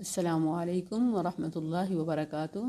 السلام علیکم ورحمۃ اللہ وبرکاتہ۔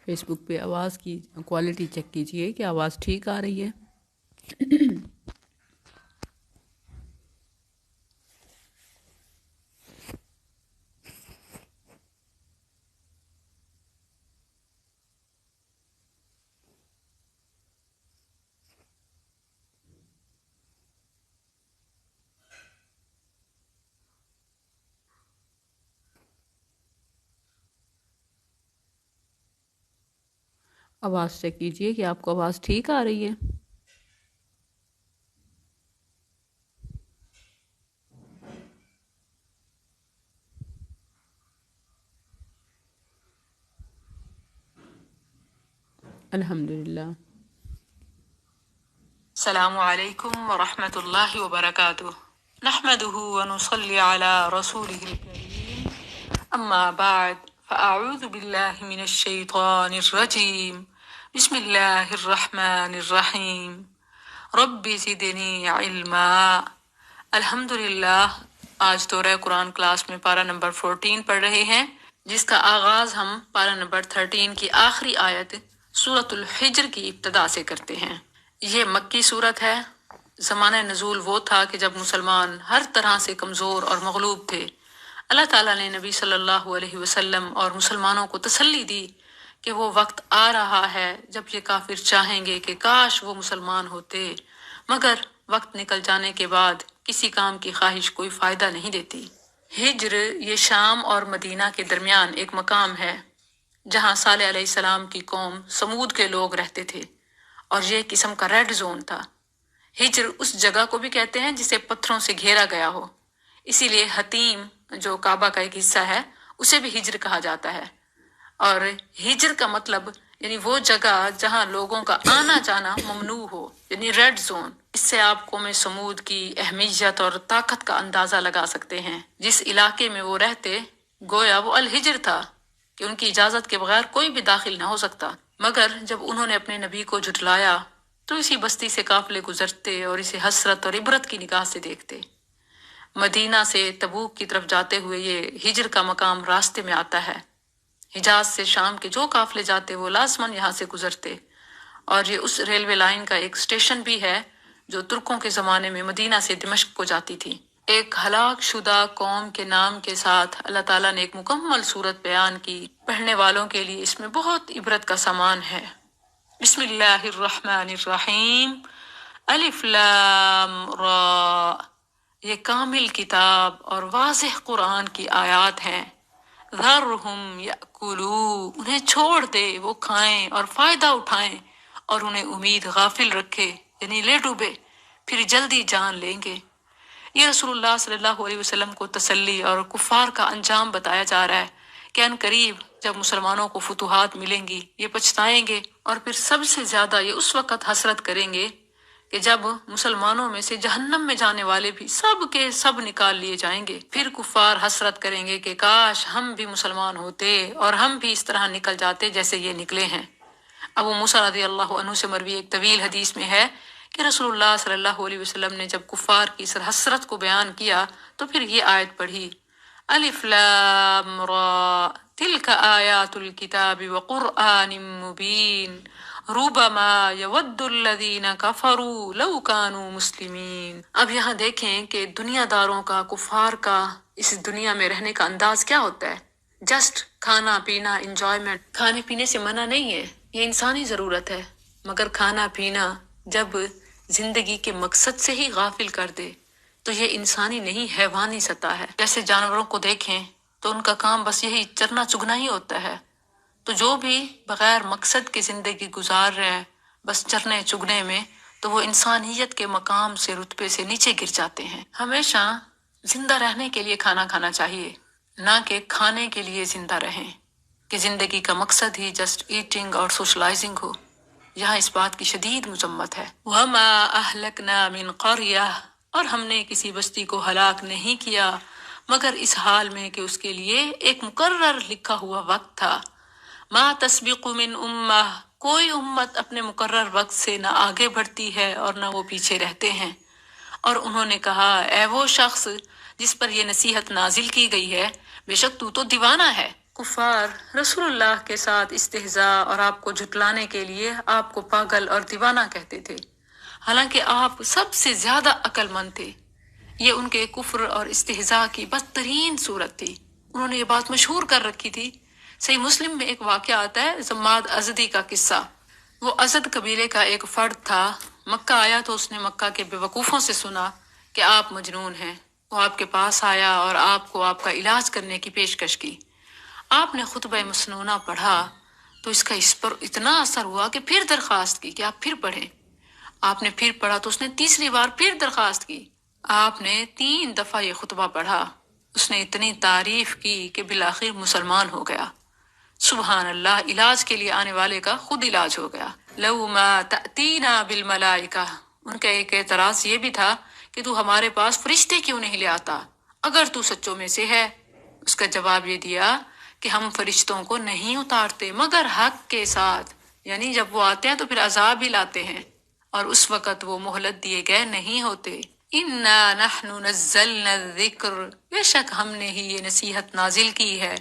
فیس بک پہ آواز کی کوالٹی چیک کیجئے کہ آواز ٹھیک آ رہی ہے۔ آواز چیک کیجئے کہ آپ کو آواز ٹھیک آ رہی ہے۔ الحمدللہ۔ السلام علیکم ورحمۃ اللہ وبرکاتہ۔ نحمده ونصلي على رسوله الكريم، اما بعد فاعوذ باللہ من الشیطان الرجیم، بسم اللہ الرحمن الرحیم، رب زدنی علما۔ الحمدللہ، آج دورہ قرآن کلاس میں پارہ نمبر 14 پڑھ رہے ہیں، جس کا آغاز ہم پارہ نمبر 13 کی آخری آیت سورۃ الحجر کی ابتدا سے کرتے ہیں۔ یہ مکی سورت ہے۔ زمانہ نزول وہ تھا کہ جب مسلمان ہر طرح سے کمزور اور مغلوب تھے۔ اللہ تعالیٰ نے نبی صلی اللہ علیہ وسلم اور مسلمانوں کو تسلی دی کہ وہ وقت آ رہا ہے جب یہ کافر چاہیں گے کہ کاش وہ مسلمان ہوتے، مگر وقت نکل جانے کے بعد کسی کام کی خواہش کوئی فائدہ نہیں دیتی۔ ہجر یہ شام اور مدینہ کے درمیان ایک مقام ہے جہاں صالح علیہ السلام کی قوم سمود کے لوگ رہتے تھے، اور یہ ایک قسم کا ریڈ زون تھا۔ ہجر اس جگہ کو بھی کہتے ہیں جسے پتھروں سے گھیرا گیا ہو، اسی لیے حتیم جو کعبہ کا ایک حصہ ہے اسے بھی ہجر کہا جاتا ہے۔ اور ہجر کا مطلب یعنی وہ جگہ جہاں لوگوں کا آنا جانا ممنوع ہو، یعنی ریڈ زون۔ اس سے آپ قوم سمود کی اہمیت اور طاقت کا اندازہ لگا سکتے ہیں۔ جس علاقے میں وہ رہتے گویا وہ الحجر تھا کہ ان کی اجازت کے بغیر کوئی بھی داخل نہ ہو سکتا، مگر جب انہوں نے اپنے نبی کو جھٹلایا تو اسی بستی سے قافلے گزرتے اور اسے حسرت اور عبرت کی نگاہ سے دیکھتے۔ مدینہ سے تبوک کی طرف جاتے ہوئے یہ ہجر کا مقام راستے میں آتا ہے۔ حجاز سے شام کے جو قافلے جاتے وہ لازماً یہاں سے گزرتے، اور یہ اس ریلوے لائن کا ایک اسٹیشن بھی ہے جو ترکوں کے زمانے میں مدینہ سے دمشق کو جاتی تھی۔ ایک ہلاک شدہ قوم کے نام کے ساتھ اللہ تعالیٰ نے ایک مکمل صورت بیان کی۔ پڑھنے والوں کے لیے اس میں بہت عبرت کا سامان ہے۔ بسم اللہ الرحمن الرحیم، الف لام را، یہ کامل کتاب اور واضح قرآن کی آیات ہیں۔ ذرہم یأکلوا، انہیں چھوڑ دے وہ کھائیں اور فائدہ اٹھائیں، اور انہیں امید غافل رکھے یعنی لے ڈوبے، پھر جلدی جان لیں گے۔ یہ رسول اللہ صلی اللہ علیہ وسلم کو تسلی اور کفار کا انجام بتایا جا رہا ہے کہ ان قریب جب مسلمانوں کو فتوحات ملیں گی یہ پچھتائیں گے، اور پھر سب سے زیادہ یہ اس وقت حسرت کریں گے کہ جب مسلمانوں میں سے جہنم میں جانے والے بھی سب کے سب نکال لیے جائیں گے۔ پھر کفار حسرت کریں گے کہ کاش ہم بھی مسلمان ہوتے اور ہم بھی اس طرح نکل جاتے جیسے یہ نکلے ہیں۔ ابو موسیٰ رضی اللہ عنہ سے مروی ایک طویل حدیث میں ہے کہ رسول اللہ صلی اللہ علیہ وسلم نے جب کفار کی اس حسرت کو بیان کیا تو پھر یہ آیت پڑھی، الف لام را تلک آیات الکتاب وقرآن مبین ربما یود الذین کفروا لو کانوا مسلمین۔ اب یہاں دیکھیں کہ دنیا داروں کا، کفار کا اس دنیا میں رہنے کا انداز کیا ہوتا ہے۔ جسٹ کھانا پینا، انجوائمنٹ۔ کھانے پینے سے منع نہیں ہے، یہ انسانی ضرورت ہے، مگر کھانا پینا جب زندگی کے مقصد سے ہی غافل کر دے تو یہ انسانی نہیں، حیوانی سطح ہے۔ جیسے جانوروں کو دیکھیں تو ان کا کام بس یہی چرنا چگنا ہی ہوتا ہے، تو جو بھی بغیر مقصد کی زندگی گزار رہے ہیں بس چرنے چگنے میں، تو وہ انسانیت کے مقام سے رتبے سے نیچے گر جاتے ہیں۔ ہمیشہ زندہ رہنے کے لیے کھانا کھانا چاہیے، نہ کہ کھانے کے لیے زندہ رہیں، کہ زندگی کا مقصد ہی جسٹ ایٹنگ اور سوشلائزنگ ہو۔ یہاں اس بات کی شدید مذمت ہے۔ وَمَا أَهْلَكْنَا مِنْ قَرْيَةٍ، اور ہم نے کسی بستی کو ہلاک نہیں کیا مگر اس حال میں کہ اس کے لیے ایک مقرر لکھا ہوا وقت تھا۔ ما تسبق من امہ، کوئی امت اپنے مقرر وقت سے نہ آگے بڑھتی ہے اور نہ وہ پیچھے رہتے ہیں۔ اور انہوں نے کہا، اے وہ شخص جس پر یہ نصیحت نازل کی گئی ہے، بے شک تو دیوانہ ہے۔ کفار رسول اللہ کے ساتھ استہزاء اور آپ کو جھٹلانے کے لیے آپ کو پاگل اور دیوانہ کہتے تھے، حالانکہ آپ سب سے زیادہ عقل مند تھے۔ یہ ان کے کفر اور استہزاء کی بدترین صورت تھی۔ انہوں نے یہ بات مشہور کر رکھی تھی۔ صحیح مسلم میں ایک واقعہ آتا ہے، زماد ازدی کا قصہ۔ وہ ازد قبیلے کا ایک فرد تھا۔ مکہ آیا تو اس نے مکہ کے بیوقوفوں سے سنا کہ آپ مجنون ہیں۔ وہ آپ کے پاس آیا اور آپ کو آپ کا علاج کرنے کی پیشکش کی۔ آپ نے خطبہ مسنونہ پڑھا تو اس پر اتنا اثر ہوا کہ پھر درخواست کی کہ آپ پھر پڑھیں۔ آپ نے پھر پڑھا تو اس نے تیسری بار پھر درخواست کی۔ آپ نے 3 دفعہ یہ خطبہ پڑھا۔ اس نے اتنی تعریف کی کہ بالآخر مسلمان ہو گیا۔ سبحان اللہ، علاج کے لیے آنے والے کا خود علاج ہو گیا۔ لَوْ مَا تَأْتِينَا بِالْمَلَائِكَةِ، ان کا ایک اعتراض یہ بھی تھا کہ تو ہمارے پاس فرشتے کیوں نہیں لے آتا اگر تو سچوں میں سے ہے؟ اس کا جواب یہ دیا کہ ہم فرشتوں کو نہیں اتارتے مگر حق کے ساتھ، یعنی جب وہ آتے ہیں تو پھر عذاب ہی لاتے ہیں، اور اس وقت وہ مہلت دیے گئے نہیں ہوتے۔ اِنَّا نَحْنُ نَزَّلْنَا الذِّكْرَ، بے شک ہم نے ہی یہ نصیحت نازل کی ہے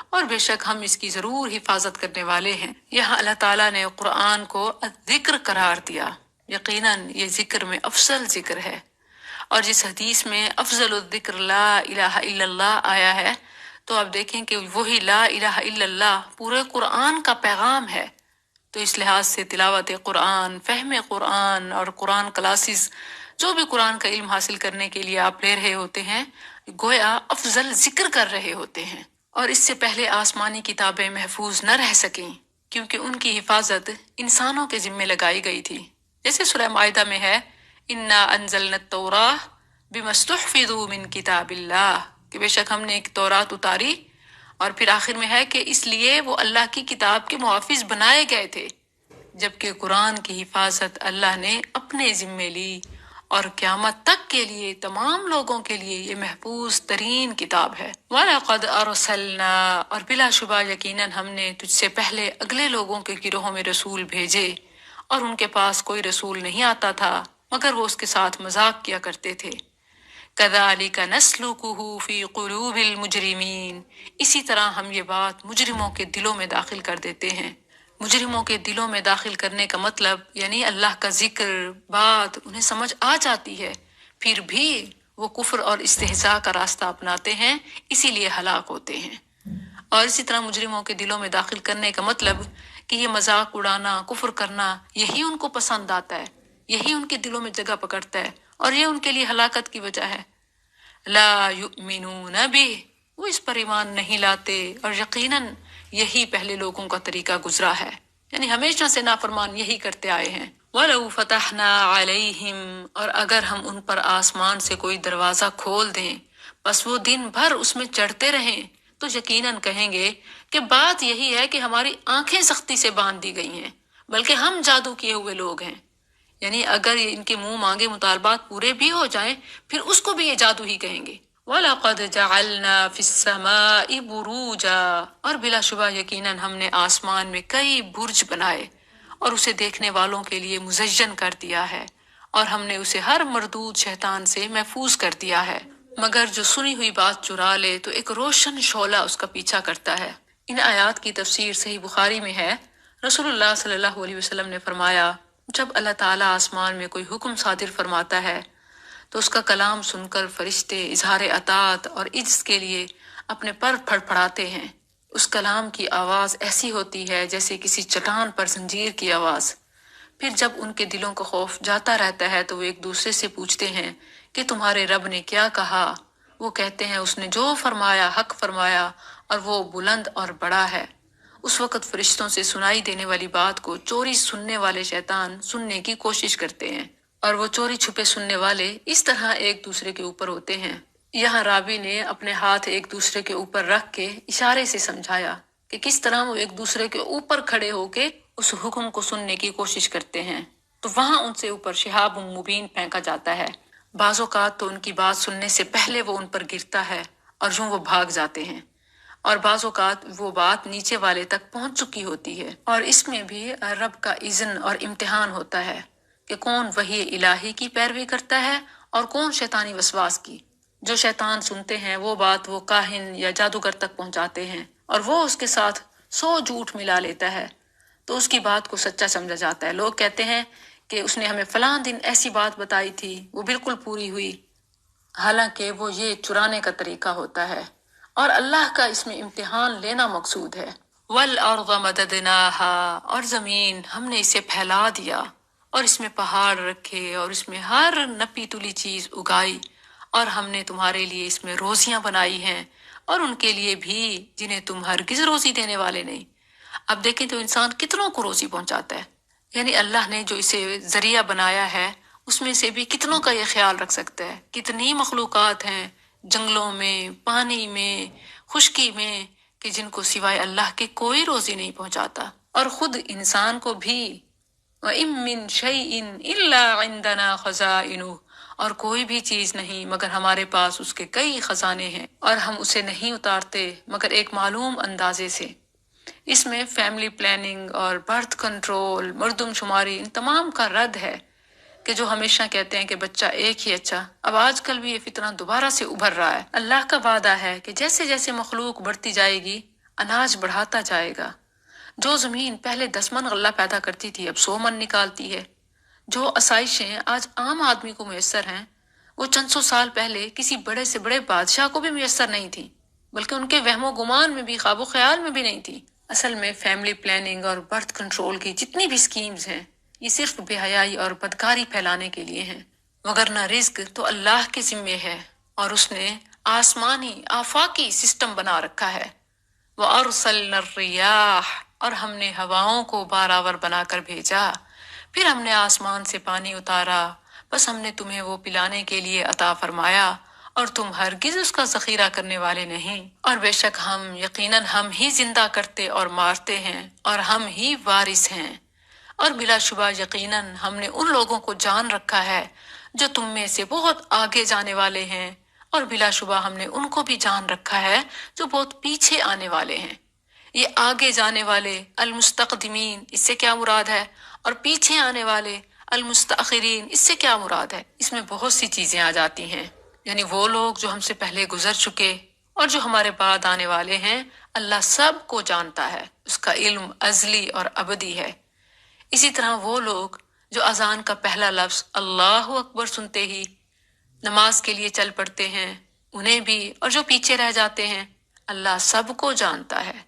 اور بے شک ہم اس کی ضرور حفاظت کرنے والے ہیں۔ یہاں اللہ تعالیٰ نے قرآن کو الذکر قرار دیا۔ یقیناً یہ ذکر میں افضل ذکر ہے، اور جس حدیث میں افضل الذکر لا الہ الا اللہ آیا ہے تو آپ دیکھیں کہ وہی لا الہ الا اللہ پورے قرآن کا پیغام ہے۔ تو اس لحاظ سے تلاوت قرآن، فہم قرآن اور قرآن کلاسز، جو بھی قرآن کا علم حاصل کرنے کے لیے آپ لے رہے ہوتے ہیں، گویا افضل ذکر کر رہے ہوتے ہیں۔ اور اس سے پہلے آسمانی کتابیں محفوظ نہ رہ سکیں کیونکہ ان کی حفاظت انسانوں کے ذمے لگائی گئی تھی۔ جیسے سورہ مائدہ میں ہے، انا انزلنا التوراۃ بما استحفظوا من کتاب اللہ، کہ بے شک ہم نے ایک تورات اتاری، اور پھر آخر میں ہے کہ اس لیے وہ اللہ کی کتاب کے محافظ بنائے گئے تھے، جبکہ قرآن کی حفاظت اللہ نے اپنے ذمے لی، اور قیامت تک کے لیے تمام لوگوں کے لیے یہ محفوظ ترین کتاب ہے۔ وَلَقَدْ أَرْسَلْنَا، اور بلا شبہ یقیناً ہم نے تجھ سے پہلے اگلے لوگوں کے گروہوں میں رسول بھیجے، اور ان کے پاس کوئی رسول نہیں آتا تھا مگر وہ اس کے ساتھ مذاق کیا کرتے تھے۔ كَذَلِكَ نَسْلُكُهُ فِي قُلُوبِ الْمُجْرِمِينَ، اسی طرح ہم یہ بات مجرموں کے دلوں میں داخل کر دیتے ہیں۔ مجرموں کے دلوں میں داخل کرنے کا مطلب یعنی اللہ کا ذکر، بات انہیں سمجھ آ جاتی ہے، پھر بھی وہ کفر اور استہزاء کا راستہ اپناتے ہیں، اسی لیے ہلاک ہوتے ہیں۔ اور اسی طرح مجرموں کے دلوں میں داخل کرنے کا مطلب کہ یہ مذاق اڑانا، کفر کرنا، یہی ان کو پسند آتا ہے، یہی ان کے دلوں میں جگہ پکڑتا ہے، اور یہ ان کے لیے ہلاکت کی وجہ ہے۔ لا یؤمنون بہ، وہ اس پر ایمان نہیں لاتے، اور یقیناً یہی پہلے لوگوں کا طریقہ گزرا ہے، یعنی ہمیشہ سے نافرمان یہی کرتے آئے ہیں۔ وَلَوْ فَتَحْنَا عَلَيْهِمْ، اور اگر ہم ان پر آسمان سے کوئی دروازہ کھول دیں بس وہ دن بھر اس میں چڑھتے رہیں تو یقیناً کہیں گے کہ بات یہی ہے کہ ہماری آنکھیں سختی سے باندھ دی گئی ہیں، بلکہ ہم جادو کیے ہوئے لوگ ہیں۔ یعنی اگر ان کے منہ مانگے مطالبات پورے بھی ہو جائیں پھر اس کو بھی یہ جادو ہی کہیں گے۔ وَلَقَدْ جَعَلْنَا فِي السَّمَاءِ بُرُوجًا، اور بلا شبہ یقیناً ہم نے آسمان میں کئی برج بنائے اور اسے دیکھنے والوں کے لیے مزین کر دیا ہے، اور ہم نے اسے ہر مردود شیطان سے محفوظ کر دیا ہے، مگر جو سنی ہوئی بات چرا لے تو ایک روشن شعلہ اس کا پیچھا کرتا ہے۔ ان آیات کی تفسیر صحیح بخاری میں ہے، رسول اللہ صلی اللہ علیہ وسلم نے فرمایا، جب اللہ تعالیٰ آسمان میں کوئی حکم صادر فرماتا ہے تو اس کا کلام سن کر فرشتے اظہار اطاعت اور عجز کے لیے اپنے پر پھڑ پھڑاتے ہیں۔ اس کلام کی آواز ایسی ہوتی ہے جیسے کسی چٹان پر زنجیر کی آواز۔ پھر جب ان کے دلوں کا خوف جاتا رہتا ہے تو وہ ایک دوسرے سے پوچھتے ہیں کہ تمہارے رب نے کیا کہا؟ وہ کہتے ہیں اس نے جو فرمایا حق فرمایا، اور وہ بلند اور بڑا ہے۔ اس وقت فرشتوں سے سنائی دینے والی بات کو چوری سننے والے شیطان سننے کی کوشش کرتے ہیں۔ اور وہ چوری چھپے سننے والے اس طرح ایک دوسرے کے اوپر ہوتے ہیں۔ یہاں راوی نے اپنے ہاتھ ایک دوسرے کے اوپر رکھ کے اشارے سے سمجھایا کہ کس طرح وہ ایک دوسرے کے اوپر کھڑے ہو کے اس حکم کو سننے کی کوشش کرتے ہیں، تو وہاں ان سے اوپر شہاب مبین پھینکا جاتا ہے۔ بعض اوقات تو ان کی بات سننے سے پہلے وہ ان پر گرتا ہے اور یوں وہ بھاگ جاتے ہیں، اور بعض اوقات وہ بات نیچے والے تک پہنچ چکی ہوتی ہے، اور اس میں بھی رب کا اذن اور امتحان ہوتا ہے کہ کون وحی الہی کی پیروی کرتا ہے اور کون شیطانی وسواس کی۔ جو شیطان سنتے ہیں وہ بات وہ کاہن یا جادوگر تک پہنچاتے ہیں، اور وہ اس کے ساتھ 100 جھوٹ ملا لیتا ہے تو اس کی بات کو سچا سمجھا جاتا ہے۔ لوگ کہتے ہیں کہ اس نے ہمیں فلاں دن ایسی بات بتائی تھی، وہ بالکل پوری ہوئی، حالانکہ وہ یہ چرانے کا طریقہ ہوتا ہے، اور اللہ کا اس میں امتحان لینا مقصود ہے۔ وَالْأَرْضَ مَدَدْنَاهَا، اور زمین ہم نے اسے پھیلا دیا اور اس میں پہاڑ رکھے اور اس میں ہر نپی تلی چیز اگائی، اور ہم نے تمہارے لیے اس میں روزیاں بنائی ہیں اور ان کے لیے بھی جنہیں تم ہرگز روزی دینے والے نہیں۔ اب دیکھیں تو انسان کتنوں کو روزی پہنچاتا ہے، یعنی اللہ نے جو اسے ذریعہ بنایا ہے اس میں سے بھی کتنوں کا یہ خیال رکھ سکتا ہے۔ کتنی مخلوقات ہیں جنگلوں میں، پانی میں، خشکی میں، کہ جن کو سوائے اللہ کے کوئی روزی نہیں پہنچاتا، اور خود انسان کو بھی وَإِن مِّن شَيْءٍ إِلَّا عِندَنَا خَزَائِنُهُ، اور کوئی بھی چیز نہیں مگر ہمارے پاس اس کے کئی خزانے ہیں، اور ہم اسے نہیں اتارتے مگر ایک معلوم اندازے سے۔ اس میں فیملی پلاننگ اور برتھ کنٹرول، مردم شماری، ان تمام کا رد ہے کہ جو ہمیشہ کہتے ہیں کہ بچہ ایک ہی اچھا۔ اب آج کل بھی یہ فتنہ دوبارہ سے ابھر رہا ہے۔ اللہ کا وعدہ ہے کہ جیسے جیسے مخلوق بڑھتی جائے گی اناج بڑھاتا جائے گا۔ جو زمین پہلے 10 من غلہ پیدا کرتی تھی اب 100 من نکالتی ہے۔ جو آسائشیں آج عام آدمی کو میسر ہیں وہ چند سو سال پہلے کسی بڑے سے بڑے بادشاہ کو بھی میسر نہیں تھی، بلکہ ان کے وہم و گمان میں بھی، خواب و خیال میں بھی نہیں تھی۔ اصل میں فیملی پلاننگ اور برتھ کنٹرول کی جتنی بھی سکیمز ہیں یہ صرف بے حیائی اور بدکاری پھیلانے کے لیے ہیں، مگر نہ رزق تو اللہ کے ذمے ہے، اور اس نے آسمانی آفاقی سسٹم بنا رکھا ہے۔ وَأَرْسَلْنَا الرِّيَاحَ، اور ہم نے ہواؤں کو باراور بنا کر بھیجا، پھر ہم نے آسمان سے پانی اتارا، بس ہم نے تمہیں وہ پلانے کے لیے عطا فرمایا، اور تم ہرگز اس کا ذخیرہ کرنے والے نہیں۔ اور بے شک یقیناً ہم ہی زندہ کرتے اور مارتے ہیں، اور ہم ہی وارث ہیں، اور بلا شبہ یقیناً ہم نے ان لوگوں کو جان رکھا ہے جو تم میں سے بہت آگے جانے والے ہیں، اور بلا شبہ ہم نے ان کو بھی جان رکھا ہے جو بہت پیچھے آنے والے ہیں۔ یہ آگے جانے والے المستقدمین، اس سے کیا مراد ہے، اور پیچھے آنے والے المستاخرین، اس سے کیا مراد ہے؟ اس میں بہت سی چیزیں آ جاتی ہیں، یعنی وہ لوگ جو ہم سے پہلے گزر چکے اور جو ہمارے بعد آنے والے ہیں، اللہ سب کو جانتا ہے، اس کا علم ازلی اور ابدی ہے۔ اسی طرح وہ لوگ جو اذان کا پہلا لفظ اللہ اکبر سنتے ہی نماز کے لیے چل پڑتے ہیں، انہیں بھی، اور جو پیچھے رہ جاتے ہیں، اللہ سب کو جانتا ہے۔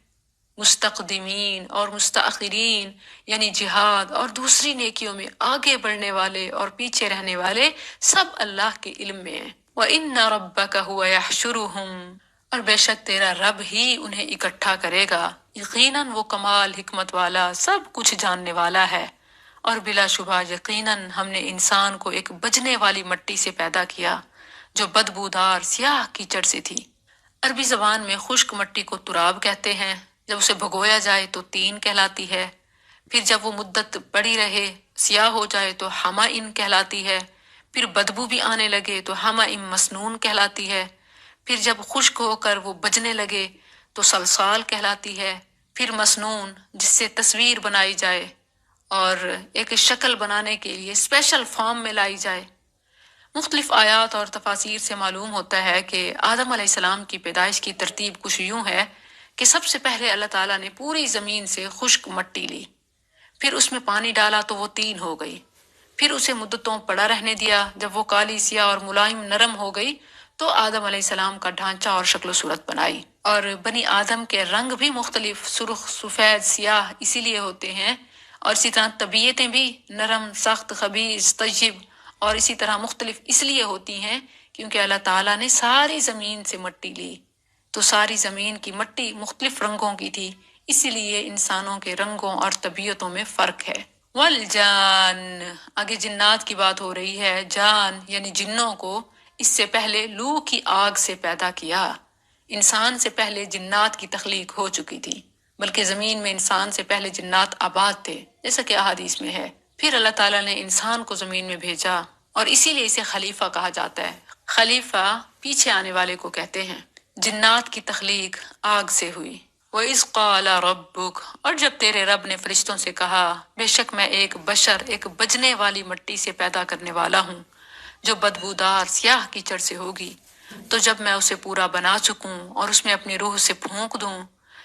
مستقدمین اور مستاخرین یعنی جہاد اور دوسری نیکیوں میں آگے بڑھنے والے اور پیچھے رہنے والے سب اللہ کے علم میں ہیں۔ وَإِنَّ رَبَّكَ هُوَ يَحْشُرُهُمْ، اور بے شک تیرا رب ہی انہیں اکٹھا کرے گا، یقیناً وہ کمال حکمت والا سب کچھ جاننے والا ہے۔ اور بلا شبہ یقیناً ہم نے انسان کو ایک بجنے والی مٹی سے پیدا کیا جو بدبودار سیاہ کیچڑ سے تھی۔ عربی زبان میں خشک مٹی کو تراب کہتے ہیں، جب اسے بھگویا جائے تو تین کہلاتی ہے، پھر جب وہ مدت پڑی رہے سیاہ ہو جائے تو حمائن کہلاتی ہے، پھر بدبو بھی آنے لگے تو حمائم مسنون کہلاتی ہے، پھر جب خشک ہو کر وہ بجنے لگے تو صلصال کہلاتی ہے، پھر مسنون جس سے تصویر بنائی جائے اور ایک شکل بنانے کے لیے اسپیشل فارم میں لائی جائے۔ مختلف آیات اور تفاسیر سے معلوم ہوتا ہے کہ آدم علیہ السلام کی پیدائش کی ترتیب کچھ یوں ہے کہ سب سے پہلے اللہ تعالیٰ نے پوری زمین سے خشک مٹی لی، پھر اس میں پانی ڈالا تو وہ تین ہو گئی، پھر اسے مدتوں پڑا رہنے دیا، جب وہ کالی سیاہ اور ملائم نرم ہو گئی تو آدم علیہ السلام کا ڈھانچہ اور شکل و صورت بنائی۔ اور بنی آدم کے رنگ بھی مختلف، سرخ، سفید، سیاہ اسی لیے ہوتے ہیں، اور اسی طرح طبیعتیں بھی نرم، سخت، خبیث، طیب، اور اسی طرح مختلف اس لیے ہوتی ہیں کیونکہ اللہ تعالیٰ نے ساری زمین سے مٹی لی تو ساری زمین کی مٹی مختلف رنگوں کی تھی، اسی لیے انسانوں کے رنگوں اور طبیعتوں میں فرق ہے۔ والجان، آگے جنات کی بات ہو رہی ہے، جان یعنی جنوں کو اس سے پہلے لو کی آگ سے پیدا کیا۔ انسان سے پہلے جنات کی تخلیق ہو چکی تھی، بلکہ زمین میں انسان سے پہلے جنات آباد تھے، جیسا کہ احادیث میں ہے۔ پھر اللہ تعالیٰ نے انسان کو زمین میں بھیجا، اور اسی لیے اسے خلیفہ کہا جاتا ہے۔ خلیفہ پیچھے آنے والے کو کہتے ہیں۔ جنات کی تخلیق آگ سے ہوئی۔ وَإِذْ قَالَ رَبُّكَ، اور جب تیرے رب نے فرشتوں سے کہا، بے شک میں ایک بشر، ایک بجنے والی مٹی سے پیدا کرنے والا ہوں جو بدبودار سیاہ کیچڑ سے ہوگی، تو جب میں اسے پورا بنا چکوں اور اس میں اپنی روح سے پھونک دوں۔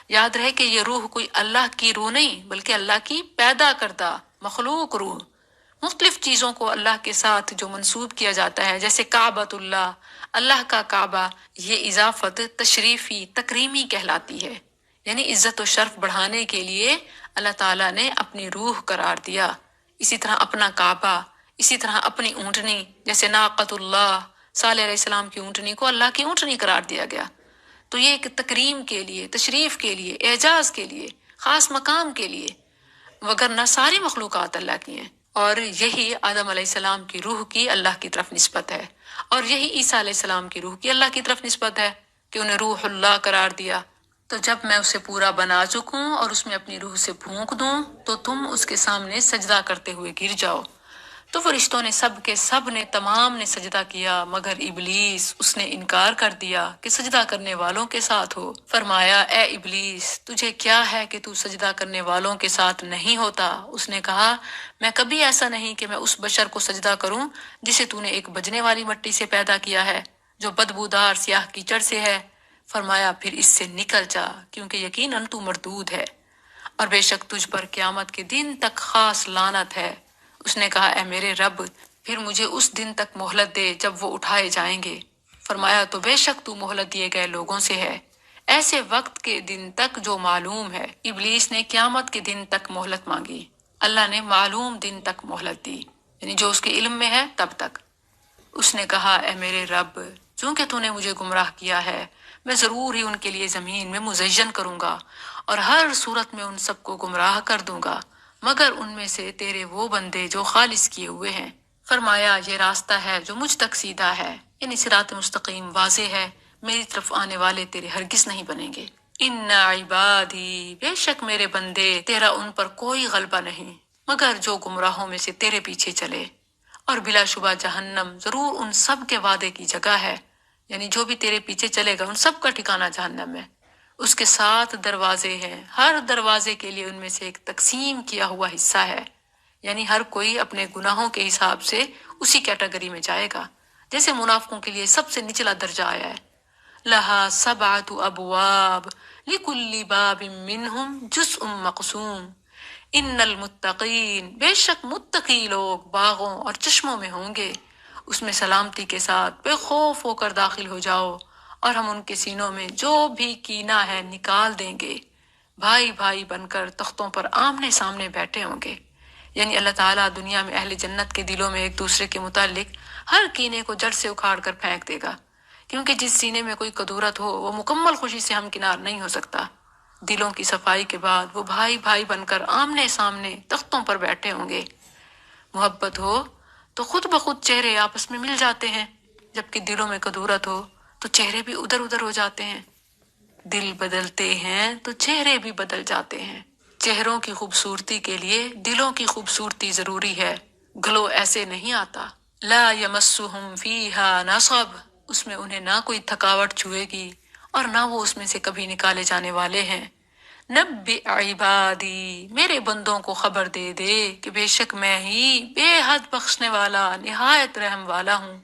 یاد رہے کہ یہ روح کوئی اللہ کی روح نہیں، بلکہ اللہ کی پیدا کردہ مخلوق روح۔ مختلف چیزوں کو اللہ کے ساتھ جو منسوب کیا جاتا ہے، جیسے کعبۃ اللہ، اللہ کا کعبہ، یہ اضافت تشریفی تکریمی کہلاتی ہے، یعنی عزت و شرف بڑھانے کے لیے اللہ تعالیٰ نے اپنی روح قرار دیا۔ اسی طرح اپنا کعبہ، اسی طرح اپنی اونٹنی، جیسے ناقۃ اللہ، صالح علیہ السلام کی اونٹنی کو اللہ کی اونٹنی قرار دیا گیا۔ تو یہ ایک تکریم کے لیے، تشریف کے لیے، اعجاز کے لیے، خاص مقام کے لیے، وگرنہ ساری مخلوقات اللہ کی ہیں۔ اور یہی آدم علیہ السلام کی روح کی اللہ کی طرف نسبت ہے، اور یہی عیسیٰ علیہ السلام کی روح کی اللہ کی طرف نسبت ہے کہ انہیں روح اللہ قرار دیا۔ تو جب میں اسے پورا بنا چکوں اور اس میں اپنی روح سے پھونک دوں تو تم اس کے سامنے سجدہ کرتے ہوئے گر جاؤ۔ تو فرشتوں نے سب نے تمام نے سجدہ کیا، مگر ابلیس، اس نے انکار کر دیا کہ سجدہ کرنے والوں کے ساتھ ہو۔ فرمایا، اے ابلیس، تجھے کیا ہے کہ تو سجدہ کرنے والوں کے ساتھ نہیں ہوتا؟ اس نے کہا، میں کبھی ایسا نہیں کہ میں اس بشر کو سجدہ کروں جسے تو نے ایک بجنے والی مٹی سے پیدا کیا ہے، جو بدبودار سیاہ کیچڑ سے ہے۔ فرمایا، پھر اس سے نکل جا، کیونکہ یقیناً تو مردود ہے، اور بے شک تجھ پر قیامت کے دن تک خاص لعنت ہے۔ اس نے کہا، اے میرے رب، پھر مجھے اس دن تک مہلت دے جب وہ اٹھائے جائیں گے۔ فرمایا، تو بے شک تو مہلت دیے گئے لوگوں سے ہے، ایسے وقت کے دن تک جو معلوم ہے۔ ابلیس نے قیامت کے دن تک مہلت مانگی، اللہ نے معلوم دن تک مہلت دی، یعنی جو اس کے علم میں ہے تب تک۔ اس نے کہا، اے میرے رب، چونکہ تو نے مجھے گمراہ کیا ہے، میں ضرور ہی ان کے لیے زمین میں مزین کروں گا، اور ہر صورت میں ان سب کو گمراہ کر دوں گا، مگر ان میں سے تیرے وہ بندے جو خالص کیے ہوئے ہیں۔ فرمایا، یہ راستہ ہے جو مجھ تک سیدھا ہے، یعنی صراط مستقیم واضح ہے، میری طرف آنے والے تیرے ہرگز نہیں بنیں گے۔ ان عبادی، بے شک میرے بندے، تیرا ان پر کوئی غلبہ نہیں، مگر جو گمراہوں میں سے تیرے پیچھے چلے، اور بلا شبہ جہنم ضرور ان سب کے وعدے کی جگہ ہے، یعنی جو بھی تیرے پیچھے چلے گا ان سب کا ٹھکانہ جہنم ہے۔ اس کے 7 دروازے ہیں، ہر دروازے کے لیے ان میں سے ایک تقسیم کیا ہوا حصہ ہے، یعنی ہر کوئی اپنے گناہوں کے حساب سے اسی کیٹیگری میں جائے گا، جیسے منافقوں کے لیے سب سے نچلا درجہ آیا ہے۔ لہا 7 ابواب لکل باب منہم جزء مقسوم ان المتقین، بے شک متقی لوگ باغوں اور چشموں میں ہوں گے، اس میں سلامتی کے ساتھ بے خوف ہو کر داخل ہو جاؤ، اور ہم ان کے سینوں میں جو بھی کینہ ہے نکال دیں گے۔ بھائی بھائی بن کر تختوں پر آمنے سامنے بیٹھے ہوں گے، یعنی اللہ تعالیٰ دنیا میں اہل جنت کے دلوں میں ایک دوسرے کے متعلق ہر کینے کو جڑ سے اکھاڑ کر پھینک دے گا، کیونکہ جس سینے میں کوئی کدورت ہو وہ مکمل خوشی سے ہمکنار نہیں ہو سکتا۔ دلوں کی صفائی کے بعد وہ بھائی بھائی بن کر آمنے سامنے تختوں پر بیٹھے ہوں گے۔ محبت ہو تو خود بخود چہرے آپس میں مل جاتے ہیں، جبکہ دلوں میں کدورت ہو تو چہرے بھی ادھر ادھر ہو جاتے ہیں۔ دل بدلتے ہیں تو چہرے بھی بدل جاتے ہیں۔ چہروں کی خوبصورتی کے لیے دلوں کی خوبصورتی ضروری ہے، گلو ایسے نہیں آتا۔ لا یمسہم فیہا نصب، اس میں انہیں نہ کوئی تھکاوٹ چھوئے گی اور نہ وہ اس میں سے کبھی نکالے جانے والے ہیں۔ نبئ عبادی، میرے بندوں کو خبر دے دے کہ بے شک میں ہی بے حد بخشنے والا، نہایت رحم والا ہوں،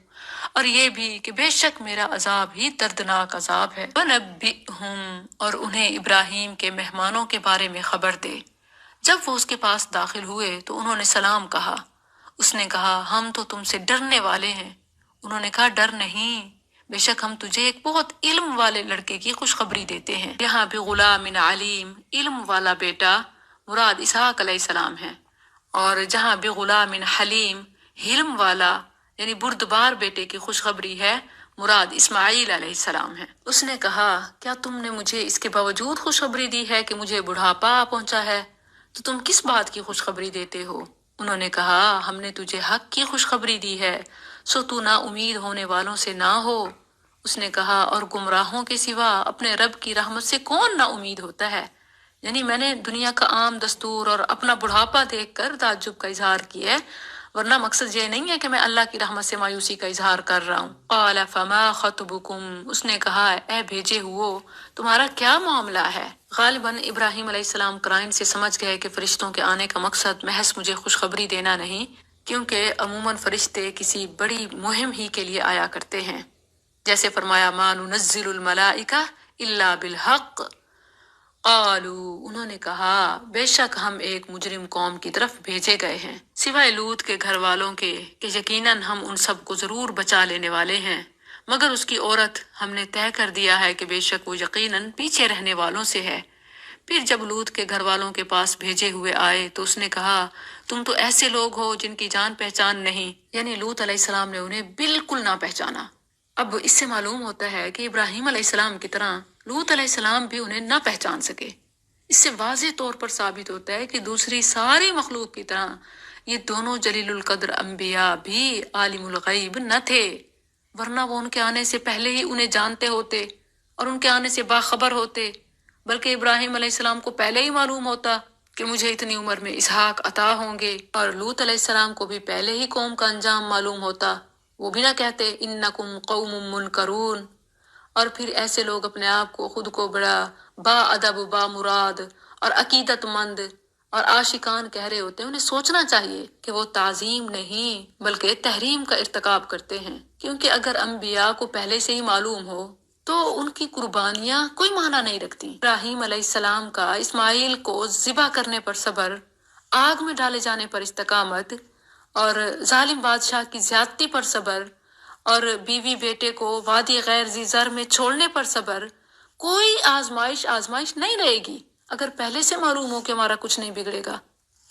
اور یہ بھی کہ بے شک میرا عذاب ہی دردناک عذاب ہے۔ وَنَبِّئْهُمْ، اور انہیں ابراہیم کے مہمانوں کے بارے میں خبر دے۔ جب وہ اس کے پاس داخل ہوئے تو انہوں نے سلام کہا۔ اس نے کہا، ہم تو تم سے ڈرنے والے ہیں۔ انہوں نے کہا، ڈر نہیں، بے شک ہم تجھے ایک بہت علم والے لڑکے کی خوشخبری دیتے ہیں۔ یہاں بھی غلام علیم، علم والا بیٹا مراد اسحاق علیہ السلام ہے، اور جہاں بھی غلام حلیم، حلم والا یعنی بردبار بیٹے کی خوشخبری ہے، مراد اسماعیل علیہ السلام ہے۔ اس نے کہا، کیا تم نے مجھے اس کے باوجود خوشخبری دی ہے کہ مجھے بڑھاپا آ پہنچا ہے؟ تو تم کس بات کی خوشخبری دیتے ہو؟ انہوں نے کہا ہم نے تجھے حق کی خوشخبری دی ہے، سو تو نا امید ہونے والوں سے نہ ہو۔ اس نے کہا اور گمراہوں کے سوا اپنے رب کی رحمت سے کون نا امید ہوتا ہے؟ یعنی میں نے دنیا کا عام دستور اور اپنا بڑھاپا دیکھ کر تعجب کا اظہار کیا ہے، ورنہ مقصد یہ نہیں ہے کہ میں اللہ کی رحمت سے مایوسی کا اظہار کر رہا ہوں۔ قال فما خطبکم، اس نے کہا اے بھیجے ہوئو، تمہارا کیا معاملہ ہے؟ غالباً ابراہیم علیہ السلام قرائن سے سمجھ گئے کہ فرشتوں کے آنے کا مقصد محض مجھے خوشخبری دینا نہیں، کیونکہ عموماً فرشتے کسی بڑی مہم ہی کے لیے آیا کرتے ہیں، جیسے فرمایا ما ننزل الملائکہ الا بالحق۔ قالو، انہوں نے کہا بے شک ہم ایک مجرم قوم کی طرف بھیجے گئے ہیں سوائے لوط کے گھر والوں کے، کہ یقیناً ہم ان سب کو ضرور بچا لینے والے ہیں، مگر اس کی عورت ہم نے طے کر دیا ہے کہ بے شک وہ یقیناً پیچھے رہنے والوں سے ہے۔ پھر جب لوط کے گھر والوں کے پاس بھیجے ہوئے آئے تو اس نے کہا تم تو ایسے لوگ ہو جن کی جان پہچان نہیں، یعنی لوط علیہ السلام نے انہیں بالکل نہ پہچانا۔ اب اس سے معلوم ہوتا ہے کہ ابراہیم علیہ السلام کی طرح لوط علیہ السلام بھی انہیں نہ پہچان سکے۔ اس سے واضح طور پر ثابت ہوتا ہے کہ دوسری ساری مخلوق کی طرح یہ دونوں جلیل القدر انبیاء بھی عالم الغیب نہ تھے، ورنہ وہ ان کے آنے سے پہلے ہی انہیں جانتے ہوتے اور ان کے آنے سے باخبر ہوتے، بلکہ ابراہیم علیہ السلام کو پہلے ہی معلوم ہوتا کہ مجھے اتنی عمر میں اسحاق عطا ہوں گے، اور لوط علیہ السلام کو بھی پہلے ہی قوم کا انجام معلوم ہوتا، وہ بھی نہ کہتے انکم قوم منکرون۔ اور پھر ایسے لوگ اپنے آپ کو خود کو بڑا با ادب، با مراد اور عقیدت مند اور عاشقان کہہ رہے ہوتے ہیں۔ انہیں سوچنا چاہیے کہ وہ تعظیم نہیں بلکہ تحریم کا ارتکاب کرتے ہیں، کیونکہ اگر انبیاء کو پہلے سے ہی معلوم ہو تو ان کی قربانیاں کوئی معنی نہیں رکھتی۔ ابراہیم علیہ السلام کا اسماعیل کو ذبح کرنے پر صبر، آگ میں ڈالے جانے پر استقامت، اور ظالم بادشاہ کی زیادتی پر صبر، اور بیوی بیٹے کو وادی غیر ذی زر میں چھوڑنے پر صبر، کوئی آزمائش نہیں رہے گی۔ اگر پہلے سے معلوم ہو کہ ہمارا کچھ نہیں بگڑے گا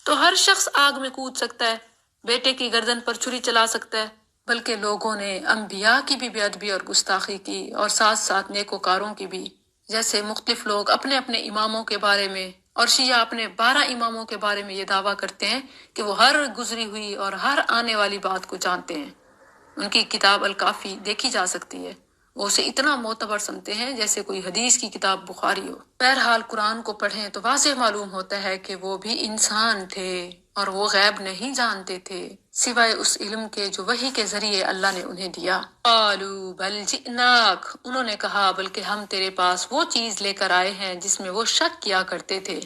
تو ہر شخص آگ میں کود سکتا ہے، بیٹے کی گردن پر چھری چلا سکتا ہے۔ بلکہ لوگوں نے انبیاء کی بھی بے ادبی اور گستاخی کی، اور ساتھ ساتھ نیکوکاروں کی بھی، جیسے مختلف لوگ اپنے اپنے اماموں کے بارے میں، اور شیعہ اپنے 12 اماموں کے بارے میں یہ دعویٰ کرتے ہیں کہ وہ ہر گزری ہوئی اور ہر آنے والی بات کو جانتے ہیں۔ ان کی کتاب الکافی دیکھی جا سکتی ہے، وہ اسے اتنا معتبر سمجھتے ہیں جیسے کوئی حدیث کی کتاب بخاری ہو۔ بہرحال قرآن کو پڑھیں تو واضح معلوم ہوتا ہے کہ وہ بھی انسان تھے اور وہ غیب نہیں جانتے تھے سوائے اس علم کے جو وحی کے ذریعے اللہ نے انہیں دیا۔ قالوا بل جئناک، انہوں نے کہا بلکہ ہم تیرے پاس وہ چیز لے کر آئے ہیں جس میں وہ شک کیا کرتے تھے،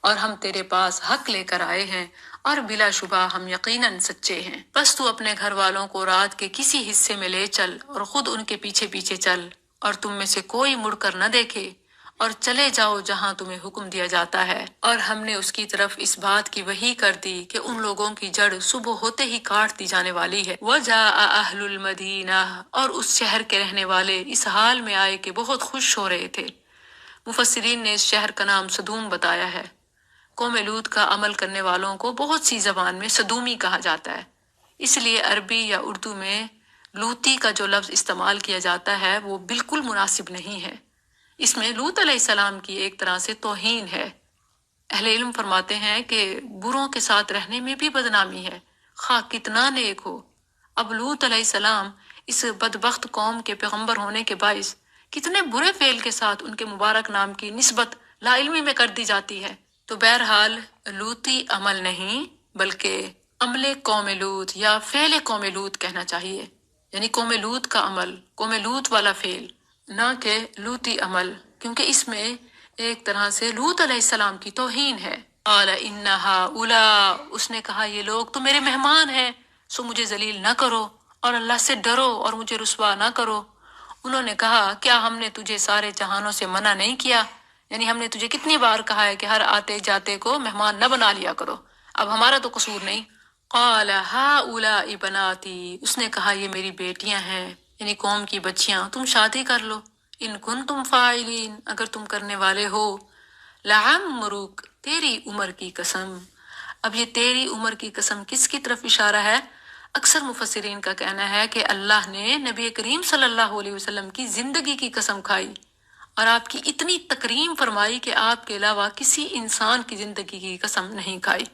اور ہم تیرے پاس حق لے کر آئے ہیں، اور بلا شبہ ہم یقیناً سچے ہیں۔ بس تو اپنے گھر والوں کو رات کے کسی حصے میں لے چل اور خود ان کے پیچھے پیچھے چل، اور تم میں سے کوئی مڑ کر نہ دیکھے، اور چلے جاؤ جہاں تمہیں حکم دیا جاتا ہے۔ اور ہم نے اس کی طرف اس بات کی وحی کر دی کہ ان لوگوں کی جڑ صبح ہوتے ہی کاٹ دی جانے والی ہے۔ وَجَاءَ أَهْلُ الْمَدِينَةِ، اور اس شہر کے رہنے والے اس حال میں آئے کہ بہت خوش ہو رہے تھے۔ مفسرین نے اس شہر کا نام سدوم بتایا ہے۔ قوم لوط کا عمل کرنے والوں کو بہت سی زبان میں سدومی کہا جاتا ہے، اس لیے عربی یا اردو میں لوطی کا جو لفظ استعمال کیا جاتا ہے وہ بالکل مناسب نہیں ہے۔ اس میں لوط علیہ السلام کی ایک طرح سے توہین ہے۔ اہل علم فرماتے ہیں کہ بروں کے ساتھ رہنے میں بھی بدنامی ہے، خواہ کتنا نیک ہو۔ اب لوط علیہ السلام اس بدبخت قوم کے پیغمبر ہونے کے باعث کتنے برے فعل کے ساتھ ان کے مبارک نام کی نسبت لا علمی میں کر دی جاتی ہے۔ تو بہرحال لوطی عمل نہیں بلکہ عمل قوم لوط یا فعل قوم لوط کہنا چاہیے، یعنی قوم لوط کا عمل، قوم لوط والا فعل، نہ کہ لوطی عمل، کیونکہ اس میں ایک طرح سے لوط علیہ السلام کی توہین ہے۔ قال ان ہؤلاء، اس نے کہا یہ لوگ تو میرے مہمان ہیں، سو مجھے ذلیل نہ کرو اور اللہ سے ڈرو اور مجھے رسوا نہ کرو۔ انہوں نے کہا کیا ہم نے تجھے سارے جہانوں سے منع نہیں کیا؟ یعنی ہم نے تجھے کتنی بار کہا ہے کہ ہر آتے جاتے کو مہمان نہ بنا لیا کرو، اب ہمارا تو قصور نہیں۔ قال ہؤلاء بناتی، اس نے کہا یہ میری بیٹیاں ہیں، یعنی قوم کی بچیاں، تم شادی کر لو، ان کنتم فاعلین، اگر تم کرنے والے ہو۔ لعمرک، تیری عمر کی قسم۔ اب یہ تیری عمر کی قسم کس کی طرف اشارہ ہے؟ اکثر مفسرین کا کہنا ہے کہ اللہ نے نبی کریم صلی اللہ علیہ وسلم کی زندگی کی قسم کھائی اور آپ کی اتنی تکریم فرمائی کہ آپ کے علاوہ کسی انسان کی زندگی کی قسم نہیں کھائی۔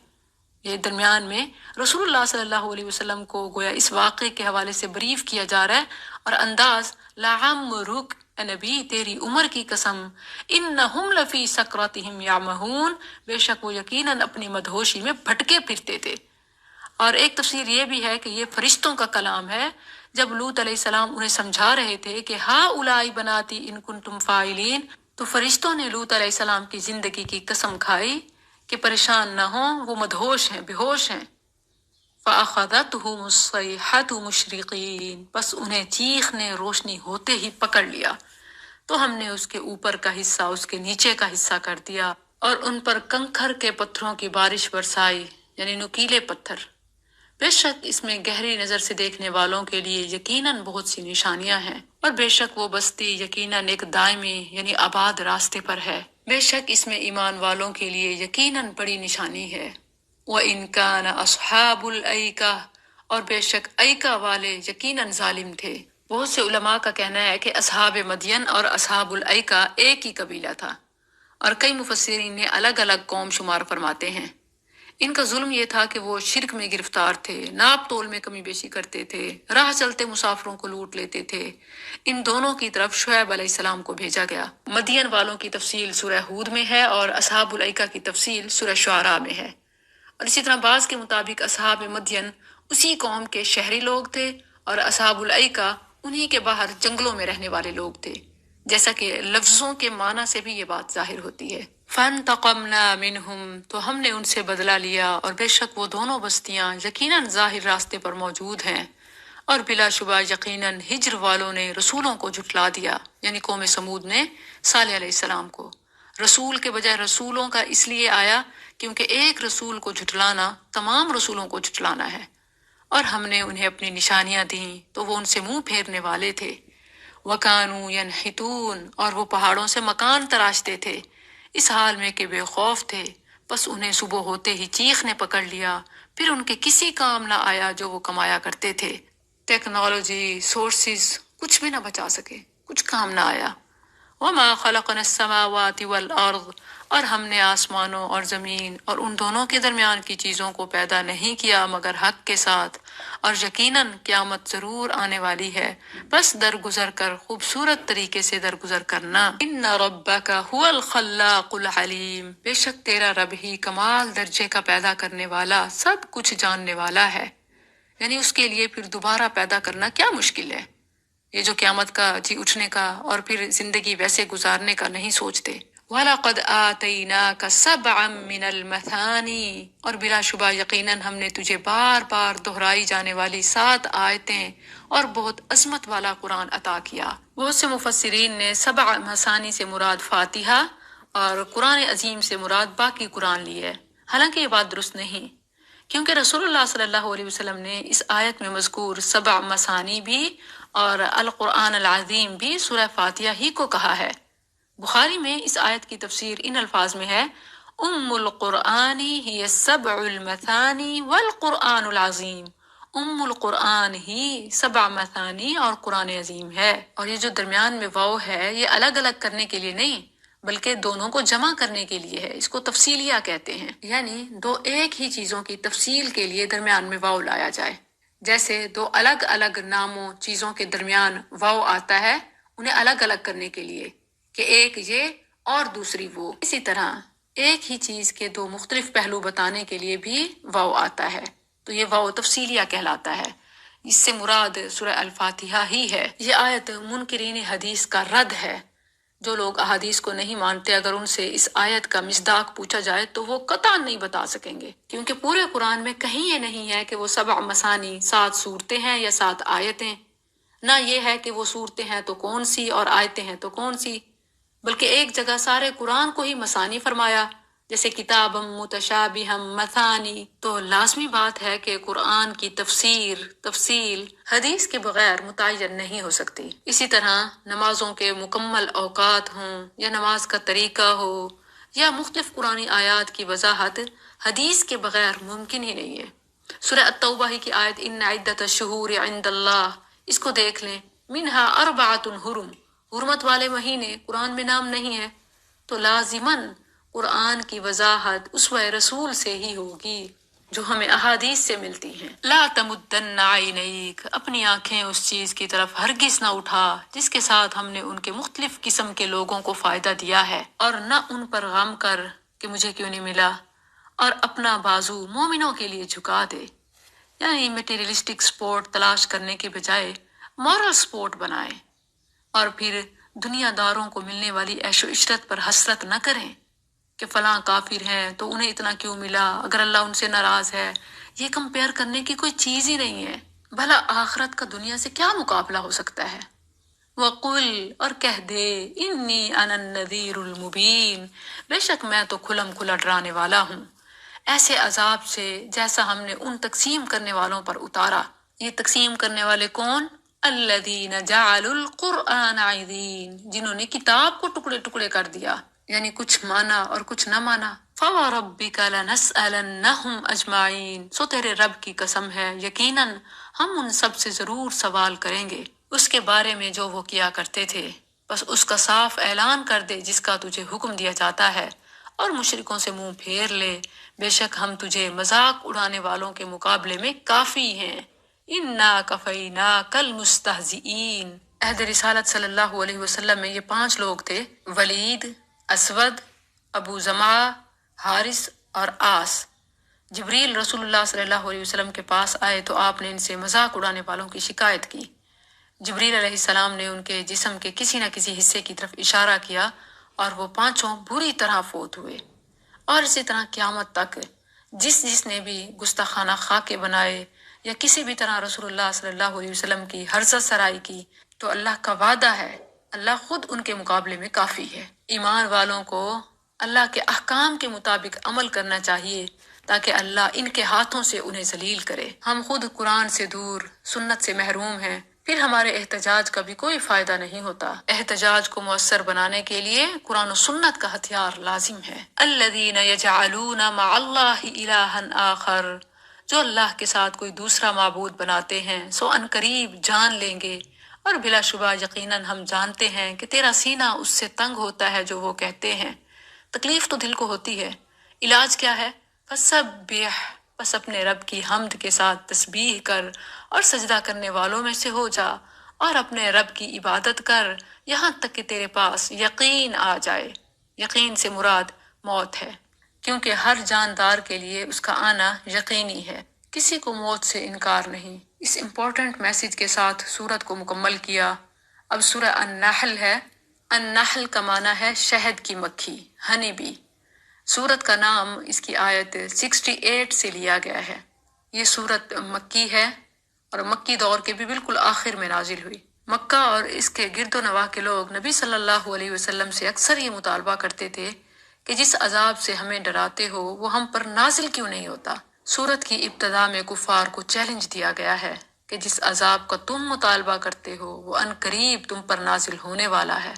یہ درمیان میں رسول اللہ صلی اللہ علیہ وسلم کو گویا اس واقعے کے حوالے سے بریف کیا جا رہا ہے، اور انداز لعمرک، اے نبی تیری عمر کی قسم، انہم لفی سکرتہم یعمہون، بے شک وہ یقیناً اپنی مدہوشی میں بھٹکے پھرتے تھے۔ اور ایک تفسیر یہ بھی ہے کہ یہ فرشتوں کا کلام ہے، جب لوط علیہ السلام انہیں سمجھا رہے تھے کہ ہا اولائی بناتی ان کنتم فاعلین، تو فرشتوں نے لوط علیہ السلام کی زندگی کی قسم کھائی کہ پریشان نہ ہوں، وہ مدہوش ہیں، بے ہوش ہیں۔ فَأَخَذَتْهُمُ الصَّيْحَةُ مُشْرِقِينَ، بس انہیں چیخ نے روشنی ہوتے ہی پکڑ لیا، تو ہم نے اس کے اوپر کا حصہ اس کے نیچے کا حصہ کر دیا اور ان پر کنکر کے پتھروں کی بارش برسائی، یعنی نکیلے پتھر۔ بے شک اس میں گہری نظر سے دیکھنے والوں کے لیے یقیناً بہت سی نشانیاں ہیں، اور بے شک وہ بستی یقیناً ایک دائمی یعنی آباد راستے پر ہے، بے شک اس میں ایمان والوں کے لیے یقیناً بڑی نشانی ہے۔ وَإِن كَانَ أَصْحَابُ الْأَيْكَةِ، اور بے شک ایکا والے یقیناً ظالم تھے۔ بہت سے علماء کا کہنا ہے کہ اصحاب مدین اور اصحاب الایکا ایک ہی قبیلہ تھا، اور کئی مفسرین نے الگ الگ قوم شمار فرماتے ہیں۔ ان کا ظلم یہ تھا کہ وہ شرک میں گرفتار تھے، ناپ تول میں کمی بیشی کرتے تھے، راہ چلتے مسافروں کو لوٹ لیتے تھے۔ ان دونوں کی طرف شعیب علیہ السلام کو بھیجا گیا۔ مدین والوں کی تفصیل سورہ ہود میں ہے اور اصحاب الایکا کی تفصیل سورہ شعراء میں ہے۔ اور اسی طرح بعض کے مطابق اصحاب مدین اسی قوم کے شہری لوگ تھے، اور اصحاب الایکا انہی کے باہر جنگلوں میں رہنے والے لوگ تھے، جیسا کہ لفظوں کے معنی سے بھی یہ بات ظاہر ہوتی ہے۔ فَانْتَقَمْنَا مِنْهُمْ، تو ہم نے ان سے بدلہ لیا، اور بے شک وہ دونوں بستیاں یقیناً ظاہر راستے پر موجود ہیں، اور بلا شبہ یقیناً ہجر والوں نے رسولوں کو جھٹلا دیا، یعنی قوم سمود نے صالح علیہ السلام کو۔ رسول کے بجائے رسولوں کا اس لیے آیا کیونکہ ایک رسول کو جھٹلانا تمام رسولوں کو جھٹلانا ہے، اور ہم نے انہیں اپنی نشانیاں دیں تو وہ ان سے منہ پھیرنے والے تھے۔ وَكَانُوا يَنْحِتُونَ، اور وہ پہاڑوں سے مکان تراشتے تھے، اس حال میں کہ بے خوف تھے، بس انہیں صبح ہوتے ہی چیخ نے پکڑ لیا، پھر ان کے کسی کام نہ آیا جو وہ کمایا کرتے تھے۔ ٹیکنالوجی، سورسز کچھ بھی نہ بچا سکے، کچھ کام نہ آیا۔ وَمَا خَلَقْنَا السَّمَاوَاتِ وَالْأَرْضَ، اور ہم نے آسمانوں اور زمین اور ان دونوں کے درمیان کی چیزوں کو پیدا نہیں کیا مگر حق کے ساتھ، اور یقیناً قیامت ضرور آنے والی ہے، بس درگزر کر خوبصورت طریقے سے درگزر کرنا۔ ان ربک هو الخلاق العلیم، بے شک تیرا رب ہی کمال درجے کا پیدا کرنے والا، سب کچھ جاننے والا ہے، یعنی اس کے لیے پھر دوبارہ پیدا کرنا کیا مشکل ہے؟ یہ جو قیامت کا جی اٹھنے کا اور پھر زندگی ویسے گزارنے کا نہیں سوچتے۔ وَلَقَدْ آتَيْنَاكَ سَبْعًا مِّنَ الْمَثَانِي، اور بلا شبہ یقیناً ہم نے تجھے بار بار دہرائی جانے والی 7 آیتیں اور بہت عظمت والا قرآن عطا کیا۔ بہت سے مفسرین نے 7 مثانی سے مراد فاتحہ اور قرآن عظیم سے مراد باقی قرآن لی ہے، حالانکہ یہ بات درست نہیں، کیونکہ رسول اللہ صلی اللہ علیہ وسلم نے اس آیت میں مذکور 7 مثانی بھی اور القرآن العظیم بھی سورہ فاتحہ ہی کو کہا ہے۔ بخاری میں اس آیت کی تفسیر ان الفاظ میں ہے، ام القرآن ہی 7 المثانی والقرآن العظیم، ام القرآن ہی 7 مثانی اور قرآن عظیم ہے۔ اور یہ جو درمیان میں واو ہے یہ الگ الگ کرنے کے لیے نہیں بلکہ دونوں کو جمع کرنے کے لیے ہے، اس کو تفصیلیہ کہتے ہیں، یعنی دو ایک ہی چیزوں کی تفصیل کے لیے درمیان میں واو لایا جائے۔ جیسے 2 الگ الگ ناموں چیزوں کے درمیان واو آتا ہے انہیں الگ الگ کرنے کے لیے کہ ایک یہ اور دوسری وہ، اسی طرح ایک ہی چیز کے 2 مختلف پہلو بتانے کے لیے بھی واو آتا ہے، تو یہ واو تفصیلیہ کہلاتا ہے۔ اس سے مراد سورہ الفاتحہ ہی ہے۔ یہ آیت منکرین حدیث کا رد ہے۔ جو لوگ احادیث کو نہیں مانتے، اگر ان سے اس آیت کا مصداق پوچھا جائے تو وہ قطعاً نہیں بتا سکیں گے، کیونکہ پورے قرآن میں کہیں یہ نہیں ہے کہ وہ 7 مثانی 7 صورتیں ہیں یا 7 آیتیں، نہ یہ ہے کہ وہ صورتیں ہیں تو کون سی اور آیتیں ہیں تو کون سی، بلکہ ایک جگہ سارے قرآن کو ہی مثانی فرمایا، جیسے کتابم متشابہم مثانی، تو لازمی بات ہے کہ قرآن کی تفصیل حدیث کے بغیر متعین نہیں ہو سکتی۔ اسی طرح نمازوں کے مکمل اوقات ہوں یا نماز کا طریقہ ہو یا مختلف قرآنی آیات کی وضاحت حدیث کے بغیر ممکن ہی نہیں ہے۔ سورہ التوبہ ہی کی آیت ان عدت الشہور عند اللہ، اس کو دیکھ لیں، منہا 4 حرم، حرمت والے مہینے قرآن میں نام نہیں ہے، تو لازماً قرآن کی وضاحت اسوہ رسول سے ہی ہوگی۔ جو ہمیں احادیث سے ملتی ہیں۔ لا تمدن عینیک، اپنی آنکھیں اس چیز کی طرف ہرگز نہ اٹھا جس کے ساتھ ہم نے ان کے مختلف قسم کے لوگوں کو فائدہ دیا ہے، اور نہ ان پر غم کر کہ مجھے کیوں نہیں ملا، اور اپنا بازو مومنوں کے لیے جھکا دے۔ یعنی میٹیریلسٹک سپورٹ تلاش کرنے کے بجائے مورل سپورٹ بنائیں، اور پھر دنیا داروں کو ملنے والی عیش و عشرت پر حسرت نہ کریں کہ فلاں کافر ہیں تو انہیں اتنا کیوں ملا، اگر اللہ ان سے ناراض ہے۔ یہ کمپیئر کرنے کی کوئی چیز ہی نہیں ہے۔ بھلا آخرت کا دنیا سے کیا مقابلہ ہو سکتا ہے؟ وَقُلْ، اور کہہ دے، انی انا النذیر المبین، بے شک میں تو کھلم کھلا ڈرانے والا ہوں ایسے عذاب سے جیسا ہم نے ان تقسیم کرنے والوں پر اتارا۔ یہ تقسیم کرنے والے کون؟ الذین جعلوا القرآن عضین، جنہوں نے کتاب کو ٹکڑے ٹکڑے کر دیا، یعنی کچھ مانا اور کچھ نہ مانا۔ فَوَرَبِّكَ لَنَسْأَلَنَّهُمْ أَجْمَعِينَ، سو تیرے رب کی قسم ہے یقیناً ہم ان سب سے ضرور سوال کریں گے اس کے بارے میں جو وہ کیا کرتے تھے۔ بس اس کا صاف اعلان کر دے جس کا تجھے حکم دیا جاتا ہے، اور مشرکوں سے منہ پھیر لے، بے شک ہم تجھے مذاق اڑانے والوں کے مقابلے میں کافی ہیں۔ اِنَّا كَفَيْنَاكَ الْمُسْتَهْزِئِينَ، عہد رسالت صلی اللہ علیہ وسلم میں یہ 5 لوگ تھے: ولید، اسود، ابو زمعہ، حارث اور آس۔ جبریل رسول اللہ صلی اللہ علیہ وسلم کے پاس آئے تو آپ نے ان سے مذاق اڑانے والوں کی شکایت کی۔ جبریل علیہ السلام نے ان کے جسم کے کسی نہ کسی حصے کی طرف اشارہ کیا اور وہ 5 بری طرح فوت ہوئے۔ اور اسی طرح قیامت تک جس نے بھی گستاخانہ خاکے بنائے یا کسی بھی طرح رسول اللہ صلی اللہ علیہ وسلم کی ہرزت سرائی کی، تو اللہ کا وعدہ ہے اللہ خود ان کے مقابلے میں کافی ہے۔ ایمان والوں کو اللہ کے احکام کے مطابق عمل کرنا چاہیے تاکہ اللہ ان کے ہاتھوں سے انہیں ذلیل کرے۔ ہم خود قرآن سے دور، سنت سے محروم ہیں، پھر ہمارے احتجاج کا بھی کوئی فائدہ نہیں ہوتا۔ احتجاج کو مؤثر بنانے کے لیے قرآن و سنت کا ہتھیار لازم ہے۔ الذین یجعلون مع اللہ الہا آخر، جو اللہ کے ساتھ کوئی دوسرا معبود بناتے ہیں سو ان قریب جان لیں گے، اور بلا شبہ یقیناً ہم جانتے ہیں کہ تیرا سینہ اس سے تنگ ہوتا ہے جو وہ کہتے ہیں۔ تکلیف تو دل کو ہوتی ہے، علاج کیا ہے؟ فسبح، بس اپنے رب کی حمد کے ساتھ تسبیح کر اور سجدہ کرنے والوں میں سے ہو جا، اور اپنے رب کی عبادت کر یہاں تک کہ تیرے پاس یقین آ جائے۔ یقین سے مراد موت ہے، کیونکہ ہر جاندار کے لیے اس کا آنا یقینی ہے، کسی کو موت سے انکار نہیں۔ اس امپورٹنٹ میسج کے ساتھ سورت کو مکمل کیا۔ اب سورہ النحل ہے۔ النحل کا معنی ہے شہد کی مکھی، ہنی بی۔ سورت کا نام اس کی آیت 68 سے لیا گیا ہے۔ یہ سورت مکی ہے اور مکی دور کے بھی بالکل آخر میں نازل ہوئی۔ مکہ اور اس کے گرد و نواح کے لوگ نبی صلی اللہ علیہ وسلم سے اکثر یہ مطالبہ کرتے تھے کہ جس عذاب سے ہمیں ڈراتے ہو وہ ہم پر نازل کیوں نہیں ہوتا۔ سورت کی ابتدا میں کفار کو چیلنج دیا گیا ہے کہ جس عذاب کا تم مطالبہ کرتے ہو وہ ان قریب تم پر نازل ہونے والا ہے۔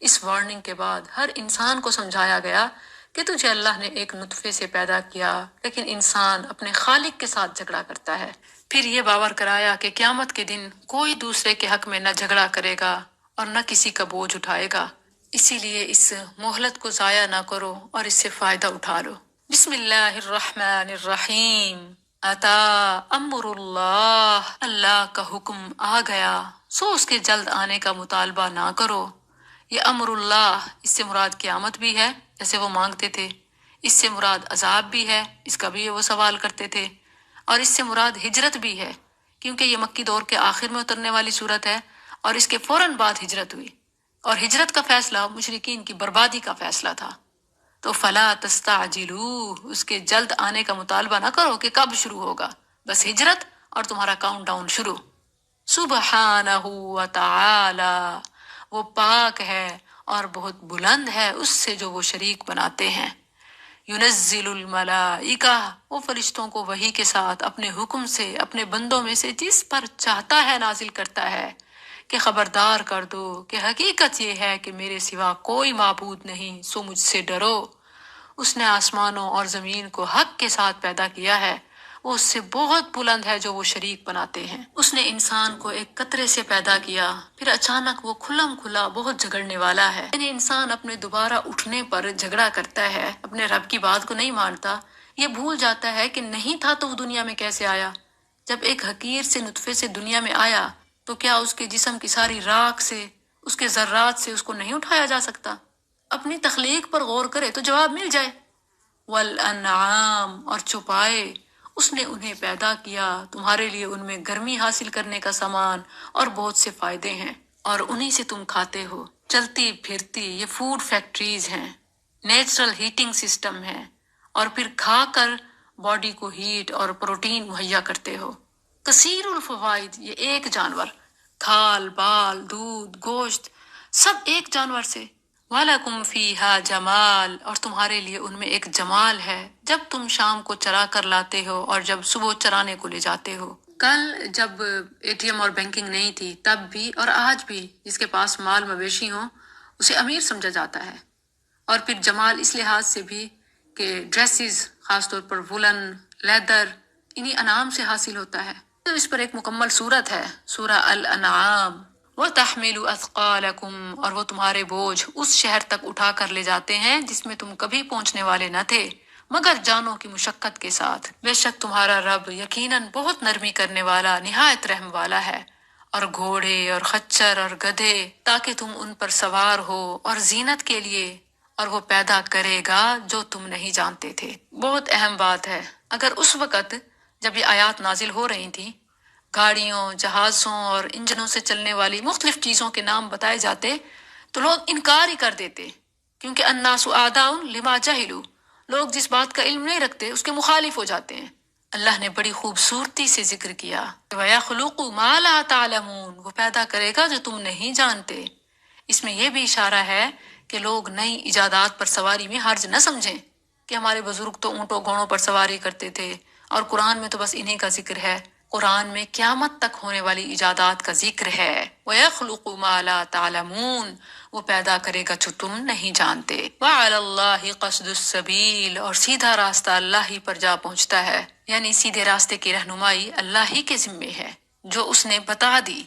اس وارننگ کے بعد ہر انسان کو سمجھایا گیا کہ تجھے اللہ نے ایک نطفے سے پیدا کیا، لیکن انسان اپنے خالق کے ساتھ جھگڑا کرتا ہے۔ پھر یہ باور کرایا کہ قیامت کے دن کوئی دوسرے کے حق میں نہ جھگڑا کرے گا اور نہ کسی کا بوجھ اٹھائے گا، اسی لیے اس مہلت کو ضائع نہ کرو اور اس سے فائدہ اٹھا لو۔ بسم اللہ الرحمن الرحیم۔ اتا امر اللہ، اللہ کا حکم آ گیا سو اس کے جلد آنے کا مطالبہ نہ کرو۔ یہ امر اللہ، اس سے مراد قیامت بھی ہے جیسے وہ مانگتے تھے، اس سے مراد عذاب بھی ہے، اس کا بھی وہ سوال کرتے تھے، اور اس سے مراد ہجرت بھی ہے کیونکہ یہ مکی دور کے آخر میں اترنے والی صورت ہے اور اس کے فوراً بعد ہجرت ہوئی، اور ہجرت کا فیصلہ مشرکین کی بربادی کا فیصلہ تھا۔ تو فلا تستعجلوہ، اس کے جلد آنے کا مطالبہ نہ کرو کہ کب شروع ہوگا، بس ہجرت اور تمہارا کاؤنٹ ڈاؤن شروع۔ سبحانہ وتعالی، وہ پاک ہے اور بہت بلند ہے اس سے جو وہ شریک بناتے ہیں۔ ینزل الملائکہ، وہ فرشتوں کو وحی کے ساتھ اپنے حکم سے اپنے بندوں میں سے جس پر چاہتا ہے نازل کرتا ہے کہ خبردار کر دو کہ حقیقت یہ ہے کہ میرے سوا کوئی معبود نہیں، سو مجھ سے ڈرو۔ اس نے آسمانوں اور زمین کو حق کے ساتھ پیدا کیا ہے، وہ اس سے بہت بلند ہے جو وہ شریک بناتے ہیں۔ اس نے انسان کو ایک قطرے سے پیدا کیا، پھر اچانک وہ کھلم کھلا بہت جھگڑنے والا ہے۔ یعنی انسان اپنے دوبارہ اٹھنے پر جھگڑا کرتا ہے، اپنے رب کی بات کو نہیں مانتا، یہ بھول جاتا ہے کہ نہیں تھا تو وہ دنیا میں کیسے آیا۔ جب ایک حقیر سے نطفے سے دنیا میں آیا تو کیا اس کے جسم کی ساری راکھ سے، اس کے ذرات سے اس کو نہیں اٹھایا جا سکتا؟ اپنی تخلیق پر غور کرے تو جواب مل جائے۔ والانعام، اور چھپائے، اس نے انہیں پیدا کیا، تمہارے لیے ان میں گرمی حاصل کرنے کا سامان اور بہت سے فائدے ہیں، اور انہی سے تم کھاتے ہو۔ چلتی پھرتی یہ فوڈ فیکٹریز ہیں، نیچرل ہیٹنگ سسٹم ہے، اور پھر کھا کر باڈی کو ہیٹ اور پروٹین مہیا کرتے ہو۔ کثیر الفوائد، یہ ایک جانور، کھال بال دودھ گوشت سب ایک جانور سے۔ وَلَكُمْ فِيهَا جَمَال، اور تمہارے لیے ان میں ایک جمال ہے جب تم شام کو چرا کر لاتے ہو اور جب صبح چرانے کو لے جاتے ہو۔ کل جب اے ٹی ایم اور بینکنگ نہیں تھی تب بھی اور آج بھی جس کے پاس مال مویشی ہوں اسے امیر سمجھا جاتا ہے۔ اور پھر جمال اس لحاظ سے بھی کہ ڈریسز، خاص طور پر وولن، لیدر، انہی انعام سے حاصل ہوتا ہے۔ تو اس پر ایک مکمل سورت ہے، سورہ الانعام۔ وَتَحْمِلُ أَثْقَالَكُمْ، اور وہ تمہارے بوجھ اس شہر تک اٹھا کر لے جاتے ہیں جس میں تم کبھی پہنچنے والے نہ تھے مگر جانوں کی مشقت کے ساتھ۔ بے شک تمہارا رب یقیناً بہت نرمی کرنے والا، نہایت رحم والا ہے۔ اور گھوڑے اور خچر اور گدھے تاکہ تم ان پر سوار ہو، اور زینت کے لیے، اور وہ پیدا کرے گا جو تم نہیں جانتے تھے۔ بہت اہم بات ہے، اگر اس وقت جب یہ آیات نازل ہو رہی تھیں گاڑیوں، جہازوں اور انجنوں سے چلنے والی مختلف چیزوں کے نام بتائے جاتے تو لوگ انکار ہی کر دیتے، کیونکہ الناس اعداء لما جہلوا، لوگ جس بات کا علم نہیں رکھتے اس کے مخالف ہو جاتے ہیں۔ اللہ نے بڑی خوبصورتی سے ذکر کیا، وَيَخْلُقُ مَا لَا تَعْلَمُونَ، وہ پیدا کرے گا جو تم نہیں جانتے۔ اس میں یہ بھی اشارہ ہے کہ لوگ نئی ایجادات پر سواری میں حرج نہ سمجھیں کہ ہمارے بزرگ تو اونٹوں گھوڑوں پر سواری کرتے تھے اور قرآن میں تو بس انہی کا ذکر ہے۔ قرآن میں قیامت تک ہونے والی ایجادات کا ذکر ہے۔ وَيَخْلُقُ مَا لَا تَعْلَمُونَ، وہ پیدا کرے گا جو تم نہیں جانتے۔ وَعَلَى اللَّهِ قَصْدُ السَّبِيلِ، اور سیدھا راستہ اللہ ہی پر جا پہنچتا ہے، یعنی سیدھے راستے کی رہنمائی اللہ ہی کے ذمے ہے جو اس نے بتا دی،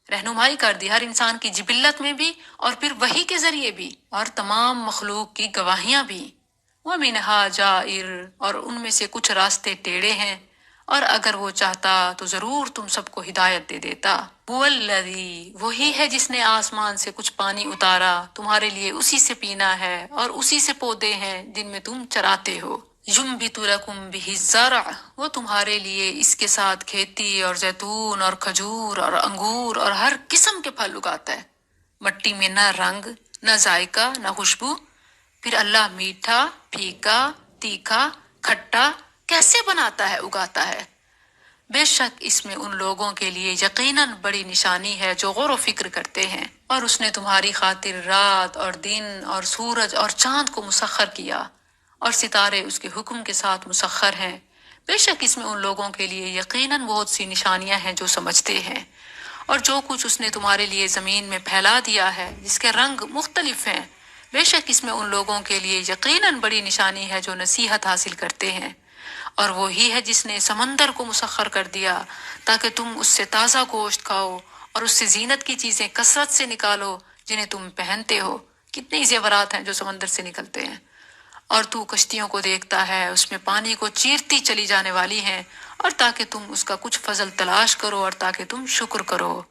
رہنمائی کر دی ہر انسان کی جبلت میں بھی اور پھر وحی کے ذریعے بھی، اور تمام مخلوق کی گواہیاں بھی۔ وَمِنْهَا جَائِرٌ، اور ان میں سے کچھ راستے ٹیڑھے ہیں، اور اگر وہ چاہتا تو ضرور تم سب کو ہدایت دے دیتا۔ هُوَ الَّذِي، وہی ہے جس نے آسمان سے کچھ پانی اتارا، تمہارے لیے اسی سے پینا ہے، اور اسی سے پودے ہیں جن میں تم چراتے ہو۔ يُنبِتُ لَكُمْ بِهِ الزَّرْعَ، وہ تمہارے لیے اس کے ساتھ کھیتی اور زیتون اور کھجور اور انگور اور ہر قسم کے پھل اگاتا ہے۔ مٹی میں نہ رنگ، نہ ذائقہ، نہ خوشبو، پھر اللہ میٹھا، پھیکا، تیکھا، کھٹا کیسے بناتا ہے، اگاتا ہے۔ بے شک اس میں ان لوگوں کے لیے یقیناً بڑی نشانی ہے جو غور و فکر کرتے ہیں۔ اور اس نے تمہاری خاطر رات اور دن اور سورج اور چاند کو مسخر کیا، اور ستارے اس کے حکم کے ساتھ مسخر ہیں۔ بے شک اس میں ان لوگوں کے لیے یقیناً بہت سی نشانیاں ہیں جو سمجھتے ہیں۔ اور جو کچھ اس نے تمہارے لیے زمین میں پھیلا دیا ہے جس کے رنگ مختلف ہیں، بے شک اس میں ان لوگوں کے لیے یقیناً بڑی نشانی ہے جو نصیحت حاصل کرتے ہیں۔ اور وہی ہے جس نے سمندر کو مسخر کر دیا تاکہ تم اس سے تازہ گوشت کھاؤ اور اس سے زینت کی چیزیں کثرت سے نکالو جنہیں تم پہنتے ہو۔ کتنے زیورات ہیں جو سمندر سے نکلتے ہیں۔ اور تو کشتیوں کو دیکھتا ہے، اس میں پانی کو چیرتی چلی جانے والی ہیں، اور تاکہ تم اس کا کچھ فضل تلاش کرو اور تاکہ تم شکر کرو۔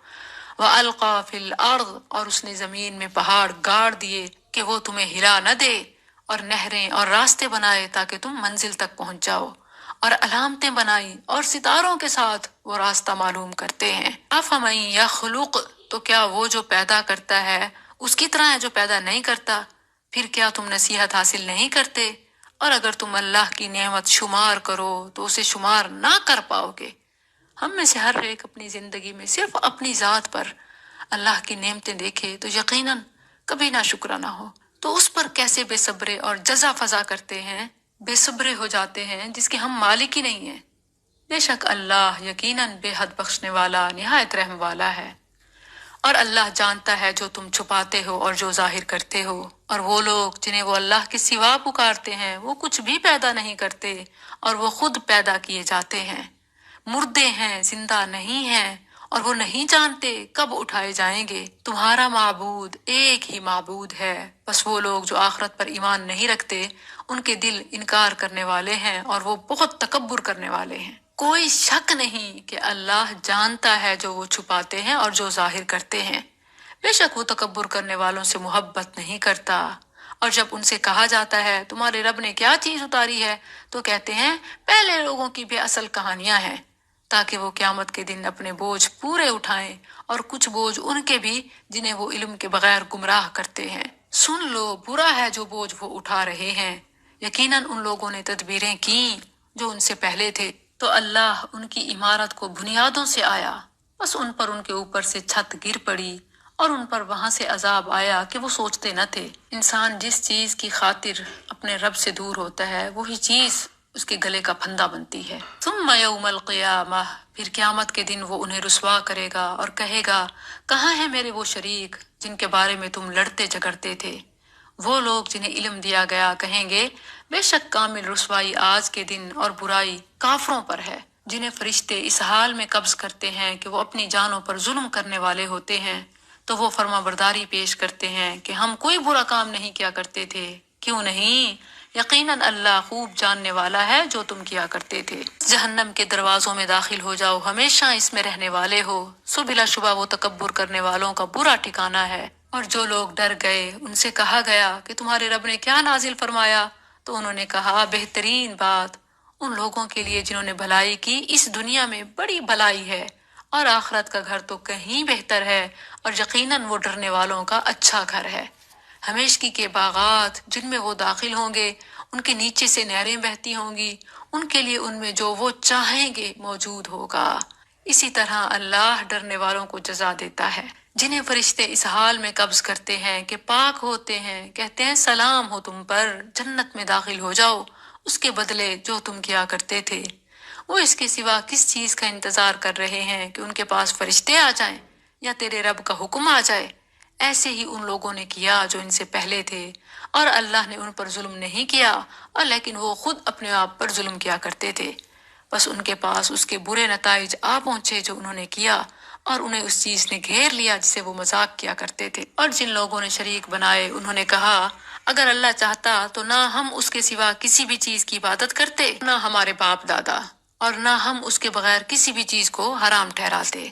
وَأَلْقَى فِي الْأَرْضِ، اور اس نے زمین میں پہاڑ گاڑ دیے کہ وہ تمہیں ہلا نہ دے، اور نہریں اور راستے بنائے تاکہ تم منزل تک پہنچ جاؤ، اور علامتیں بنائی اور ستاروں کے ساتھ وہ راستہ معلوم کرتے ہیں۔ أَفَمَن يَخْلُقُ، تو کیا وہ جو پیدا کرتا ہے اس کی طرح ہے جو پیدا نہیں کرتا؟ پھر کیا تم نصیحت حاصل نہیں کرتے؟ اور اگر تم اللہ کی نعمت شمار کرو تو اسے شمار نہ کر پاؤ گے۔ ہم میں سے ہر ایک اپنی زندگی میں صرف اپنی ذات پر اللہ کی نعمتیں دیکھے تو یقیناً کبھی نہ شکرانہ ہو، تو اس پر کیسے بے صبرے اور جزا فضا کرتے ہیں، بے صبرے ہو جاتے ہیں جس کے ہم مالک ہی نہیں ہیں۔ بے شک اللہ یقیناً بے حد بخشنے والا، نہایت رحم والا ہے۔ اور اللہ جانتا ہے جو تم چھپاتے ہو اور جو ظاہر کرتے ہو۔ اور وہ لوگ جنہیں وہ اللہ کے سوا پکارتے ہیں وہ کچھ بھی پیدا نہیں کرتے اور وہ خود پیدا کیے جاتے ہیں۔ مردے ہیں، زندہ نہیں ہیں، اور وہ نہیں جانتے کب اٹھائے جائیں گے۔ تمہارا معبود ایک ہی معبود ہے، بس وہ لوگ جو آخرت پر ایمان نہیں رکھتے ان کے دل انکار کرنے والے ہیں اور وہ بہت تکبر کرنے والے ہیں۔ کوئی شک نہیں کہ اللہ جانتا ہے جو وہ چھپاتے ہیں اور جو ظاہر کرتے ہیں۔ بے شک وہ تکبر کرنے والوں سے محبت نہیں کرتا۔ اور جب ان سے کہا جاتا ہے تمہارے رب نے کیا چیز اتاری ہے تو کہتے ہیں پہلے لوگوں کی بھی اصل کہانیاں ہیں، تاکہ وہ قیامت کے دن اپنے بوجھ پورے اٹھائیں، اور کچھ بوجھ ان کے بھی جنہیں وہ علم کے بغیر گمراہ کرتے ہیں۔ سن لو، برا ہے جو بوجھ وہ اٹھا رہے ہیں، یقیناً ان لوگوں نے تدبیریں کیں جو ان سے پہلے تھے، تو اللہ ان کی عمارت کو بنیادوں سے آیا، بس ان پر ان کے اوپر سے چھت گر پڑی اور ان پر وہاں سے عذاب آیا کہ وہ سوچتے نہ تھے۔ انسان جس چیز کی خاطر اپنے رب سے دور ہوتا ہے وہی چیز اس کے گلے کا پھندا بنتی ہے۔ ثم یوم القیامہ، پھر قیامت کے دن وہ انہیں رسوا کرے گا اور کہے گا کہاں ہیں میرے وہ شریک جن کے بارے میں تم لڑتے جھگڑتے تھے؟ وہ لوگ جنہیں علم دیا گیا کہیں گے بے شک کامل رسوائی آج کے دن اور برائی کافروں پر ہے، جنہیں فرشتے اس حال میں قبض کرتے ہیں کہ وہ اپنی جانوں پر ظلم کرنے والے ہوتے ہیں، تو وہ فرما برداری پیش کرتے ہیں کہ ہم کوئی برا کام نہیں کیا کرتے تھے۔ کیوں نہیں؟ یقیناً اللہ خوب جاننے والا ہے جو تم کیا کرتے تھے۔ جہنم کے دروازوں میں داخل ہو جاؤ، ہمیشہ اس میں رہنے والے ہو، سو بلا شبہ وہ تکبر کرنے والوں کا برا ٹھکانہ ہے۔ اور جو لوگ ڈر گئے ان سے کہا گیا کہ تمہارے رب نے کیا نازل فرمایا، تو انہوں نے کہا بہترین بات ان لوگوں کے لیے جنہوں نے بھلائی کی اس دنیا میں بڑی بھلائی ہے، اور آخرت کا گھر تو کہیں بہتر ہے، اور یقیناً وہ ڈرنے والوں کا اچھا گھر ہے۔ ہمیشگی کے باغات جن میں وہ داخل ہوں گے، ان کے نیچے سے نہریں بہتی ہوں گی، ان کے لیے ان میں جو وہ چاہیں گے موجود ہوگا۔ اسی طرح اللہ ڈرنے والوں کو جزا دیتا ہے۔ جنہیں فرشتے اس حال میں قبض کرتے ہیں کہ پاک ہوتے ہیں، کہتے ہیں سلام ہو تم پر، جنت میں داخل ہو جاؤ، اس کے بدلے جو تم کیا کرتے تھے۔ وہ اس کے سوا کس چیز کا انتظار کر رہے ہیں کہ ان کے پاس فرشتے آ جائیں یا تیرے رب کا حکم آ جائے؟ ایسے ہی ان لوگوں نے کیا جو ان سے پہلے تھے، اور اللہ نے ان پر ظلم نہیں کیا، اور لیکن وہ خود اپنے آپ پر ظلم کیا کرتے تھے۔ بس ان کے پاس اس کے برے نتائج آ پہنچے جو انہوں نے کیا، اور انہیں اس چیز نے گھیر لیا جسے وہ مذاق کیا کرتے تھے۔ اور جن لوگوں نے شریک بنائے انہوں نے کہا اگر اللہ چاہتا تو نہ ہم اس کے سوا کسی بھی چیز کی عبادت کرتے، نہ ہمارے باپ دادا، اور نہ ہم اس کے بغیر کسی بھی چیز کو حرام ٹھہراتے۔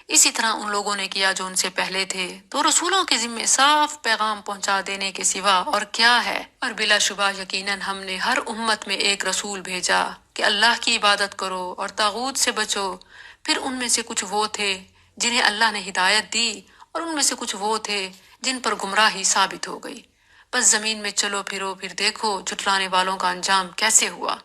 اسی طرح ان لوگوں نے کیا جو ان سے پہلے تھے، تو رسولوں کے ذمے صاف پیغام پہنچا دینے کے سوا اور کیا ہے۔ اور بلا شبہ یقیناً ہم نے ہر امت میں ایک رسول بھیجا کہ اللہ کی عبادت کرو اور طاغوت سے بچو۔ پھر ان میں سے کچھ وہ تھے جنہیں اللہ نے ہدایت دی، اور ان میں سے کچھ وہ تھے جن پر گمراہی ثابت ہو گئی۔ بس زمین میں چلو پھرو، پھر دیکھو جھٹلانے والوں کا انجام کیسے ہوا۔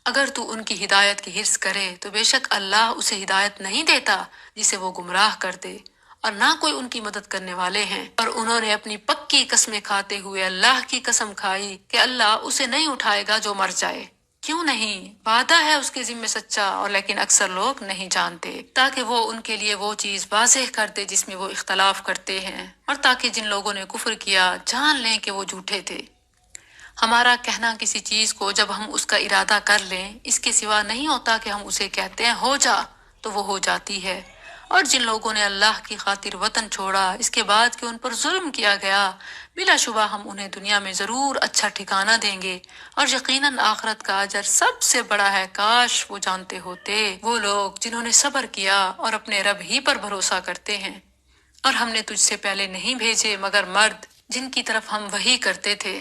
اگر تو ان کی ہدایت کی حرص کرے تو بے شک اللہ اسے ہدایت نہیں دیتا جسے وہ گمراہ کر دے، اور نہ کوئی ان کی مدد کرنے والے ہیں۔ اور انہوں نے اپنی پکی قسمیں کھاتے ہوئے اللہ کی قسم کھائی کہ اللہ اسے نہیں اٹھائے گا جو مر جائے۔ کیوں نہیں؟ وعدہ ہے اس کے ذمہ سچا، اور لیکن اکثر لوگ نہیں جانتے، تاکہ وہ ان کے لیے وہ چیز واضح کر دے جس میں وہ اختلاف کرتے ہیں، اور تاکہ جن لوگوں نے کفر کیا جان لیں کہ وہ جھوٹے تھے۔ ہمارا کہنا کسی چیز کو جب ہم اس کا ارادہ کر لیں اس کے سوا نہیں ہوتا کہ ہم اسے کہتے ہیں ہو جا تو وہ ہو جاتی ہے۔ اور جن لوگوں نے اللہ کی خاطر وطن چھوڑا اس کے بعد کہ ان پر ظلم کیا گیا، بلا شبہ ہم انہیں دنیا میں ضرور اچھا ٹھکانہ دیں گے، اور یقیناً آخرت کا اجر سب سے بڑا ہے، کاش وہ جانتے ہوتے۔ وہ لوگ جنہوں نے صبر کیا اور اپنے رب ہی پر بھروسہ کرتے ہیں، اور ہم نے تجھ سے پہلے نہیں بھیجے مگر مرد جن کی طرف ہم وحی کرتے تھے۔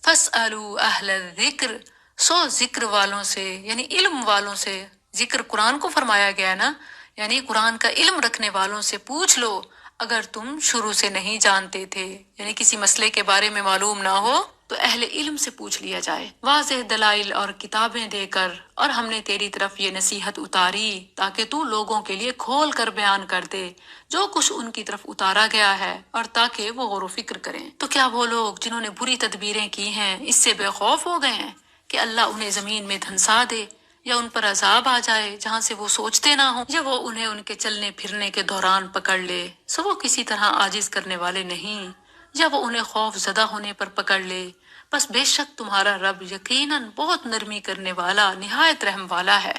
فَاسْأَلُوا أَهْلَ الذِّكْرِ، سو ذکر والوں سے یعنی علم والوں سے، ذکر قرآن کو فرمایا گیا ہے نا، یعنی قرآن کا علم رکھنے والوں سے پوچھ لو اگر تم شروع سے نہیں جانتے تھے، یعنی کسی مسئلے کے بارے میں معلوم نہ ہو تو اہل علم سے پوچھ لیا جائے، واضح دلائل اور کتابیں دے کر۔ اور ہم نے تیری طرف یہ نصیحت اتاری تاکہ تو لوگوں کے لیے کھول کر بیان کر دے جو کچھ ان کی طرف اتارا گیا ہے، اور تاکہ وہ غور و فکر کریں۔ تو کیا وہ لوگ جنہوں نے بری تدبیریں کی ہیں اس سے بے خوف ہو گئے ہیں کہ اللہ انہیں زمین میں دھنسا دے، یا ان پر عذاب آ جائے جہاں سے وہ سوچتے نہ ہوں، یا وہ انہیں ان کے چلنے پھرنے کے دوران پکڑ لے، سو وہ کسی طرح عاجز کرنے والے نہیں، یا وہ انہیں خوف زدہ ہونے پر پکڑ لے۔ بس بے شک تمہارا رب یقیناً بہت نرمی کرنے والا، نہایت رحم والا ہے۔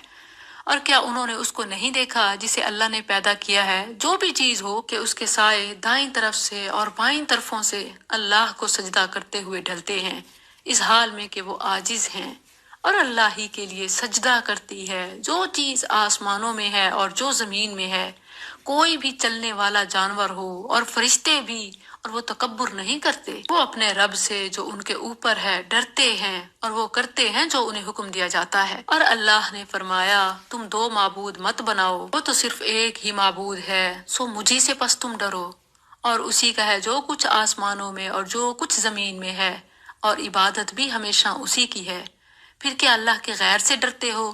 اور کیا انہوں نے اس کو نہیں دیکھا جسے اللہ نے پیدا کیا ہے؟ جو بھی چیز ہو کہ اس کے سائے دائیں طرف سے اور بائیں طرفوں سے اللہ کو سجدہ کرتے ہوئے ڈھلتے ہیں، اس حال میں کہ وہ عاجز ہیں، اور اللہ ہی کے لیے سجدہ کرتی ہے جو چیز آسمانوں میں ہے اور جو زمین میں ہے، کوئی بھی چلنے والا جانور ہو اور فرشتے بھی، اور وہ تکبر نہیں کرتے، وہ اپنے رب سے جو ان کے اوپر ہے ڈرتے ہیں اور وہ کرتے ہیں جو انہیں حکم دیا جاتا ہے۔ اور اللہ نے فرمایا تم دو معبود مت بناؤ، وہ تو صرف ایک ہی معبود ہے، سو مجھی سے پس تم ڈرو، اور اسی کا ہے جو کچھ آسمانوں میں اور جو کچھ زمین میں ہے، اور عبادت بھی ہمیشہ اسی کی ہے۔ پھر کیا اللہ کے غیر سے ڈرتے ہو؟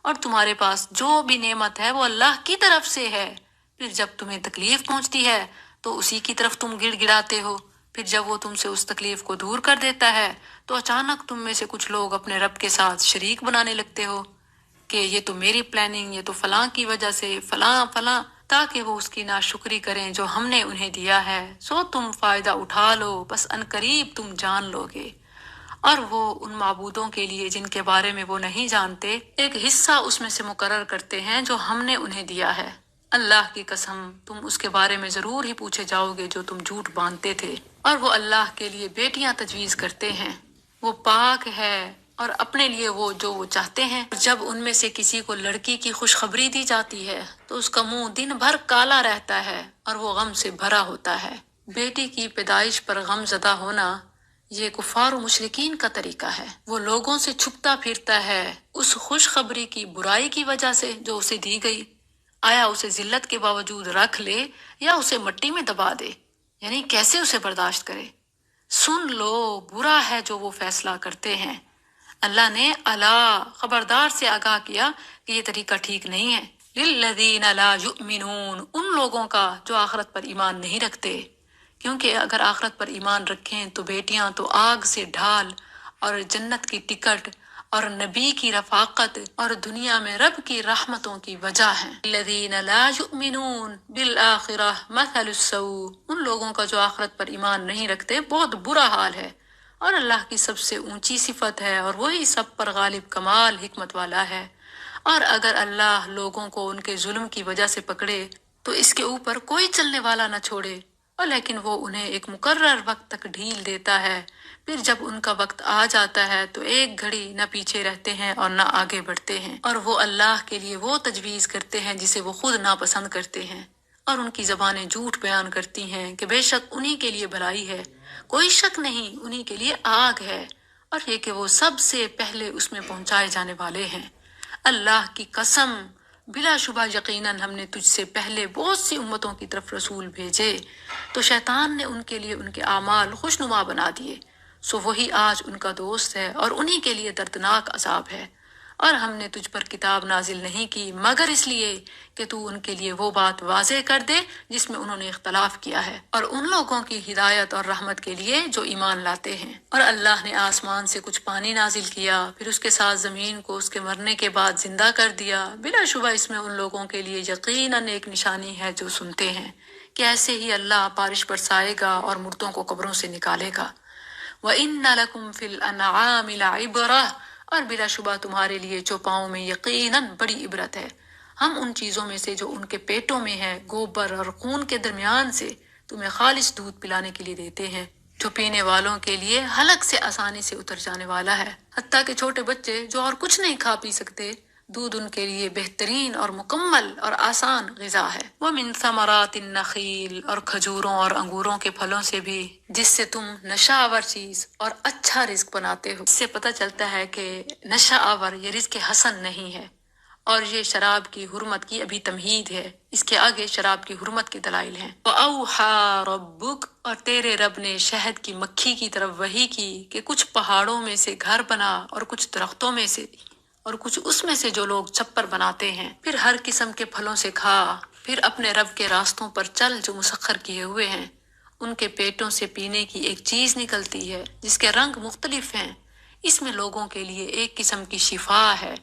اور تمہارے پاس جو بھی نعمت ہے وہ اللہ کی طرف سے ہے، پھر جب تمہیں تکلیف پہنچتی ہے تو اسی کی طرف تم گڑ گڑاتے ہو، پھر جب وہ تم سے اس تکلیف کو دور کر دیتا ہے تو اچانک تم میں سے کچھ لوگ اپنے رب کے ساتھ شریک بنانے لگتے ہو کہ یہ تو میری پلاننگ، یہ تو فلاں کی وجہ سے فلاں فلاں، تاکہ وہ اس کی ناشکری کریں جو ہم نے انہیں دیا ہے، سو تم فائدہ اٹھا لو، بس عنقریب تم جان لو گے۔ اور وہ ان معبودوں کے لیے جن کے بارے میں وہ نہیں جانتے ایک حصہ اس میں سے مقرر کرتے ہیں جو ہم نے انہیں دیا ہے۔ اللہ کی قسم تم اس کے بارے میں ضرور ہی پوچھے جاؤ گے جو تم جھوٹ باندھتے تھے۔ اور وہ اللہ کے لیے بیٹیاں تجویز کرتے ہیں، وہ پاک ہے، اور اپنے لیے وہ جو وہ چاہتے ہیں۔ جب ان میں سے کسی کو لڑکی کی خوشخبری دی جاتی ہے تو اس کا منہ دن بھر کالا رہتا ہے اور وہ غم سے بھرا ہوتا ہے۔ بیٹی کی پیدائش پر غم زدہ ہونا یہ کفار و مشرکین کا طریقہ ہے۔ وہ لوگوں سے چھپتا پھرتا ہے اس خوشخبری کی برائی کی وجہ سے جو اسے دی گئی، آیا اسے ذلت کے باوجود رکھ لے یا اسے مٹی میں دبا دے، یعنی کیسے اسے برداشت کرے۔ سن لو برا ہے جو وہ فیصلہ کرتے ہیں۔ اللہ نے الا خبردار سے آگاہ کیا کہ یہ طریقہ ٹھیک نہیں ہے۔ للذین لا یؤمنون، ان لوگوں کا جو آخرت پر ایمان نہیں رکھتے، کیونکہ اگر آخرت پر ایمان رکھیں تو بیٹیاں تو آگ سے ڈھال اور جنت کی ٹکٹ اور نبی کی رفاقت اور دنیا میں رب کی رحمتوں کی وجہ ہیں۔ الذین لا یؤمنون بالآخرہ مثل السوء، ان لوگوں کا جو آخرت پر ایمان نہیں رکھتے بہت برا حال ہے، اور اللہ کی سب سے اونچی صفت ہے اور وہی سب پر غالب کمال حکمت والا ہے۔ اور اگر اللہ لوگوں کو ان کے ظلم کی وجہ سے پکڑے تو اس کے اوپر کوئی چلنے والا نہ چھوڑے، اور لیکن وہ انہیں ایک مقرر وقت تک ڈھیل دیتا ہے، پھر جب ان کا وقت آ جاتا ہے تو ایک گھڑی نہ پیچھے رہتے ہیں اور نہ آگے بڑھتے ہیں، اور وہ اللہ کے لیے وہ تجویز کرتے ہیں جسے وہ خود ناپسند کرتے ہیں، اور ان کی زبانیں جھوٹ بیان کرتی ہیں کہ بے شک انہی کے لیے بھلائی ہے، کوئی شک نہیں انہی کے لیے آگ ہے، اور یہ کہ وہ سب سے پہلے اس میں پہنچائے جانے والے ہیں۔ اللہ کی قسم بلا شبہ یقیناً ہم نے تجھ سے پہلے بہت سی امتوں کی طرف رسول بھیجے، تو شیطان نے ان کے لیے ان کے اعمال خوشنما بنا دیے، سو وہی آج ان کا دوست ہے اور انہی کے لیے دردناک عذاب ہے۔ اور ہم نے تجھ پر کتاب نازل نہیں کی مگر اس لیے کہ تو ان کے لیے وہ بات واضح کر دے جس میں انہوں نے اختلاف کیا ہے، اور ان لوگوں کی ہدایت اور رحمت کے لیے جو ایمان لاتے ہیں۔ اور اللہ نے آسمان سے کچھ پانی نازل کیا، پھر اس کے ساتھ زمین کو اس کے مرنے کے بعد زندہ کر دیا، بلا شبہ اس میں ان لوگوں کے لیے یقیناً ایک نشانی ہے جو سنتے ہیں کہ ایسے ہی اللہ بارش برسائے گا اور مردوں کو قبروں سے نکالے گا۔ وَإِنَّ لَكُمْ فِي الْأَنْعَامِ لَعِبْرَةً، اور بلا شبہ تمہارے لیے چوپاؤں میں یقیناً بڑی عبرت ہے۔ ہم ان چیزوں میں سے جو ان کے پیٹوں میں ہے گوبر اور خون کے درمیان سے تمہیں خالص دودھ پلانے کے لیے دیتے ہیں جو پینے والوں کے لیے حلق سے آسانی سے اتر جانے والا ہے، حتیٰ کہ چھوٹے بچے جو اور کچھ نہیں کھا پی سکتے، دودھ ان کے لیے بہترین اور مکمل اور آسان غذا ہے۔ وَمِن ثَمَرَاتِ النَّخِيلِ، اور کھجوروں اور انگوروں کے پھلوں سے بھی، جس سے تم نشہ آور چیز اور اچھا رزق بناتے ہو۔ اس سے پتہ چلتا ہے کہ نشہ آور یہ رزق حسن نہیں ہے، اور یہ شراب کی حرمت کی ابھی تمہید ہے، اس کے آگے شراب کی حرمت کے دلائل ہیں۔ وَأَوْحَى رَبُّكَ، اور تیرے رب نے شہد کی مکھی کی طرف وحی کی کہ کچھ پہاڑوں میں سے گھر بنا اور کچھ درختوں میں سے اور کچھ اس میں سے جو لوگ چھپر بناتے ہیں، پھر ہر قسم کے پھلوں سے کھا، پھر اپنے رب کے راستوں پر چل جو مسخر کیے ہوئے ہیں۔ ان کے پیٹوں سے پینے کی ایک چیز نکلتی ہے جس کے رنگ مختلف ہیں، اس میں لوگوں کے لیے ایک قسم کی شفا ہے،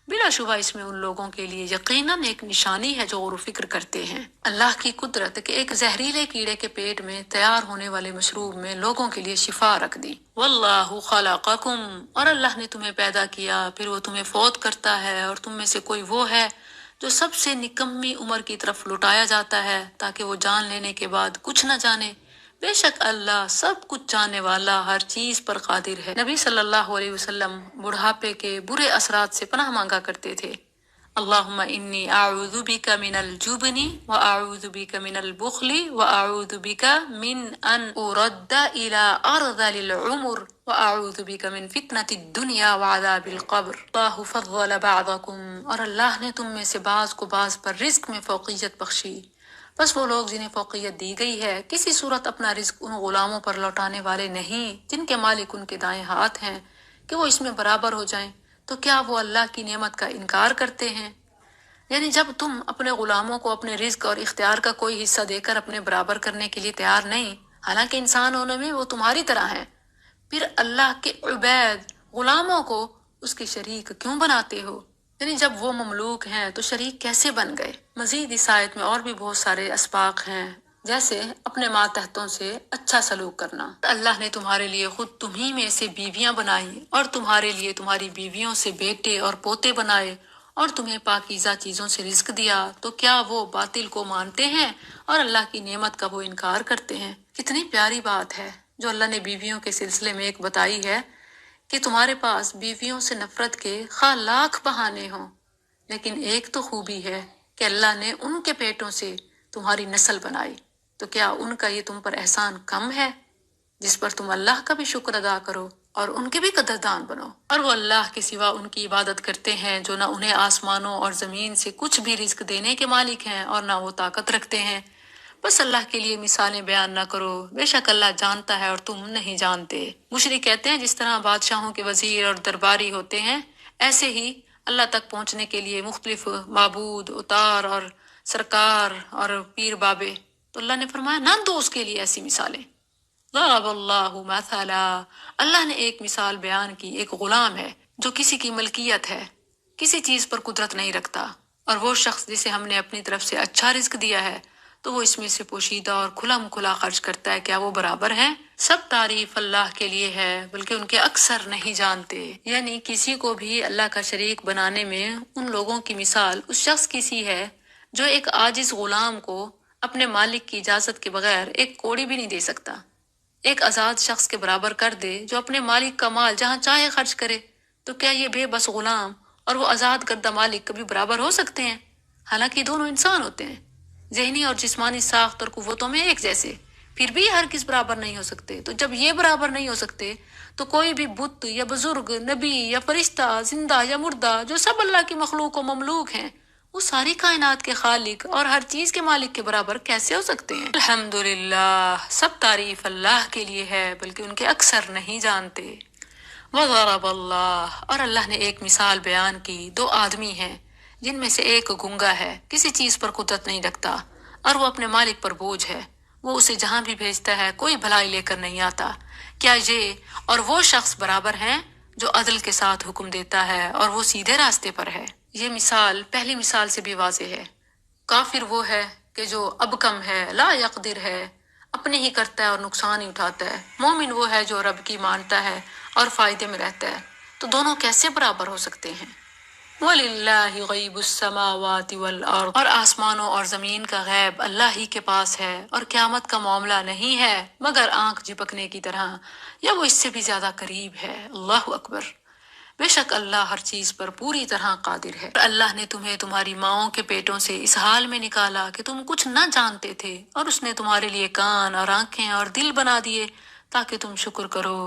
بلا شبہ اس میں ان لوگوں کے لیے یقیناً ایک نشانی ہے جو غور و فکر کرتے ہیں۔ اللہ کی قدرت کہ ایک زہریلے کیڑے کے پیٹ میں تیار ہونے والے مشروب میں لوگوں کے لیے شفا رکھ دی۔ واللہ خلقکم، اور اللہ نے تمہیں پیدا کیا، پھر وہ تمہیں فوت کرتا ہے، اور تم میں سے کوئی وہ ہے جو سب سے نکمی عمر کی طرف لٹایا جاتا ہے تاکہ وہ جان لینے کے بعد کچھ نہ جانے۔ بے شک اللہ سب کچھ جاننے والا، ہر چیز پر قادر ہے۔ نبی صلی اللہ علیہ وسلم بڑھاپے کے برے اثرات سے پناہ مانگا کرتے تھے۔ اللہم انی اعوذ بک من الجبن واعوذ بک من البخل واعوذ بک من ان ارد الى ارذل العمر واعوذ بک من فتنة الدنیا وعذاب القبر۔ اللہ فضل بعضکم، اور اللہ نے تم میں سے بعض کو بعض پر رزق میں فوقیت بخشی۔ بس وہ لوگ جنہیں فوقیت دی گئی ہے کسی صورت اپنا رزق ان غلاموں پر لوٹانے والے نہیں جن کے مالک ان کے دائیں ہاتھ ہیں کہ وہ اس میں برابر ہو جائیں، تو کیا وہ اللہ کی نعمت کا انکار کرتے ہیں؟ یعنی جب تم اپنے غلاموں کو اپنے رزق اور اختیار کا کوئی حصہ دے کر اپنے برابر کرنے کے لیے تیار نہیں، حالانکہ انسان ہونے میں وہ تمہاری طرح ہیں، پھر اللہ کے عبید غلاموں کو اس کے شریک کیوں بناتے ہو؟ یعنی جب وہ مملوک ہیں تو شریک کیسے بن گئے؟ مزید اس آیت میں اور بھی بہت سارے اسباق ہیں، جیسے اپنے ماتحتوں سے اچھا سلوک کرنا۔ اللہ نے تمہارے لیے خود تمہیں میں سے بیویاں بنائی، اور تمہارے لیے تمہاری بیویوں سے بیٹے اور پوتے بنائے، اور تمہیں پاکیزہ چیزوں سے رزق دیا، تو کیا وہ باطل کو مانتے ہیں اور اللہ کی نعمت کا وہ انکار کرتے ہیں؟ کتنی پیاری بات ہے جو اللہ نے بیویوں کے سلسلے میں ایک بتائی ہے کہ تمہارے پاس بیویوں سے نفرت کے خواہ لاکھ بہانے ہوں، لیکن ایک تو خوبی ہے کہ اللہ نے ان کے پیٹوں سے تمہاری نسل بنائی، تو کیا ان کا یہ تم پر احسان کم ہے جس پر تم اللہ کا بھی شکر ادا کرو اور ان کے بھی قدردان بنو؟ اور وہ اللہ کے سوا ان کی عبادت کرتے ہیں جو نہ انہیں آسمانوں اور زمین سے کچھ بھی رزق دینے کے مالک ہیں اور نہ وہ طاقت رکھتے ہیں۔ بس اللہ کے لیے مثالیں بیان نہ کرو، بے شک اللہ جانتا ہے اور تم نہیں جانتے۔ مشرک کہتے ہیں جس طرح بادشاہوں کے وزیر اور درباری ہوتے ہیں، ایسے ہی اللہ تک پہنچنے کے لیے مختلف معبود، اتار اور سرکار اور پیر بابے، تو اللہ نے فرمایا نہ دو اس کے لیے ایسی مثالیں۔ ضرب اللہ مثلا، اللہ نے ایک مثال بیان کی، ایک غلام ہے جو کسی کی ملکیت ہے، کسی چیز پر قدرت نہیں رکھتا، اور وہ شخص جسے ہم نے اپنی طرف سے اچھا رزق دیا ہے تو وہ اس میں سے پوشیدہ اور کھلا مکھلا خرچ کرتا ہے، کیا وہ برابر ہیں؟ سب تعریف اللہ کے لیے ہے، بلکہ ان کے اکثر نہیں جانتے۔ یعنی کسی کو بھی اللہ کا شریک بنانے میں ان لوگوں کی مثال اس شخص کی سی ہے جو ایک عاجز غلام کو اپنے مالک کی اجازت کے بغیر ایک کوڑی بھی نہیں دے سکتا، ایک آزاد شخص کے برابر کر دے جو اپنے مالک کا مال جہاں چاہے خرچ کرے، تو کیا یہ بے بس غلام اور وہ آزاد کردہ مالک کبھی برابر ہو سکتے ہیں؟ حالانکہ دونوں انسان ہوتے ہیں، ذہنی اور جسمانی ساخت اور قوتوں میں ایک جیسے، پھر بھی ہر کس برابر نہیں ہو سکتے۔ تو جب یہ برابر نہیں ہو سکتے تو کوئی بھی بت یا بزرگ، نبی یا فرشتہ، زندہ یا مردہ، جو سب اللہ کی مخلوق و مملوک ہیں، وہ ساری کائنات کے خالق اور ہر چیز کے مالک کے برابر کیسے ہو سکتے ہیں؟ الحمدللہ، سب تعریف اللہ کے لیے ہے، بلکہ ان کے اکثر نہیں جانتے۔ وضرب اللہ، اور اللہ نے ایک مثال بیان کی، دو آدمی ہیں جن میں سے ایک گنگا ہے، کسی چیز پر قدرت نہیں رکھتا، اور وہ اپنے مالک پر بوجھ ہے، وہ اسے جہاں بھی بھیجتا ہے کوئی بھلائی لے کر نہیں آتا۔ کیا یہ اور وہ شخص برابر ہیں جو عدل کے ساتھ حکم دیتا ہے اور وہ سیدھے راستے پر ہے؟ یہ مثال پہلی مثال سے بھی واضح ہے۔ کافر وہ ہے کہ جو ابکم ہے، لا یقدر ہے، اپنے ہی کرتا ہے اور نقصان ہی اٹھاتا ہے۔ مومن وہ ہے جو رب کی مانتا ہے اور فائدے میں رہتا ہے۔ تو دونوں کیسے برابر ہو سکتے ہیں؟ وَلِلَّهِ غَيْبُ السَّمَاوَاتِ وَالْأَرْضِ، اور آسمانوں اور زمین کا غیب اللہ ہی کے پاس ہے، اور قیامت کا معاملہ نہیں ہے مگر آنکھ جھپکنے کی طرح، یا وہ اس سے بھی زیادہ قریب ہے۔ اللہ اکبر، بے شک اللہ ہر چیز پر پوری طرح قادر ہے۔ اللہ نے تمہیں تمہاری ماؤں کے پیٹوں سے اس حال میں نکالا کہ تم کچھ نہ جانتے تھے، اور اس نے تمہارے لیے کان اور آنکھیں اور دل بنا دیے تاکہ تم شکر کرو۔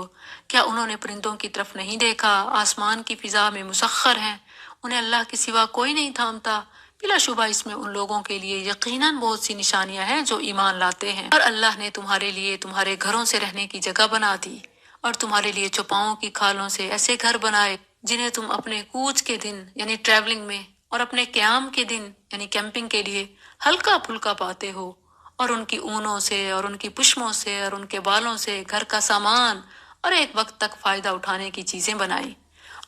کیا انہوں نے پرندوں کی طرف نہیں دیکھا؟ آسمان کی فضا میں مسخر ہیں، انہیں اللہ کے سوا کوئی نہیں تھامتا۔ بلا شبہ اس میں ان لوگوں کے لیے یقیناً بہت سی نشانیاں ہیں جو ایمان لاتے ہیں۔ اور اللہ نے تمہارے لیے تمہارے گھروں سے رہنے کی جگہ بنا دی، اور تمہارے لیے چوپاؤں کی کھالوں سے ایسے گھر بنائے جنہیں تم اپنے کوچ کے دن یعنی ٹریولنگ میں اور اپنے قیام کے دن یعنی کیمپنگ کے لیے ہلکا پھلکا پاتے ہو، اور ان کی اونوں سے اور ان کی پشموں سے اور ان کے بالوں سے گھر کا سامان اور ایک وقت تک فائدہ اٹھانے کی چیزیں بنائی۔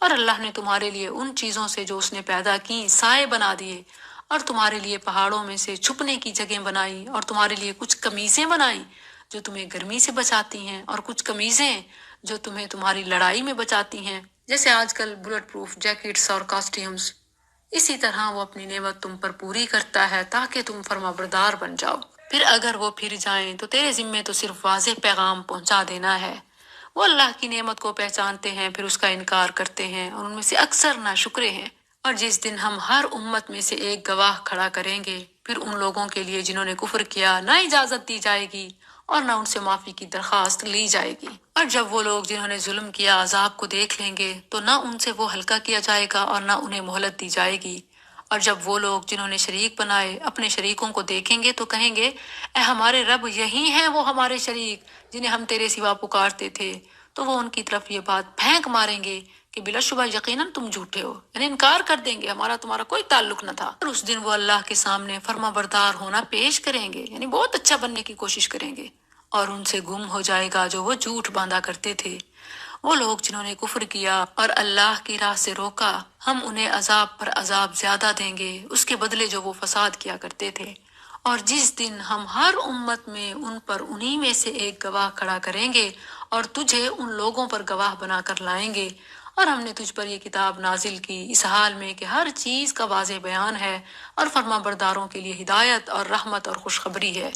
اور اللہ نے تمہارے لیے ان چیزوں سے جو اس نے پیدا کی سائے بنا دیے، اور تمہارے لیے پہاڑوں میں سے چھپنے کی جگہیں بنائی، اور تمہارے لیے کچھ قمیصیں بنائی جو تمہیں گرمی سے بچاتی ہیں، اور کچھ قمیصیں جو تمہیں تمہاری لڑائی میں بچاتی ہیں، جیسے آج کل بلٹ پروف جیکٹس اور کاسٹیومز۔ اسی طرح وہ اپنی نعمت تم پر پوری کرتا ہے تاکہ تم فرما بردار بن جاؤ۔ پھر اگر وہ پھر جائیں تو تیرے ذمے تو صرف واضح پیغام پہنچا دینا ہے۔ وہ اللہ کی نعمت کو پہچانتے ہیں پھر اس کا انکار کرتے ہیں، اور ان میں سے اکثر ناشکرے ہیں۔ اور جس دن ہم ہر امت میں سے ایک گواہ کھڑا کریں گے، پھر ان لوگوں کے لیے جنہوں نے کفر کیا نہ اجازت دی جائے گی اور نہ ان سے معافی کی درخواست لی جائے گی۔ اور جب وہ لوگ جنہوں نے ظلم کیا عذاب کو دیکھ لیں گے تو نہ ان سے وہ ہلکا کیا جائے گا اور نہ انہیں مہلت دی جائے گی۔ اور جب وہ لوگ جنہوں نے شریک بنائے اپنے شریکوں کو دیکھیں گے تو کہیں گے، اے ہمارے رب، یہی ہیں وہ ہمارے شریک جنہیں ہم تیرے سوا پکارتے تھے۔ تو وہ ان کی طرف یہ بات پھینک ماریں گے کہ بلا شبہ یقیناً تم جھوٹے ہو، یعنی انکار کر دیں گے، ہمارا تمہارا کوئی تعلق نہ تھا۔ اور اس دن وہ اللہ کے سامنے فرما بردار ہونا پیش کریں گے، یعنی بہت اچھا بننے کی کوشش کریں گے، اور ان سے گم ہو جائے گا جو وہ جھوٹ باندھا کرتے تھے۔ وہ لوگ جنہوں نے کفر کیا اور اللہ کی راہ سے روکا، ہم انہیں عذاب پر عذاب زیادہ دیں گے اس کے بدلے جو وہ فساد کیا کرتے تھے۔ اور جس دن ہم ہر امت میں ان پر انہی میں سے ایک گواہ کھڑا کریں گے اور تجھے ان لوگوں پر گواہ بنا کر لائیں گے، اور ہم نے تجھ پر یہ کتاب نازل کی اس حال میں کہ ہر چیز کا واضح بیان ہے، اور فرما برداروں کے لیے ہدایت اور رحمت اور خوشخبری ہے۔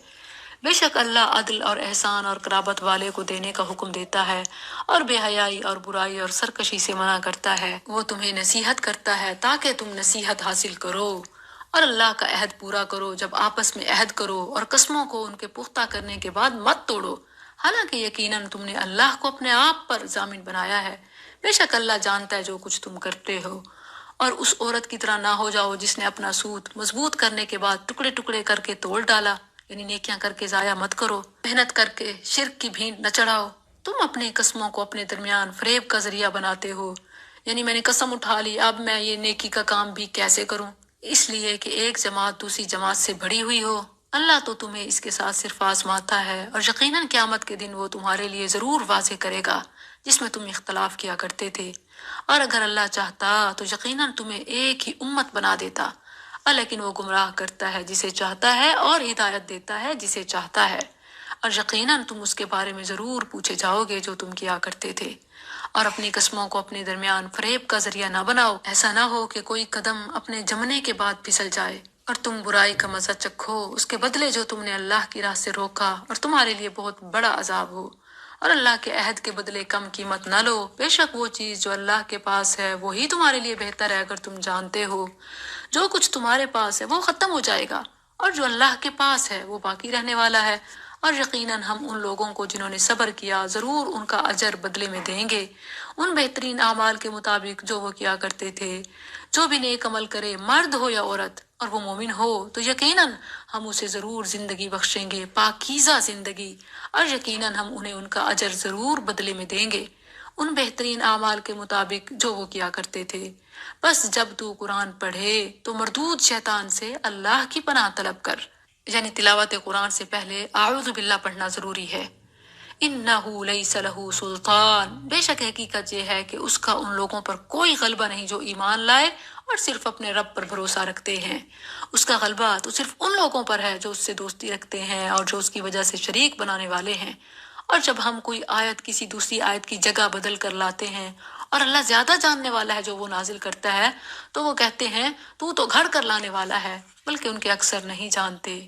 بے شک اللہ عدل اور احسان اور قرابت والے کو دینے کا حکم دیتا ہے، اور بے حیائی اور برائی اور سرکشی سے منع کرتا ہے۔ وہ تمہیں نصیحت کرتا ہے تاکہ تم نصیحت حاصل کرو، اور اللہ کا عہد پورا کرو جب آپس میں عہد کرو، اور قسموں کو ان کے پختہ کرنے کے بعد مت توڑو، حالانکہ یقیناً تم نے اللہ کو اپنے آپ پر ضامن بنایا ہے۔ بے شک اللہ جانتا ہے جو کچھ تم کرتے ہو۔ اور اس عورت کی طرح نہ ہو جاؤ جس نے اپنا سوت مضبوط کرنے کے بعد ٹکڑے ٹکڑے کر کے توڑ ڈالا، یعنی نیکیاں کر کے ضائع مت کرو، محنت کر کے شرک کی بھینٹ نہ چڑھاؤ۔ تم اپنی قسموں کو اپنے درمیان فریب کا ذریعہ بناتے ہو، یعنی میں نے قسم اٹھا لی، اب میں یہ نیکی کا کام بھی کیسے کروں، اس لیے کہ ایک جماعت دوسری جماعت سے بھری ہوئی ہو۔ اللہ تو تمہیں اس کے ساتھ صرف آزماتا ہے، اور یقیناً قیامت کے دن وہ تمہارے لیے ضرور واضح کرے گا جس میں تم اختلاف کیا کرتے تھے۔ اور اگر اللہ چاہتا تو یقیناً تمہیں ایک ہی امت بنا دیتا، لیکن وہ گمراہ کرتا ہے جسے چاہتا ہے اور ہدایت دیتا ہے جسے چاہتا ہے۔ اور یقیناً تم اس کے بارے میں ضرور پوچھے جاؤ گے جو تم کیا کرتے تھے۔ اور اپنی قسموں کو اپنے درمیان فریب کا ذریعہ نہ بناؤ، ایسا نہ ہو کہ کوئی قدم اپنے جمنے کے بعد پھسل جائے اور تم برائی کا مزہ چکھو اس کے بدلے جو تم نے اللہ کی راہ سے روکا، اور تمہارے لیے بہت بڑا عذاب ہو۔ اور اللہ کے عہد کے بدلے کم قیمت نہ لو، بے شک وہ چیز جو اللہ کے پاس ہے وہی تمہارے لیے بہتر ہے اگر تم جانتے ہو۔ جو کچھ تمہارے پاس ہے وہ ختم ہو جائے گا، اور جو اللہ کے پاس ہے وہ باقی رہنے والا ہے۔ اور یقیناً ہم ان لوگوں کو جنہوں نے صبر کیا ضرور ان کا اجر بدلے میں دیں گے، ان بہترین اعمال کے مطابق جو وہ کیا کرتے تھے۔ جو بھی نیک عمل کرے، مرد ہو یا عورت، اور وہ مومن ہو، تو یقیناً ہم اسے ضرور زندگی بخشیں گے، پاکیزہ زندگی، اور یقیناً ہم انہیں ان کا اجر ضرور بدلے میں دیں گے، ان بہترین اعمال کے مطابق جو وہ کیا کرتے تھے۔ بس جب تو قرآن پڑھے تو مردود شیطان سے اللہ کی پناہ طلب کر، یعنی تلاوت قرآن سے پہلے اعوذ باللہ پڑھنا ضروری ہے۔ انہ لیس لہ سلطان، بے شک حقیقت یہ ہے کہ اس کا ان لوگوں پر کوئی غلبہ نہیں جو ایمان لائے اور صرف اپنے رب پر بھروسہ رکھتے ہیں۔ اس کا غلبہ تو صرف ان لوگوں پر ہے جو اس سے دوستی رکھتے ہیں اور جو اس کی وجہ سے شریک بنانے والے ہیں۔ اور جب ہم کوئی آیت کسی دوسری آیت کی جگہ بدل کر لاتے ہیں، اور اللہ زیادہ جاننے والا ہے جو وہ نازل کرتا ہے، تو وہ کہتے ہیں تو گھڑ کر لانے والا ہے، بلکہ ان کے اکثر نہیں جانتے۔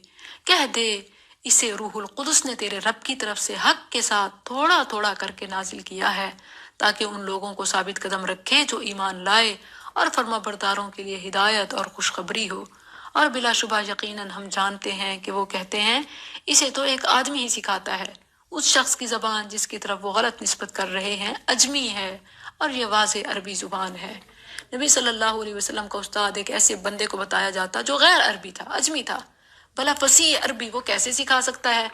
کہہ دے اسے روح القدس نے تیرے رب کی طرف سے حق کے ساتھ تھوڑا تھوڑا کر کے نازل کیا ہے، تاکہ ان لوگوں کو ثابت قدم رکھے جو ایمان لائے، اور فرما برداروں کے لیے ہدایت اور خوشخبری ہو۔ اور بلا شبہ یقیناً ہم جانتے ہیں کہ وہ کہتے ہیں اسے تو ایک آدمی ہی سکھاتا ہے۔ اس شخص کی زبان جس کی طرف وہ غلط نسبت کر رہے ہیں اجمی ہے، اور یہ واضح عربی زبان ہے۔ نبی صلی اللہ علیہ وسلم کا استاد ایک ایسے بندے کو بتایا جاتا جو غیر عربی تھا، اجمی تھا، بھلا فصیح عربی وہ کیسے سکھا سکتا ہے؟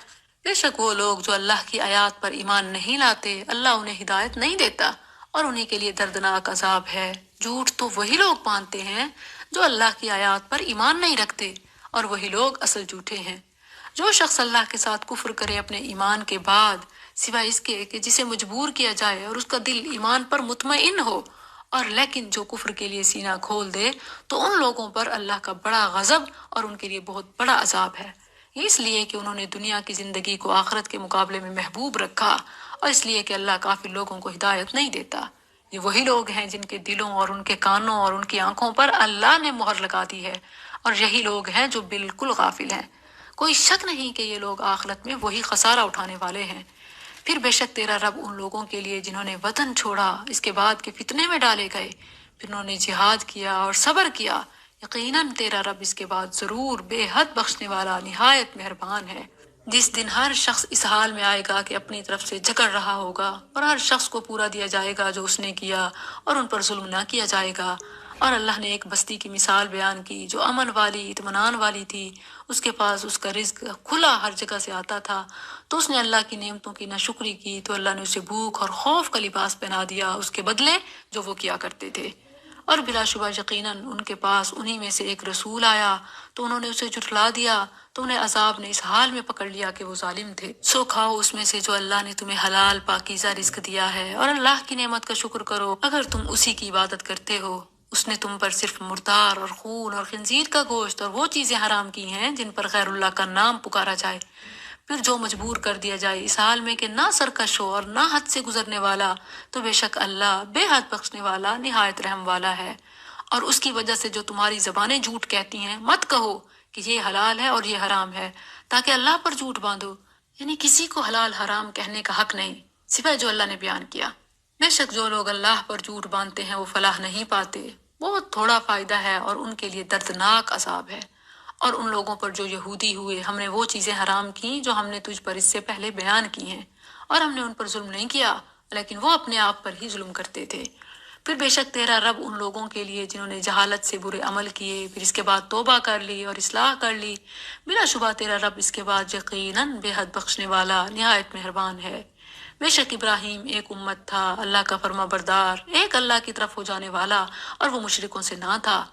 بے شک وہ لوگ جو اللہ کی آیات پر ایمان نہیں لاتے، اللہ انہیں ہدایت نہیں دیتا، اور انہیں کے لیے دردناک عذاب ہے۔ جھوٹ تو وہی لوگ مانتے ہیں جو اللہ کی آیات پر ایمان نہیں رکھتے، اور وہی لوگ اصل جھوٹے ہیں۔ جو شخص اللہ کے ساتھ کفر کرے اپنے ایمان کے بعد، سوائے اس کے کہ جسے مجبور کیا جائے اور اس کا دل ایمان پر مطمئن ہو، اور لیکن جو کفر کے لیے سینہ کھول دے تو ان لوگوں پر اللہ کا بڑا غضب اور ان کے لیے بہت بڑا عذاب ہے۔ یہ اس لیے کہ انہوں نے دنیا کی زندگی کو آخرت کے مقابلے میں محبوب رکھا، اور اس لیے کہ اللہ کافر لوگوں کو ہدایت نہیں دیتا۔ یہ وہی لوگ ہیں جن کے دلوں اور ان کے کانوں اور ان کی آنکھوں پر اللہ نے مہر لگا دی ہے، اور یہی لوگ ہیں جو بالکل غافل ہیں۔ کوئی شک نہیں کہ یہ لوگ آخرت میں وہی خسارہ اٹھانے والے ہیں۔ پھر بے شک تیرا رب ان لوگوں کے لیے جنہوں نے وطن چھوڑا اس کے بعد کے فتنے میں ڈالے گئے، پھر انہوں نے جہاد کیا اور صبر کیا، یقیناً تیرا رب اس کے بعد ضرور بے حد بخشنے والا نہایت مہربان ہے۔ جس دن ہر شخص اس حال میں آئے گا کہ اپنی طرف سے جکڑ رہا ہوگا، اور ہر شخص کو پورا دیا جائے گا جو اس نے کیا، اور ان پر ظلم نہ کیا جائے گا۔ اور اللہ نے ایک بستی کی مثال بیان کی جو امن والی اطمینان والی تھی، اس کے پاس اس کا رزق کھلا ہر جگہ سے آتا تھا، تو اس نے اللہ کی نعمتوں کی ناشکری کی تو اللہ نے اسے بھوک اور خوف کا لباس پہنا دیا اس کے بدلے جو وہ کیا کرتے تھے۔ اور بلا شبہ یقیناً ان کے پاس انہی میں سے ایک رسول آیا تو انہوں نے اسے جھٹلا دیا، تو انہیں عذاب نے اس حال میں پکڑ لیا کہ وہ ظالم تھے۔ سو کھاؤ اس میں سے جو اللہ نے تمہیں حلال پاکیزہ رزق دیا ہے، اور اللہ کی نعمت کا شکر کرو اگر تم اسی کی عبادت کرتے ہو۔ اس نے تم پر صرف مردار اور خون اور خنزیر کا گوشت اور وہ چیزیں حرام کی ہیں جن پر غیر اللہ کا نام پکارا جائے، پھر جو مجبور کر دیا جائے اس حال میں کہ نہ سرکش ہو اور نہ حد سے گزرنے والا، تو بے شک اللہ بے حد بخشنے والا نہایت رحم والا ہے۔ اور اس کی وجہ سے جو تمہاری زبانیں جھوٹ کہتی ہیں مت کہو کہ یہ حلال ہے اور یہ حرام ہے، تاکہ اللہ پر جھوٹ باندھو، یعنی کسی کو حلال حرام کہنے کا حق نہیں سوائے جو اللہ نے بیان کیا۔ بے شک جو لوگ اللہ پر جھوٹ باندھتے ہیں وہ فلاح نہیں پاتے، بہت تھوڑا فائدہ ہے اور ان کے لیے دردناک عذاب ہے۔ اور ان لوگوں پر جو یہودی ہوئے ہم نے وہ چیزیں حرام کی جو ہم نے تجھ پر اس سے پہلے بیان کی ہیں، اور ہم نے ان پر ظلم نہیں کیا لیکن وہ اپنے آپ پر ہی ظلم کرتے تھے۔ پھر بے شک تیرا رب ان لوگوں کے لیے جنہوں نے جہالت سے برے عمل کیے پھر اس کے بعد توبہ کر لی اور اصلاح کر لی، بلا شبہ تیرا رب اس کے بعد یقیناً بے حد بخشنے والا نہایت مہربان ہے۔ بے شک ابراہیم ایک امت تھا، اللہ کا فرما بردار، ایک اللہ کی طرف ہو جانے والا، اور وہ مشرکوں سے نہ تھا،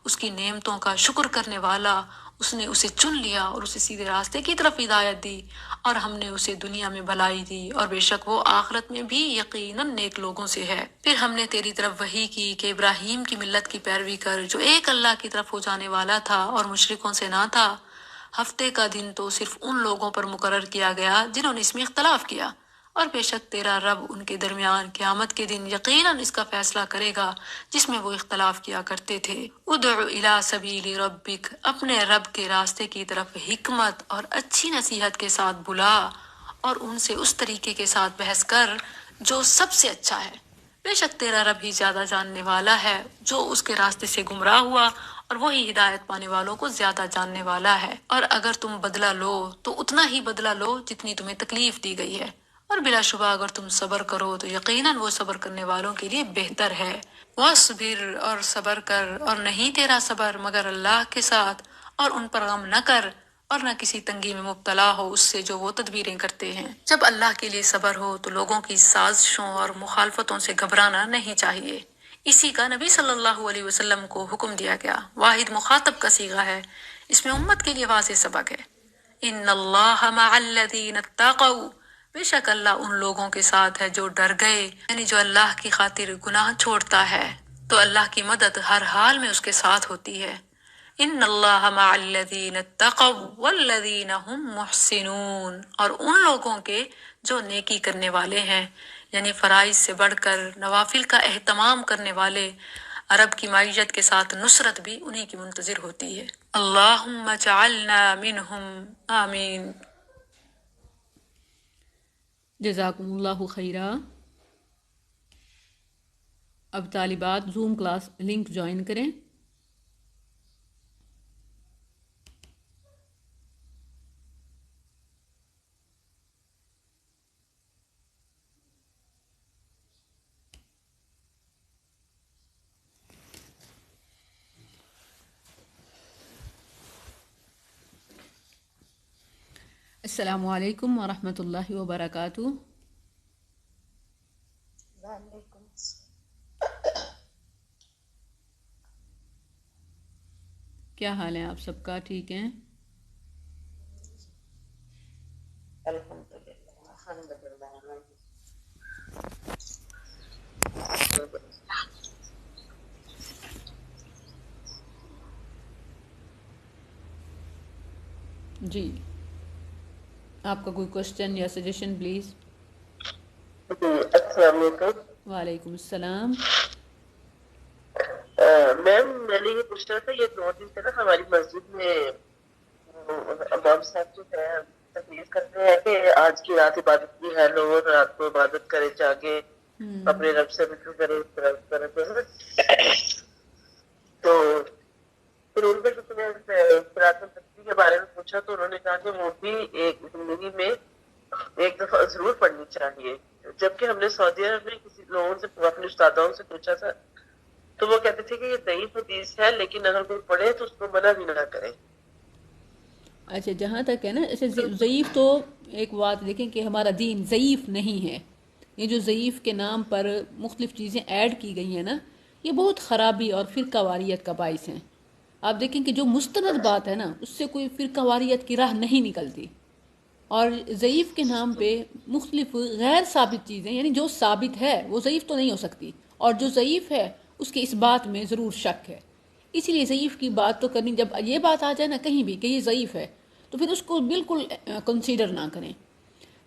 اس کی نعمتوں کا شکر کرنے والا۔ اس نے اسے چن لیا اور اسے سیدھے راستے کی طرف ہدایت دی، اور ہم نے اسے دنیا میں بھلائی دی، اور بے شک وہ آخرت میں بھی یقیناً نیک لوگوں سے ہے۔ پھر ہم نے تیری طرف وحی کی کہ ابراہیم کی ملت کی پیروی کر جو ایک اللہ کی طرف ہو جانے والا تھا اور مشرکوں سے نہ تھا۔ ہفتے کا دن تو صرف ان لوگوں پر مقرر کیا گیا جنہوں نے اس میں اختلاف کیا، اور بے شک تیرا رب ان کے درمیان قیامت کے دن یقیناً اس کا فیصلہ کرے گا جس میں وہ اختلاف کیا کرتے تھے۔ ادع الی سبیل ربک، اپنے رب کے راستے کی طرف حکمت اور اچھی نصیحت کے ساتھ بلا، اور ان سے اس طریقے کے ساتھ بحث کر جو سب سے اچھا ہے۔ بے شک تیرا رب ہی زیادہ جاننے والا ہے جو اس کے راستے سے گمراہ ہوا، اور وہی ہدایت پانے والوں کو زیادہ جاننے والا ہے۔ اور اگر تم بدلہ لو تو اتنا ہی بدلہ لو جتنی تمہیں تکلیف دی گئی ہے، اور بلا شبہ اگر تم صبر کرو تو یقیناً وہ صبر کرنے والوں کے لیے بہتر ہے۔ وَاصْبِرْ، اور صبر کر، اور نہیں تیرا صبر مگر اللہ کے ساتھ، اور ان پر غم نہ کر اور نہ کسی تنگی میں مبتلا ہو اس سے جو وہ تدبیریں کرتے ہیں۔ جب اللہ کے لیے صبر ہو تو لوگوں کی سازشوں اور مخالفتوں سے گھبرانا نہیں چاہیے۔ اسی کا نبی صلی اللہ علیہ وسلم کو حکم دیا گیا۔ واحد مخاطب کا صیغہ ہے، اس میں امت کے لیے واضح سبق ہے۔ ان اللہ مع الذین اتقوا، بے شک اللہ ان لوگوں کے ساتھ ہے جو ڈر گئے، یعنی جو اللہ کی خاطر گناہ چھوڑتا ہے تو اللہ کی مدد ہر حال میں اس کے ساتھ ہوتی ہے۔ ان اللہ مع الذین اتقوا والذین هم محسنون، اور ان لوگوں کے جو نیکی کرنے والے ہیں، یعنی فرائض سے بڑھ کر نوافل کا اہتمام کرنے والے۔ عرب کی معیشت کے ساتھ نصرت بھی انہی کی منتظر ہوتی ہے۔ اللہم اجعلنا منہم، آمین۔ جزاکم اللہ خیرہ۔ اب طالبات زوم کلاس لنک جوائن کریں۔ السلام علیکم ورحمۃ اللہ وبرکاتہ۔ وعلیکم کیا حال ہے آپ سب کا؟ ٹھیک ہیں؟ الحمدللہ۔ جی آپ کا کوئی کوشچن یا سجیشن پلیز. السلام علیکم. وعلیکم السلام. میم میں نے یہ پوچھنا تھا، یہ 2 دن سے نا ہماری مسجد میں امام صاحب جو ہے تقریر کرتے ہیں کہ آج کی رات عبادت کی ہے، لوگ رات کو عبادت کرے، جاگے، اپنے رب سے رجوع کرے. تو پھر ان کو جو میں قرآن تفسیر کے بارے میں پوچھا تو انہوں نے کہا کہ وہ بھی ایک زندگی میں ایک دفعہ ضرور پڑھنی چاہیے. جبکہ ہم نے سعودی عرب میں کسی لوگوں سے اپنے استادوں سے پوچھا تھا تو وہ کہتے تھے کہ یہ ضعیف حدیث ہے، لیکن اگر کوئی پڑھے تو اس کو منع بھی نہ کرے. اچھا جہاں تک ہے نا ایسے ضعیف تو ایک بات دیکھیں کہ ہمارا دین ضعیف نہیں ہے. یہ جو ضعیف کے نام پر مختلف چیزیں ایڈ کی گئی ہیں نا، یہ بہت خرابی اور فرقہ واریت کا باعث ہیں. آپ دیکھیں کہ جو مستند بات ہے نا اس سے کوئی فرقہ واریت کی راہ نہیں نکلتی. اور ضعیف کے نام پہ مختلف غیر ثابت چیزیں، یعنی جو ثابت ہے وہ ضعیف تو نہیں ہو سکتی، اور جو ضعیف ہے اس کے اس بات میں ضرور شک ہے. اسی لیے ضعیف کی بات تو کرنی، جب یہ بات آ جائے نا کہیں بھی کہ یہ ضعیف ہے تو پھر اس کو بالکل کنسیڈر نہ کریں.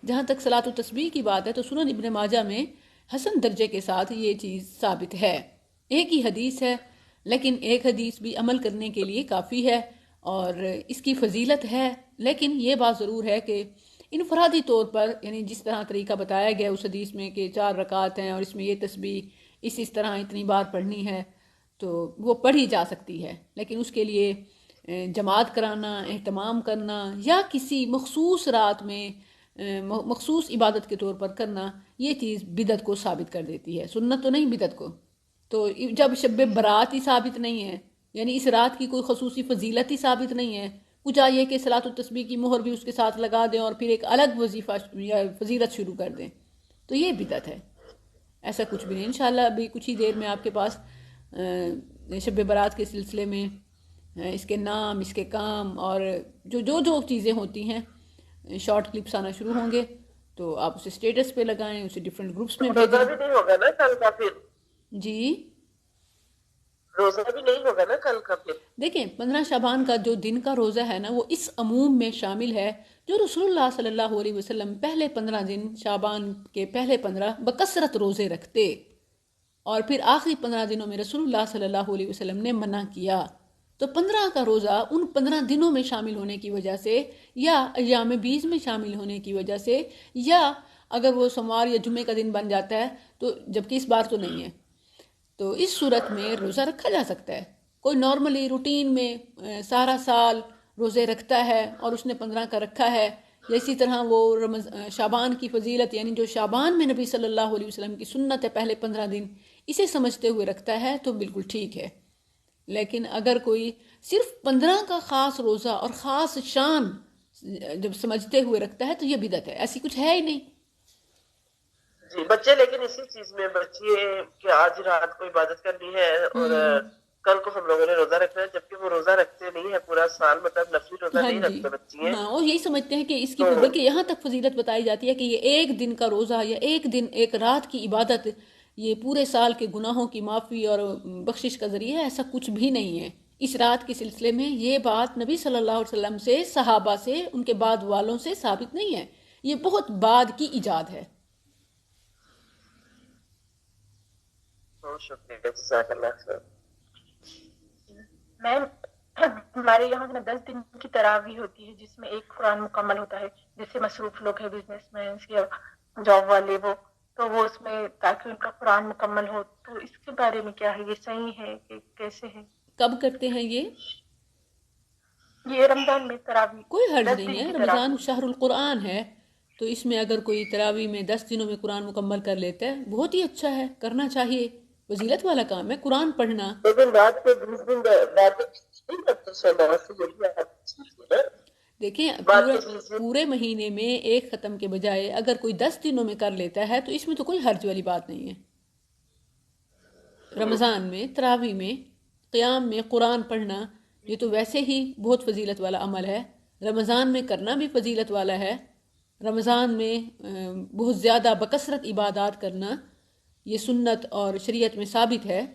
جہاں تک صلاۃ و تسبیح کی بات ہے تو سنن ابن ماجہ میں حسن درجے کے ساتھ یہ چیز ثابت ہے. ایک ہی حدیث ہے لیکن ایک حدیث بھی عمل کرنے کے لیے کافی ہے اور اس کی فضیلت ہے. لیکن یہ بات ضرور ہے کہ انفرادی طور پر، یعنی جس طرح طریقہ بتایا گیا اس حدیث میں کہ 4 رکعت ہیں اور اس میں یہ تسبیح اس طرح اتنی بار پڑھنی ہے، تو وہ پڑھی جا سکتی ہے. لیکن اس کے لیے جماعت کرانا، اہتمام کرنا یا کسی مخصوص رات میں مخصوص عبادت کے طور پر کرنا، یہ چیز بدعت کو ثابت کر دیتی ہے، سنت تو نہیں بدعت کو. تو جب شب برات ہی ثابت نہیں ہے، یعنی اس رات کی کوئی خصوصی فضیلت ہی ثابت نہیں ہے، کچھ آئیے کہ صلاۃ التسبیح کی مہر بھی اس کے ساتھ لگا دیں اور پھر ایک الگ وظیفہ یا فضیلت شروع کر دیں، تو یہ بدعت ہے. ایسا کچھ بھی نہیں. انشاءاللہ ابھی کچھ ہی دیر میں آپ کے پاس شب برات کے سلسلے میں اس کے نام، اس کے کام اور جو چیزیں ہوتی ہیں شارٹ کلپس آنا شروع ہوں گے، تو آپ اسے اسٹیٹس پہ لگائیں، اسے ڈیفرنٹ گروپس میں روزہ بھیجیں. بھی نہیں ہوگا نا کل کا پھر؟ جی روزہ بھی نہیں ہوگا نا کل کا پھر؟ دیکھیں 15 شعبان کا جو دن کا روزہ ہے نا وہ اس عموم میں شامل ہے جو رسول اللہ صلی اللہ علیہ وسلم پہلے 15 دن شعبان کے پہلے 15 بکثرت روزے رکھتے، اور پھر آخری 15 دنوں میں رسول اللہ صلی اللہ علیہ وسلم نے منع کیا. تو 15 کا روزہ ان 15 دنوں میں شامل ہونے کی وجہ سے، یا ایام بیز میں شامل ہونے کی وجہ سے، یا اگر وہ سوموار یا جمعے کا دن بن جاتا ہے تو جبکہ اس بار تو نہیں ہے، تو اس صورت میں روزہ رکھا جا سکتا ہے. کوئی نارملی روٹین میں سارا سال روزے رکھتا ہے اور اس نے 15 کا رکھا ہے، یا اسی طرح وہ شعبان کی فضیلت، یعنی جو شعبان میں نبی صلی اللہ علیہ وسلم کی سنت ہے پہلے 15 دن، اسے سمجھتے ہوئے رکھتا ہے تو بالکل ٹھیک ہے. لیکن اگر کوئی صرف 15 کا خاص روزہ اور خاص شان جب سمجھتے ہوئے رکھتا ہے تو یہ بدعت ہے، ایسی کچھ ہے ہی نہیں. جی بچے لیکن اسی چیز میں بچے کہ آج رات کو عبادت کرنی ہے اور کل کو ہم لوگوں نے روزہ رکھنا ہے، جبکہ وہ روزہ رکھتے نہیں ہے پورا سال، مطلب نفلی روزہ ہاں نہیں جی، رکھتے بچے. ہاں، اور یہی سمجھتے ہیں کہ اس کی تو بلکہ یہاں تک فضیلت بتائی جاتی ہے کہ یہ ایک دن کا روزہ یا ایک دن ایک رات کی عبادت یہ پورے سال کے گناہوں کی معافی اور بخشش کا ذریعہ ہے. ایسا کچھ بھی نہیں ہے. اس رات کے سلسلے میں یہ بات نبی صلی اللہ علیہ وسلم سے، صحابہ سے، ان کے بعد والوں سے ثابت نہیں ہے، یہ بہت بعد کی ایجاد ہے. بہت شکریہ، جزاک اللہ خیر. میم ہمارے یہاں 10 دن کی تراویح ہوتی ہے جس میں ایک قرآن مکمل ہوتا ہے. جیسے مصروف لوگ ہیں، بزنس مین یا جاب والے، وہ تو وہ اس میں تاکہ ان کا قرآن مکمل ہو، تو اس کے بارے میں کیا ہے؟ یہ صحیح ہے کہ کیسے ہے؟ کب کرتے ہیں یہ؟ یہ رمضان میں تراویح کوئی حرج 10 نہیں دن ہے، کی رمضان تراویح. شہر القرآن ہے تو اس میں اگر کوئی تراویح میں 10 دنوں میں قرآن مکمل کر لیتا ہے بہت ہی اچھا ہے، کرنا چاہیے، فضیلت والا کام ہے قرآن پڑھنا. لیکن رات کو 20 دن بعد نہیں کرتے شہباز سے، یہی دیکھیں بعد کے 20 دن. پورے مہینے میں ایک ختم کے بجائے اگر کوئی 10 دنوں میں کر لیتا ہے تو اس میں تو کوئی حرج والی بات نہیں ہے. رمضان میں تراویح میں قیام میں قرآن پڑھنا یہ تو ویسے ہی بہت فضیلت والا عمل ہے، رمضان میں کرنا بھی فضیلت والا ہے. رمضان میں بہت زیادہ بکثرت عبادات کرنا یہ سنت اور شریعت میں ثابت ہے.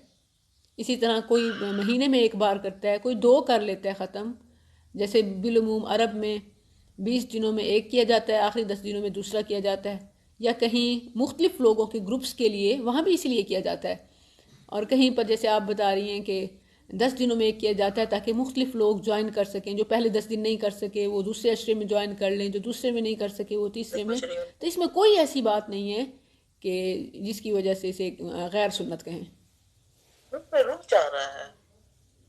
اسی طرح کوئی مہینے میں ایک بار کرتا ہے، کوئی 2 کر لیتا ہے ختم. جیسے بالعموم عرب میں 20 دنوں میں ایک کیا جاتا ہے، آخری 10 دنوں میں دوسرا کیا جاتا ہے، یا کہیں مختلف لوگوں کے گروپس کے لیے وہاں بھی اسی لیے کیا جاتا ہے، اور کہیں پر جیسے آپ بتا رہی ہیں کہ 10 دنوں میں ایک کیا جاتا ہے تاکہ مختلف لوگ جوائن کر سکیں، جو پہلے 10 دن نہیں کر سکے وہ دوسرے عشرے میں جوائن کر لیں، جو دوسرے میں نہیں کر سکے وہ تیسرے میں. تو اس میں کوئی ایسی بات نہیں ہے کہ جس کی وجہ سے اسے غیر سنت کہیں. رک جا رہا ہے.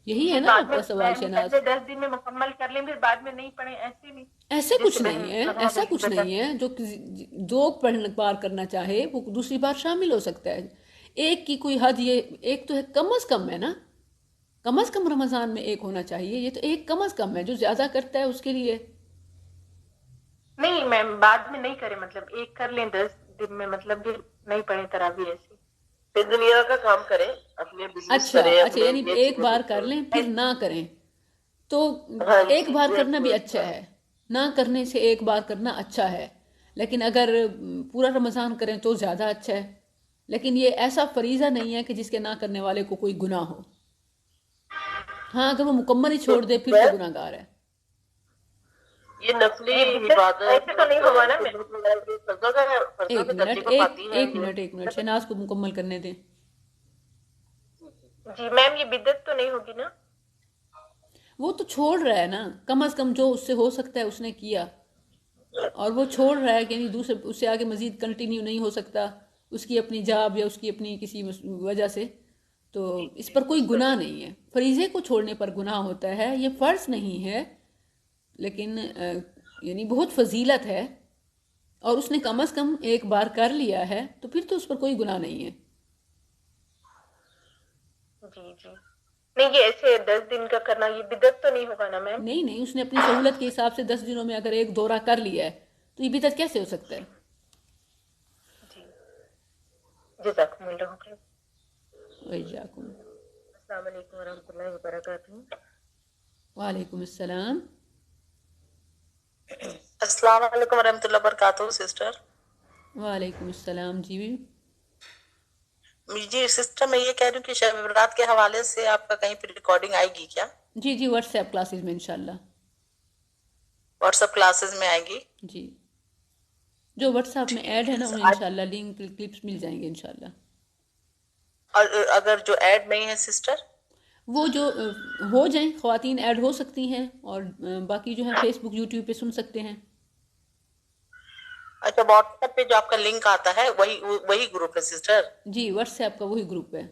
یہی ہے نا آپ کا سوال شہناز؟ پہلے 10 دن میں مکمل کر لیں پھر بعد میں نہیں پڑھیں، ایسے نہیں. ایسا کچھ نہیں ہے، ایسا کچھ نہیں ہے. جو 2 بار کرنا چاہے وہ دوسری بار شامل ہو سکتا ہے. ایک کی کوئی حد، یہ ایک تو ہے کم از کم ہے نا، کم از کم رمضان میں ایک ہونا چاہیے. یہ تو ایک کم از کم ہے، جو زیادہ کرتا ہے اس کے لیے نہیں میم بعد میں نہیں کریں، مطلب ایک کر لیں 10 دن میں، مطلب پھر نہیں پڑھیں تراویح ایسے. پھر دنیا کا کام کریں، اپنے بزنس کریں. اچھا یعنی ایک بار کر لیں پھر نہ کریں. تو ایک بار کرنا بھی اچھا ہے، نہ کرنے سے ایک بار کرنا اچھا ہے، لیکن اگر پورا رمضان کریں تو زیادہ اچھا ہے. لیکن یہ ایسا فریضہ نہیں ہے کہ جس کے نہ کرنے والے کو کوئی گناہ ہو. ہاں اگر وہ مکمل ہی چھوڑ دے پھر تو گناہ گار ہے. یہ نفلی عبادت ایسے تو نہیں ہوگا نا. ایک منٹ شہناز کو مکمل کرنے دیں. جی میم یہ بدعت تو نہیں ہوگی نا؟ وہ تو چھوڑ رہا ہے نا، کم از کم جو اس سے ہو سکتا ہے اس نے کیا، اور وہ چھوڑ رہا ہے کہ یعنی دوسرے اس سے آگے مزید کنٹینیو نہیں ہو سکتا، اس کی اپنی جاب یا اس کی اپنی کسی وجہ سے. تو اس پر کوئی گناہ نہیں ہے. فریضے کو چھوڑنے پر گناہ ہوتا ہے، یہ فرض نہیں ہے، لیکن یعنی بہت فضیلت ہے، اور اس نے کم از کم ایک بار کر لیا ہے تو پھر تو اس پر کوئی گناہ نہیں ہے. جی جی نہیں، یہ ایسے 10 دن کا کرنا یہ بدعت تو نہیں ہوگا نا میم؟ نہیں، اس نے اپنی سہولت کے حساب سے 10 دنوں میں اگر ایک دورہ کر لیا ہے تو یہ بدعت کیسے ہو سکتا ہے؟ جی جزاکم اللہ خیر. وعلیکم السلام علیکم ورحمۃ اللہ وبرکاتہ. وعلیکم السلام. السلام علیکم ورحمۃ اللہ وبرکاتہ سسٹر. وعلیکم السلام. جی سسٹر میں یہ کہہ رہی ہوں کہ شب برات کے حوالے سے آپ کا کہیں پہ ریکارڈنگ آئے گی کیا؟ جی واٹس ایپ کلاسز میں انشاءاللہ. واٹس ایپ کلاسز میں آئے گی؟ جی جو واٹس ایپ میں ایڈ ہے نا انہیں انشاءاللہ لنک کلپس مل جائیں گے انشاءاللہ. اور اگر جو ایڈ نہیں ہے سسٹر؟ وہ جو ہو جائیں، خواتین ایڈ ہو سکتی ہیں، اور باقی جو ہیں فیس بک یوٹیوب پہ سن سکتے ہیں. اچھا واٹس ایپ پہ جو آپ کا لنک آتا ہے وہی گروپ ہے سسٹر؟ جی واٹس ایپ کا وہی گروپ ہے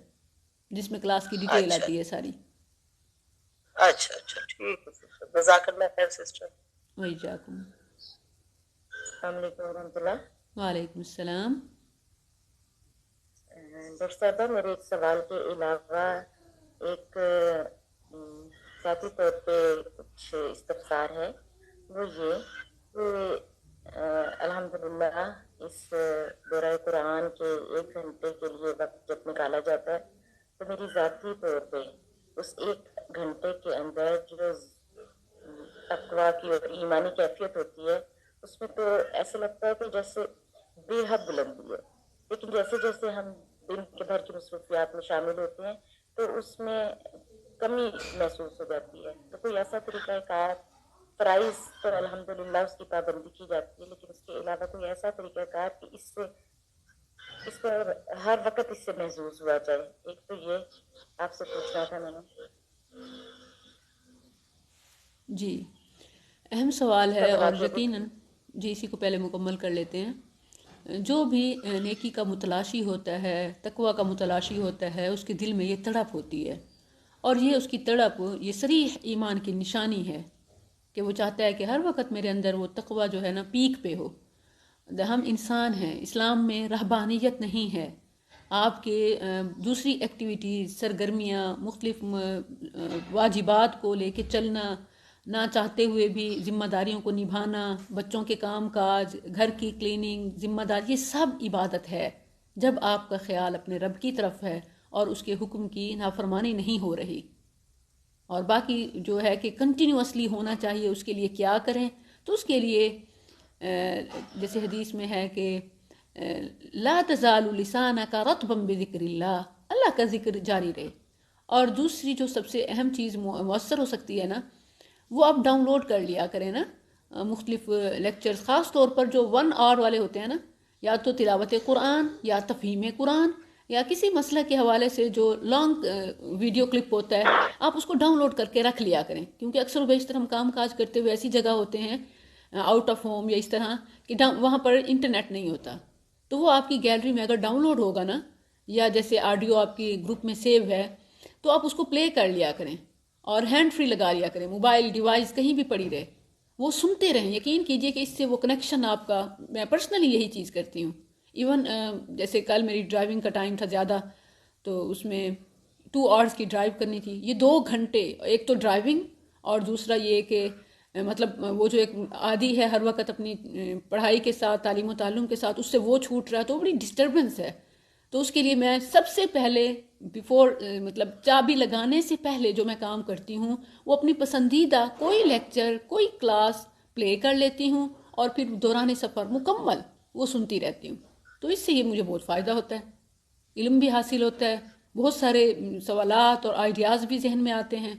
جس میں کلاس کی ڈیٹیل آتی ہے ساری. اچھا ٹھیک ہے سسٹر، جزاک اللہ خیر سسٹر. وعلیکم السلام علیکم ورحمۃ اللہ. وعلیکم السلام. ڈاکٹر صاحبہ میرے ایک سوال کے علاوہ ایک ذاتی طور پہ کچھ استفسار ہے. وہ یہ کہ الحمدللہ اس دورہ قرآن کے 1 گھنٹے کے لیے وقت جب نکالا جاتا ہے تو میری ذاتی طور پہ اس 1 گھنٹے کے اندر جو تقویٰ کی اور ایمانی کیفیت ہوتی ہے اس میں تو ایسا لگتا ہے کہ جیسے بے حد بلندی ہے. لیکن جیسے جیسے ہم دن کے بھر کی مصروفیات میں شامل ہوتے ہیں تو اس میں کمی محسوس ہو جاتی ہے. تو کوئی ایسا طریقہ کار، فرائض تو الحمدللہ اس کی پابندی کی جاتی ہے، لیکن اس کے علاوہ کوئی ایسا طریقہ کار کہ اس پر ہر وقت اس سے محظوظ ہوا جائے. ایک تو یہ آپ سے پوچھنا تھا میں نے. جی اہم سوال ہے، اور یقیناً جی اسی کو پہلے مکمل کر لیتے ہیں. جو بھی نیکی کا متلاشی ہوتا ہے، تقویٰ کا متلاشی ہوتا ہے، اس کے دل میں یہ تڑپ ہوتی ہے، اور یہ اس کی تڑپ یہ صریح ایمان کی نشانی ہے کہ وہ چاہتا ہے کہ ہر وقت میرے اندر وہ تقویٰ جو ہے نا پیک پہ ہو. ہم انسان ہیں، اسلام میں رہبانیت نہیں ہے. آپ کے دوسری ایکٹیویٹیز، سرگرمیاں، مختلف واجبات کو لے کے چلنا، نہ چاہتے ہوئے بھی ذمہ داریوں کو نبھانا، بچوں کے کام کاج، گھر کی کلیننگ، ذمہ داری، یہ سب عبادت ہے جب آپ کا خیال اپنے رب کی طرف ہے اور اس کے حکم کی نافرمانی نہیں ہو رہی. اور باقی جو ہے کہ کنٹینیوسلی ہونا چاہیے، اس کے لیے کیا کریں؟ تو اس کے لیے جیسے حدیث میں ہے کہ لا تزال لسانک رطبا بذکر اللہ کا ذکر جاری رہے. اور دوسری جو سب سے اہم چیز مؤثر ہو سکتی ہے نا، وہ آپ ڈاؤن لوڈ کر لیا کریں نا مختلف لیکچرز، خاص طور پر جو 1 آور والے ہوتے ہیں نا، یا تو تلاوت قرآن یا تفہیم قرآن یا کسی مسئلہ کے حوالے سے جو لانگ ویڈیو کلپ ہوتا ہے، آپ اس کو ڈاؤن لوڈ کر کے رکھ لیا کریں، کیونکہ اکثر و بیشتر ہم کام کاج کرتے ہوئے ایسی جگہ ہوتے ہیں آؤٹ آف ہوم یا اس طرح کہ وہاں پر انٹرنیٹ نہیں ہوتا، تو وہ آپ کی گیلری میں اگر ڈاؤن لوڈ ہوگا نا، یا جیسے آڈیو آپ کی گروپ میں سیو ہے تو آپ اس کو پلے کر لیا کریں اور ہینڈ فری لگا لیا کریں، موبائل ڈیوائس کہیں بھی پڑی رہے، وہ سنتے رہیں، یقین کیجئے کہ اس سے وہ کنیکشن آپ کا، میں پرسنلی یہی چیز کرتی ہوں۔ ایون جیسے کل میری ڈرائیونگ کا ٹائم تھا زیادہ، تو اس میں 2 آورز کی ڈرائیو کرنی تھی، یہ 2 گھنٹے، ایک تو ڈرائیونگ اور دوسرا یہ کہ مطلب وہ جو ایک عادی ہے ہر وقت اپنی پڑھائی کے ساتھ، تعلیم و تعلم کے ساتھ، اس سے وہ چھوٹ رہا ہے تو بڑی ڈسٹربنس ہے۔ تو اس کے لیے میں سب سے پہلے بیفور مطلب چابی لگانے سے پہلے جو میں کام کرتی ہوں وہ اپنی پسندیدہ کوئی لیکچر، کوئی کلاس پلے کر لیتی ہوں اور پھر دوران سفر مکمل وہ سنتی رہتی ہوں، تو اس سے یہ مجھے بہت فائدہ ہوتا ہے، علم بھی حاصل ہوتا ہے، بہت سارے سوالات اور آئیڈیاز بھی ذہن میں آتے ہیں،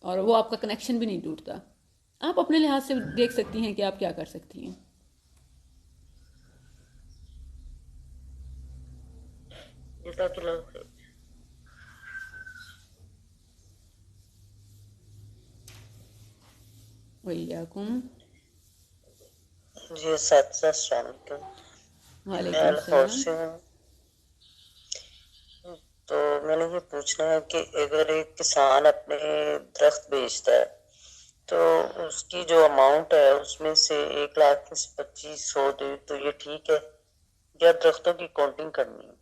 اور وہ آپ کا کنیکشن بھی نہیں ٹوٹتا۔ آپ اپنے لحاظ سے دیکھ سکتی ہیں کہ آپ کیا کر سکتی ہیں۔ جزاک اللہ خیر۔ وَإِيَّاكُمْ۔ جی اساتذہ السلام علیکم، میں وعلیکم لاہور السلام۔ سے ہوں۔ تو میں نے یہ پوچھنا ہے کہ اگر ایک کسان اپنے درخت بیچتا ہے تو اس کی جو اماؤنٹ ہے اس میں سے 1,00,000 میں سے 2,500 دے تو یہ ٹھیک ہے یا درختوں کی کاؤنٹنگ کرنی ہے؟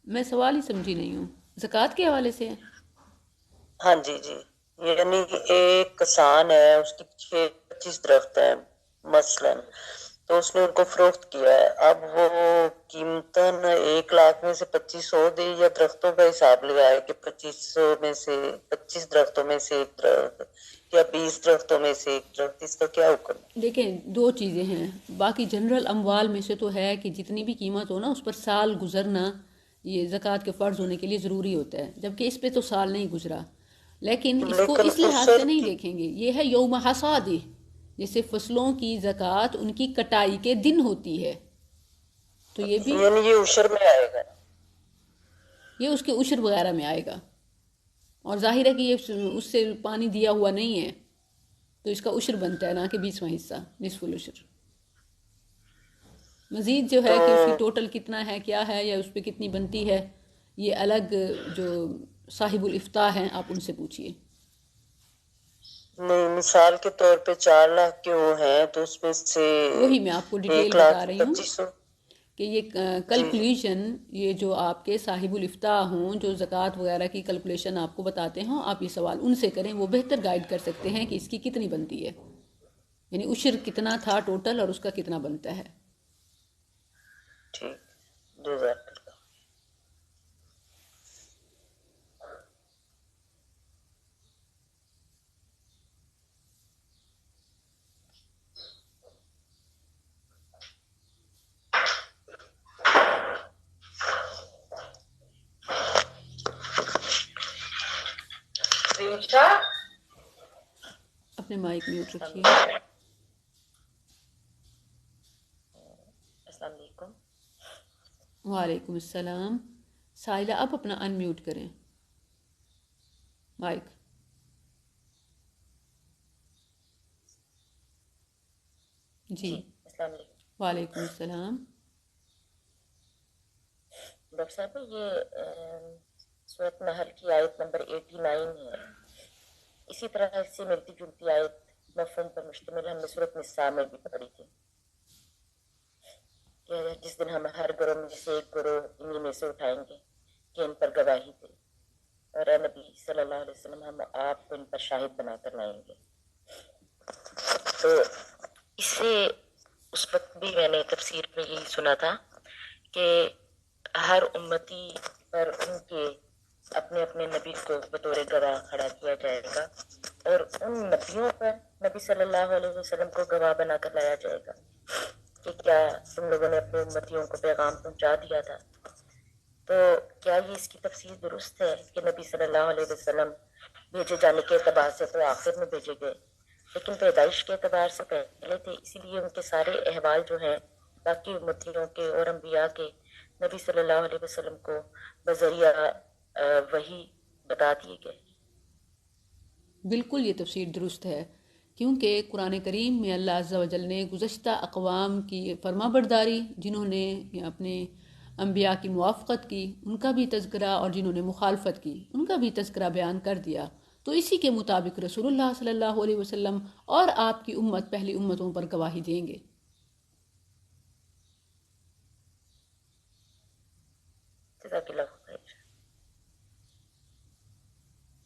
میں سوال ہی سمجھی نہیں ہوں، زکوٰۃ کے حوالے سے ہے؟ ہاں جی جی، یعنی کہ ایک کسان ہے، اس کی 25 درخت ہیں مثلاً، تو اس نے ان کو فروخت کیا ہے، اب وہ قیمتاً 1,00,000 میں سے 2,500 دے یا درختوں کا حساب لگائے کہ 2,500 میں سے 25 درختوں میں سے ایک درخت یا 20 درختوں میں سے ایک درخت، اس کا کیا حکم ہے؟ دیکھیں 2 چیزیں ہیں، باقی جنرل اموال میں سے تو ہے کہ جتنی بھی قیمت ہو نا اس پر سال گزرنا یہ زکوٰۃ کے فرض ہونے کے لیے ضروری ہوتا ہے، جبکہ اس پہ تو سال نہیں گزرا، لیکن اس کو لیکن اس لحاظ سے عشر نہیں کی دیکھیں گے، یہ ہے یوم حصادہ، جیسے فصلوں کی زکوٰۃ ان کی کٹائی کے دن ہوتی ہے، تو یہ بھی یعنی یہ عشر میں آئے گا؟ یہ اس کے عشر وغیرہ میں آئے گا، اور ظاہر ہے کہ یہ اس سے پانی دیا ہوا نہیں ہے تو اس کا عشر بنتا ہے، نہ کہ 20واں حصہ، نصف العشر۔ مزید جو ہے کہ اس کی تو ٹوٹل کتنا ہے، کیا ہے، یا اس پہ کتنی بنتی ہے، یہ الگ جو صاحب الافتاء ہیں آپ ان سے پوچھئے۔ نہیں، مثال کے طور پہ 4,00,000 کے وہ ہیں تو اس میں سے وہی میں آپ کو ڈیٹیل بتا رہی ہوں 1,25,000 کہ یہ جی کیلکولیشن، یہ جو آپ کے صاحب الافتاء ہوں جو زکوٰۃ وغیرہ کی کیلکولیشن آپ کو بتاتے ہوں، آپ یہ سوال ان سے کریں، وہ بہتر گائیڈ کر سکتے ہیں کہ اس کی کتنی بنتی ہے، یعنی عشر کتنا تھا ٹوٹل اور اس کا کتنا بنتا ہے۔ ٹھیک، جزاک اللہ۔ اپنے مائک میوٹ رکھیے۔ السلام علیکم۔ وعلیکم السلام۔ سائلہ آپ اپنا ان میوٹ کریں مائک۔ جی جی السلام علیکم وعلیکم السلام۔ ڈاکٹر صاحب، یہ سورۃ نحل کی آیت نمبر 89 ہے، اسی طرح سے ملتی جلتی آیت مفہوم پر مشتمل ہم نے سورۃ نساء میں بھی پڑھی تھی کہ جس دن ہم ہر گروہ میں سے ایک گروہ انہی میں سے اٹھائیں گے کہ ان پر گواہی دے، اور اے نبی صلی اللہ علیہ وسلم ہم آپ کو ان پر شاہد بنا کر لائیں گے۔ تو اس سے اس وقت بھی میں نے تفسیر میں یہی سنا تھا کہ ہر امتی پر ان کے اپنے اپنے نبی کو بطور گواہ کھڑا کیا جائے گا، اور ان نبیوں پر نبی صلی اللہ علیہ وسلم کو گواہ بنا کر لایا جائے گا کہ کیا تم لوگوں نے اپنے امتیوں کو پیغام پہنچا دیا تھا۔ تو کیا یہ اس کی تفسیر درست ہے کہ نبی صلی اللہ علیہ وسلم بھیجے جانے کے اعتبار سے تو آخر میں بھیجے گئے، لیکن پیدائش کے اعتبار سے پہلے تھے، اسی لیے ان کے سارے احوال جو ہیں باقی امتیوں کے اور انبیاء کے نبی صلی اللہ علیہ وسلم کو بذریعہ وحی بتا دیے گئے۔ بالکل یہ تفسیر درست ہے، کیونکہ قرآن کریم میں اللہ عز و جل نے گزشتہ اقوام کی فرما برداری، جنہوں نے اپنے انبیاء کی موافقت کی، ان کا بھی تذکرہ، اور جنہوں نے مخالفت کی ان کا بھی تذکرہ بیان کر دیا۔ تو اسی کے مطابق رسول اللہ صلی اللہ علیہ وسلم اور آپ کی امت پہلی امتوں پر گواہی دیں گے۔ جزاک اللہ خیر۔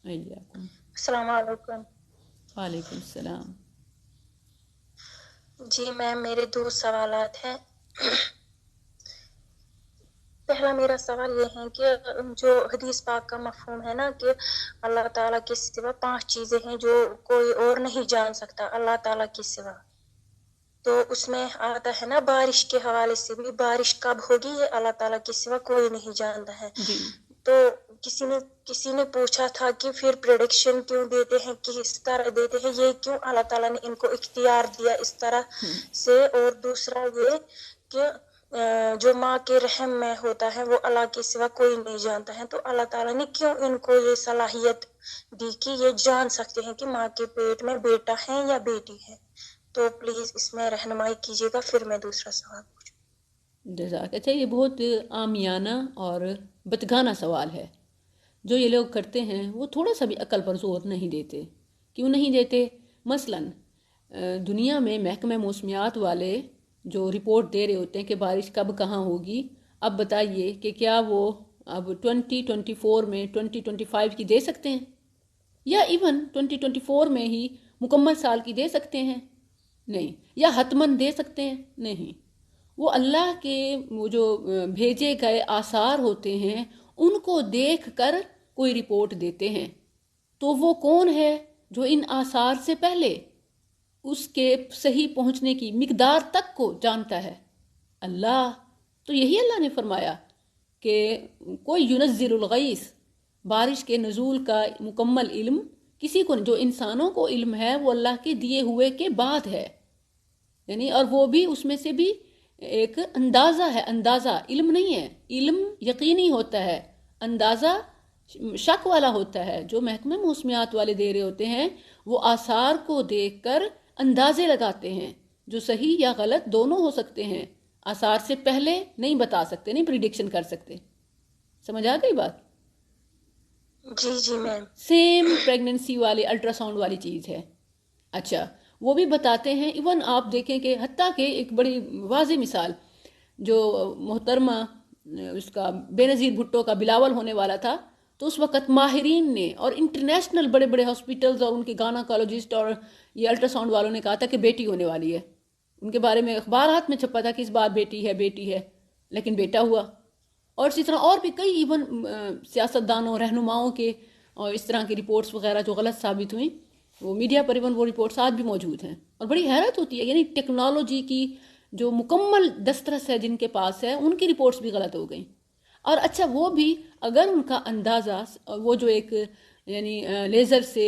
السلام علیکم۔ وعلیکم السلام۔ جی میم، میرے 2 سوالات ہیں۔ پہلا میرا سوال یہ ہے کہ جو حدیث پاک کا مفہوم ہے نا کہ اللہ تعالیٰ کے سوا 5 چیزیں ہیں جو کوئی اور نہیں جان سکتا اللہ تعالیٰ کے سوا، تو اس میں آتا ہے نا بارش کے حوالے سے بھی، بارش کب ہوگی یہ اللہ تعالیٰ کے سوا کوئی نہیں جانتا ہے۔ تو کسی نے پوچھا تھا کہ پھر پریڈکشن کیوں دیتے ہیں، کس طرح دیتے ہیں، یہ کیوں اللہ تعالیٰ نے ان کو اختیار دیا اس طرح سے؟ اور دوسرا یہ کہ جو ماں کے رحم میں ہوتا ہے وہ اللہ کے سوا کوئی نہیں جانتا ہے، تو اللہ تعالیٰ نے کیوں ان کو یہ صلاحیت دی کہ یہ جان سکتے ہیں کہ ماں کے پیٹ میں بیٹا ہے یا بیٹی ہے؟ تو پلیز اس میں رہنمائی کیجیے گا، پھر میں دوسرا سوال پوچھوں۔ جزاک۔ اچھا، یہ بہت عامیانہ اور بدگانہ سوال ہے۔ جو یہ لوگ کرتے ہیں وہ تھوڑا سا بھی عقل پر زور نہیں دیتے۔ کیوں نہیں دیتے؟ مثلاً دنیا میں محکمہ موسمیات والے جو رپورٹ دے رہے ہوتے ہیں کہ بارش کب کہاں ہوگی، اب بتائیے کہ کیا وہ اب 2024 میں 2025 کی دے سکتے ہیں، یا ایون 2024 میں ہی مکمل سال کی دے سکتے ہیں؟ نہیں۔ یا حتماً دے سکتے ہیں؟ نہیں۔ وہ اللہ کے وہ جو بھیجے گئے آثار ہوتے ہیں ان کو دیکھ کر کوئی رپورٹ دیتے ہیں۔ تو وہ کون ہے جو ان آثار سے پہلے اس کے صحیح پہنچنے کی مقدار تک کو جانتا ہے؟ اللہ۔ تو یہی اللہ نے فرمایا کہ کوئی ينزل الغیث، بارش کے نزول کا مکمل علم کسی کو، جو انسانوں کو علم ہے وہ اللہ کے دیے ہوئے کے بعد ہے، یعنی اور وہ بھی اس میں سے بھی ایک اندازہ ہے، اندازہ علم نہیں ہے۔ علم یقینی ہوتا ہے، اندازہ شک والا ہوتا ہے۔ جو محکمہ موسمیات والے دے رہے ہوتے ہیں وہ آثار کو دیکھ کر اندازے لگاتے ہیں، جو صحیح یا غلط دونوں ہو سکتے ہیں، آثار سے پہلے نہیں بتا سکتے، نہیں پریڈکشن کر سکتے۔ سمجھ آ گئی بات؟ جی میم۔ سیم پریگننسی والی الٹرا ساؤنڈ والی چیز ہے۔ اچھا، وہ بھی بتاتے ہیں، ایون آپ دیکھیں کہ حتیٰ کہ ایک بڑی واضح مثال، جو محترمہ اس کا بے نظیر بھٹو کا بلاول ہونے والا تھا، تو اس وقت ماہرین نے اور انٹرنیشنل بڑے بڑے ہاسپٹلز اور ان کے گائنیکالوجسٹ اور یہ الٹرا ساؤنڈ والوں نے کہا تھا کہ بیٹی ہونے والی ہے۔ ان کے بارے میں اخبارات میں چھپا تھا کہ اس بار بیٹی ہے، لیکن بیٹا ہوا۔ اور اسی طرح اور بھی کئی ایون سیاستدانوں، رہنماؤں کے اور اس طرح کی رپورٹس وغیرہ جو غلط ثابت ہوئیں، وہ میڈیا پر ایون وہ رپورٹس آج بھی موجود ہیں۔ اور بڑی حیرت ہوتی ہے، یعنی ٹیکنالوجی کی جو مکمل دسترس ہے جن کے پاس ہے، ان کی رپورٹس بھی غلط ہو گئیں۔ اور اچھا، وہ بھی اگر ان کا اندازہ وہ جو ایک یعنی لیزر سے،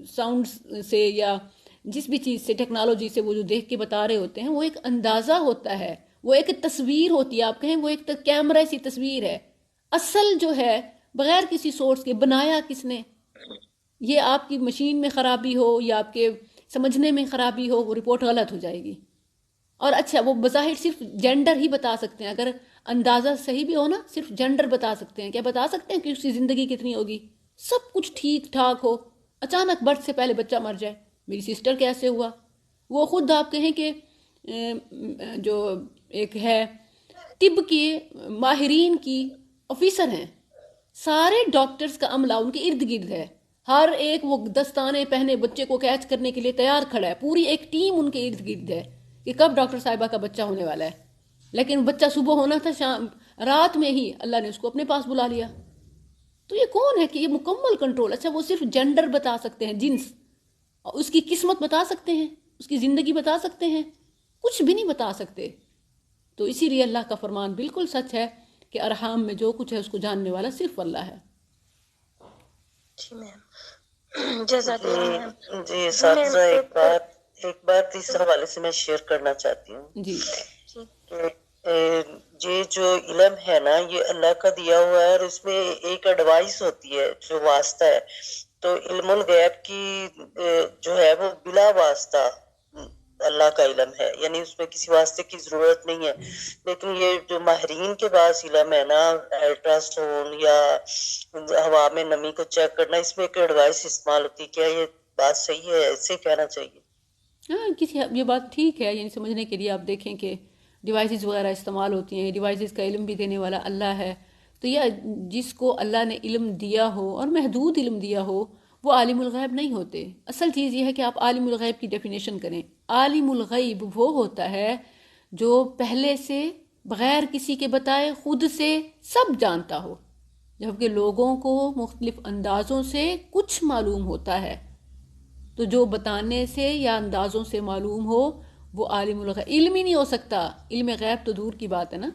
ساؤنڈ سے، یا جس بھی چیز سے، ٹیکنالوجی سے وہ جو دیکھ کے بتا رہے ہوتے ہیں، وہ ایک اندازہ ہوتا ہے، وہ ایک تصویر ہوتی ہے، آپ کہیں وہ ایک کیمرہ سی تصویر ہے۔ اصل جو ہے بغیر کسی سورس کے بنایا کس نے؟ یہ آپ کی مشین میں خرابی ہو یا آپ کے سمجھنے میں خرابی ہو، وہ رپورٹ غلط ہو جائے گی۔ اور اچھا، وہ بظاہر صرف جینڈر ہی بتا سکتے ہیں، اگر اندازہ صحیح بھی ہو نا، صرف جینڈر بتا سکتے ہیں۔ کیا بتا سکتے ہیں کہ اس کی زندگی کتنی ہوگی؟ سب کچھ ٹھیک ٹھاک ہو، اچانک برتھ سے پہلے بچہ مر جائے۔ میری سسٹر کیسے ہوا؟ وہ خود آپ کہیں کہ جو ایک ہے طب کے ماہرین کی آفیسر ہیں، سارے ڈاکٹرز کا عملہ ان کے ارد گرد ہے، ہر ایک وہ دستانے پہنے بچے کو کیچ کرنے کے لیے تیار کھڑا ہے، پوری ایک ٹیم ان کے ارد گرد ہے کہ کب ڈاکٹر صاحبہ کا بچہ ہونے والا ہے۔ لیکن بچہ صبح ہونا تھا، شام رات میں ہی اللہ نے اس کو اپنے پاس بلا لیا۔ تو یہ کون ہے کہ یہ مکمل کنٹرول؟ اچھا، وہ صرف جینڈر بتا سکتے ہیں، جنس، اس کی قسمت بتا سکتے ہیں، اس کی زندگی بتا سکتے ہیں؟ کچھ بھی نہیں بتا سکتے۔ تو اسی لیے اللہ کا فرمان بالکل سچ ہے کہ ارحام میں جو کچھ ہے اس کو جاننے والا صرف اللہ ہے۔ جی میم۔ جزاک اللہ میم. جی جی اساتذہ، میم ایک بات اس حوالے سے میں شیئر کرنا چاہتی ہوں جی کہ یہ جو علم ہے نا، یہ اللہ کا دیا ہوا ہے، اور اس میں ایک ایڈوائس ہوتی ہے جو واسطہ ہے. تو علم الغیب کی جو ہے وہ بلا واسطہ اللہ کا علم ہے، یعنی اس میں کسی واسطے کی ضرورت نہیں ہے. لیکن یہ جو ماہرین کے پاس علم ہے نا، الٹرا ساؤنڈ یا ہوا میں نمی کو چیک کرنا، اس میں ایک ایڈوائس استعمال ہوتی ہے. کیا یہ بات صحیح ہے؟ ایسے کہنا چاہیے. ہاں، یہ بات ٹھیک ہے. یعنی سمجھنے کے لیے آپ دیکھیں کہ ڈیوائسز وغیرہ استعمال ہوتی ہیں، ڈیوائسز کا علم بھی دینے والا اللہ ہے. تو یہ جس کو اللہ نے علم دیا ہو اور محدود علم دیا ہو وہ عالم الغیب نہیں ہوتے. اصل چیز یہ ہے کہ آپ عالم الغیب کی ڈیفینیشن کریں. عالم الغیب وہ ہوتا ہے جو پہلے سے بغیر کسی کے بتائے خود سے سب جانتا ہو، جبکہ لوگوں کو مختلف اندازوں سے کچھ معلوم ہوتا ہے. تو جو بتانے سے یا اندازوں سے معلوم ہو وہ عالم الغیب. علم ہی نہیں ہو سکتا، علم غیب تو دور کی بات ہے نا.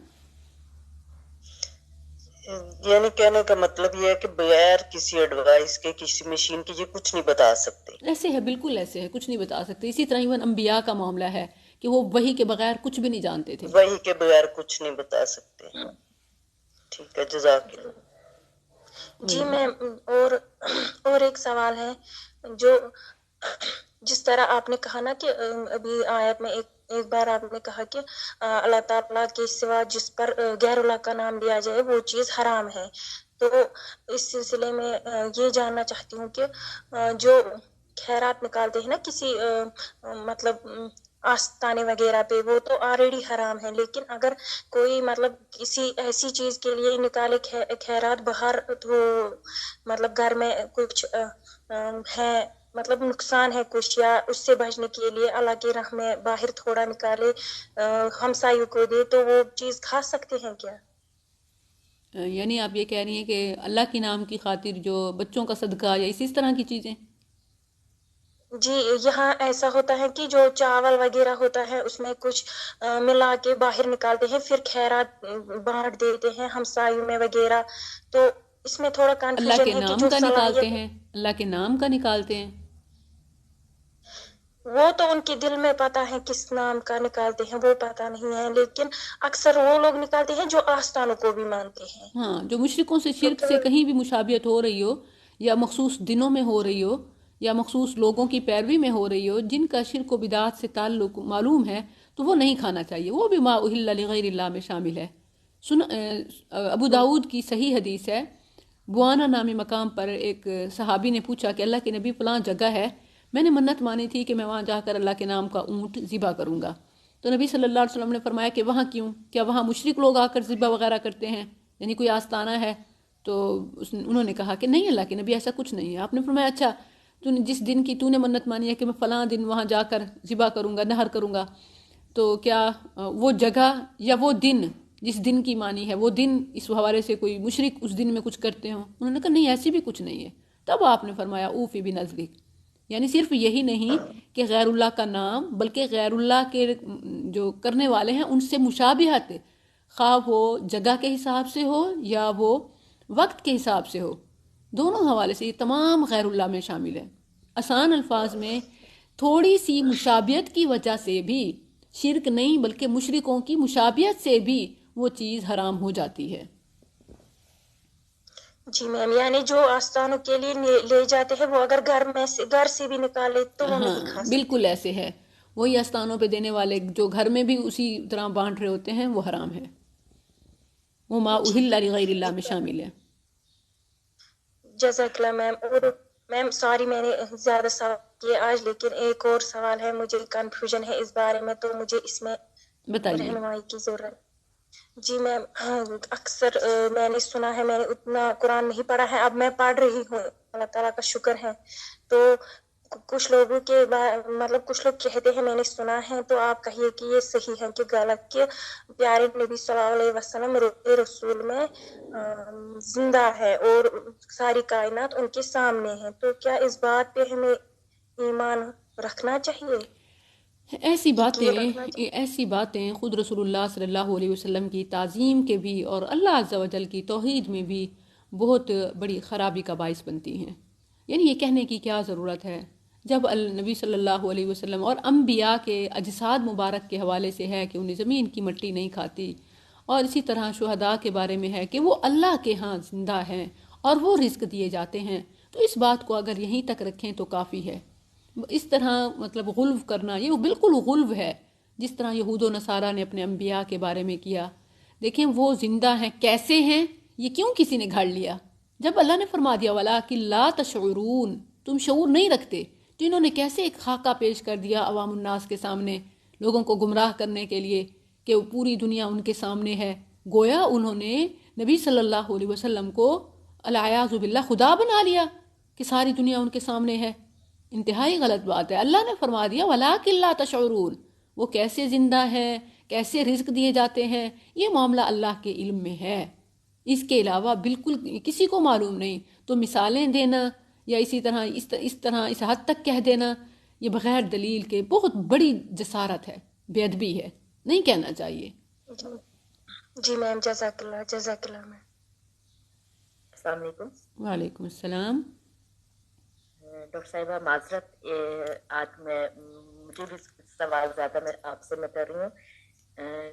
یعنی کہنے کا مطلب یہ ہے کہ بغیر کسی ایڈوائس کے، کسی مشین کے، یہ کچھ نہیں بتا سکتے. ایسے ہے، بالکل ایسے ہے، کچھ نہیں بتا سکتے. اسی طرح ایون انبیاء کا معاملہ ہے کہ وہ وحی کے بغیر کچھ بھی نہیں جانتے تھے. وہی کے بغیر کچھ نہیں بتا سکتے. ٹھیک ہے، جزاک اللہ. جی میم، اور ایک سوال ہے جو جس طرح آپ نے کہا نا کہ ابھی آیت میں ایک بار آپ نے کہا کہ اللہ تعالیٰ کے سوا جس پر غیر اللہ کا نام لیا جائے وہ چیز حرام ہے. تو اس سلسلے میں یہ جاننا چاہتی ہوں کہ جو خیرات نکالتے ہیں نا کسی مطلب آستانے وغیرہ پہ، وہ تو آلریڈی حرام ہے. لیکن اگر کوئی مطلب کسی ایسی چیز کے لیے نکالے خیرات باہر، تو مطلب گھر میں کچھ ہے، مطلب نقصان ہے کچھ، یا اس سے بچنے کے لیے اللہ کی راہ میں باہر تھوڑا نکالے ہمسایوں کو دے، تو وہ چیز کھا سکتے ہیں کیا؟ یعنی آپ یہ کہہ رہی ہیں کہ اللہ کے نام کی خاطر جو بچوں کا صدقہ یا اسی طرح کی چیزیں؟ جی، یہاں ایسا ہوتا ہے کہ جو چاول وغیرہ ہوتا ہے اس میں کچھ ملا کے باہر نکالتے ہیں، پھر خیرات بانٹ دیتے ہیں ہمسایوں میں وغیرہ. تو اس میں تھوڑا اللہ کے کنفیوژن ہے کہ نام جو کا نکالتے صلاحیت، ہیں، اللہ کے نام کا نکالتے ہیں. وہ تو ان کے دل میں پتہ ہے کس نام کا نکالتے ہیں، وہ پتہ نہیں ہے. لیکن اکثر وہ لوگ نکالتے ہیں جو آستانوں کو بھی مانتے ہیں. ہاں، جو مشرکوں سے تو شرک سے کہیں بھی مشابہت ہو رہی ہو، یا مخصوص دنوں میں ہو رہی ہو، یا مخصوص لوگوں کی پیروی میں ہو رہی ہو، جن کا شرک و بدعات سے تعلق معلوم ہے، تو وہ نہیں کھانا چاہیے. وہ بھی ما اہل لغیر اللہ میں شامل ہے. ابو داود کی صحیح حدیث ہے، بوانا نامی مقام پر ایک صحابی نے پوچھا کہ اللہ کے نبی فلاں جگہ ہے، میں نے منت مانی تھی کہ میں وہاں جا کر اللہ کے نام کا اونٹ ذبح کروں گا. تو نبی صلی اللہ علیہ وسلم نے فرمایا کہ وہاں کیوں؟ کیا وہاں مشرک لوگ آ کر ذبح وغیرہ کرتے ہیں؟ یعنی کوئی آستانہ ہے؟ تو انہوں نے کہا کہ نہیں اللہ کے نبی، ایسا کچھ نہیں ہے. آپ نے فرمایا اچھا، تو جس دن کی تو نے منت مانی ہے کہ میں فلاں دن وہاں جا کر ذبح کروں گا، نہر کروں گا، تو کیا وہ جگہ یا وہ دن جس دن کی مانی ہے وہ دن اس حوالے سے کوئی مشرک اس دن میں کچھ کرتے ہوں؟ انہوں نے کہا نہیں، ایسی بھی کچھ نہیں ہے. تب آپ نے فرمایا اوفی بنذرک. یعنی صرف یہی نہیں کہ غیر اللہ کا نام، بلکہ غیر اللہ کے جو کرنے والے ہیں ان سے مشابہت، خواہ وہ جگہ کے حساب سے ہو یا وہ وقت کے حساب سے ہو، دونوں حوالے سے یہ تمام غیر اللہ میں شامل ہے. آسان الفاظ میں تھوڑی سی مشابہت کی وجہ سے بھی شرک نہیں بلکہ مشرکوں کی مشابہت سے بھی وہ چیز حرام ہو جاتی ہے. جی میم، یعنی جو آستانوں کے لیے لے جاتے ہیں وہ اگر گھر سے بھی نکالے تو وہ ہاں نہیں کھا سکتے. بالکل ایسے ہے. وہی آستانوں پہ دینے والے جو گھر میں بھی اسی طرح بانٹ رہے ہوتے ہیں وہ حرام ہے، وہ ما اہل لغیر اللہ میں شامل ہے. جزاک اللہ میم. اور میم سوری میں نے زیادہ سوال کیے آج، لیکن ایک اور سوال ہے، مجھے کنفیوژن ہے اس بارے میں، تو مجھے اس میں بتائیے. رہنمائی کی ضرورت. جی میم، اکثر میں نے سنا ہے، میں نے اتنا قرآن نہیں پڑھا ہے، اب میں پڑھ رہی ہوں، اللہ تعالیٰ کا شکر ہے. تو کچھ لوگوں کے مطلب کچھ لوگ کہتے ہیں، میں نے سنا ہے، تو آپ کہیے کہ یہ صحیح ہے کہ غلط، کہ پیارے نبی صلی اللہ علیہ وسلم روح رسول میں زندہ ہے اور ساری کائنات ان کے سامنے ہے. تو کیا اس بات پہ ہمیں ایمان رکھنا چاہیے؟ ایسی باتیں خود رسول اللہ صلی اللہ علیہ وسلم کی تعظیم کے بھی اور اللہ عز و جل کی توحید میں بھی بہت بڑی خرابی کا باعث بنتی ہیں. یعنی یہ کہنے کی کیا ضرورت ہے جب نبی صلی اللہ علیہ وسلم اور انبیاء کے اجساد مبارک کے حوالے سے ہے کہ انہیں زمین کی مٹی نہیں کھاتی، اور اسی طرح شہداء کے بارے میں ہے کہ وہ اللہ کے ہاں زندہ ہیں اور وہ رزق دیے جاتے ہیں، تو اس بات کو اگر یہیں تک رکھیں تو کافی ہے۔ اس طرح مطلب غلو کرنا یہ بالکل غلو ہے، جس طرح یہود و نصارہ نے اپنے انبیاء کے بارے میں کیا۔ دیکھیں وہ زندہ ہیں، کیسے ہیں، یہ کیوں کسی نے گھڑ لیا؟ جب اللہ نے فرما دیا وَلَٰكِن لَا تَشْعُرُونَ، تم شعور نہیں رکھتے، تو انہوں نے کیسے ایک خاکہ پیش کر دیا عوام الناس کے سامنے، لوگوں کو گمراہ کرنے کے لیے کہ وہ پوری دنیا ان کے سامنے ہے۔ گویا انہوں نے نبی صلی اللہ علیہ وسلم کو العیاذ باللہ خدا بنا لیا کہ ساری دنیا ان کے سامنے ہے۔ انتہائی غلط بات ہے۔ اللہ نے فرما دیا وَلَٰكِن لَا تَشْعُرُونَ، وہ کیسے زندہ ہیں، کیسے رزق دیے جاتے ہیں، یہ معاملہ اللہ کے علم میں ہے، اس کے علاوہ بالکل کسی کو معلوم نہیں۔ تو مثالیں دینا یا اسی طرح اس حد تک کہہ دینا، یہ بغیر دلیل کے بہت بڑی جسارت ہے، بے ادبی ہے، نہیں کہنا چاہیے۔ جی میم، جزاک اللہ میم۔ السلام علیکم۔ وعلیکم السلام۔ ڈاکٹر صاحبہ معذرت، آج مجھے بھی سوال زیادہ آپ سے میں کر رہی ہوں،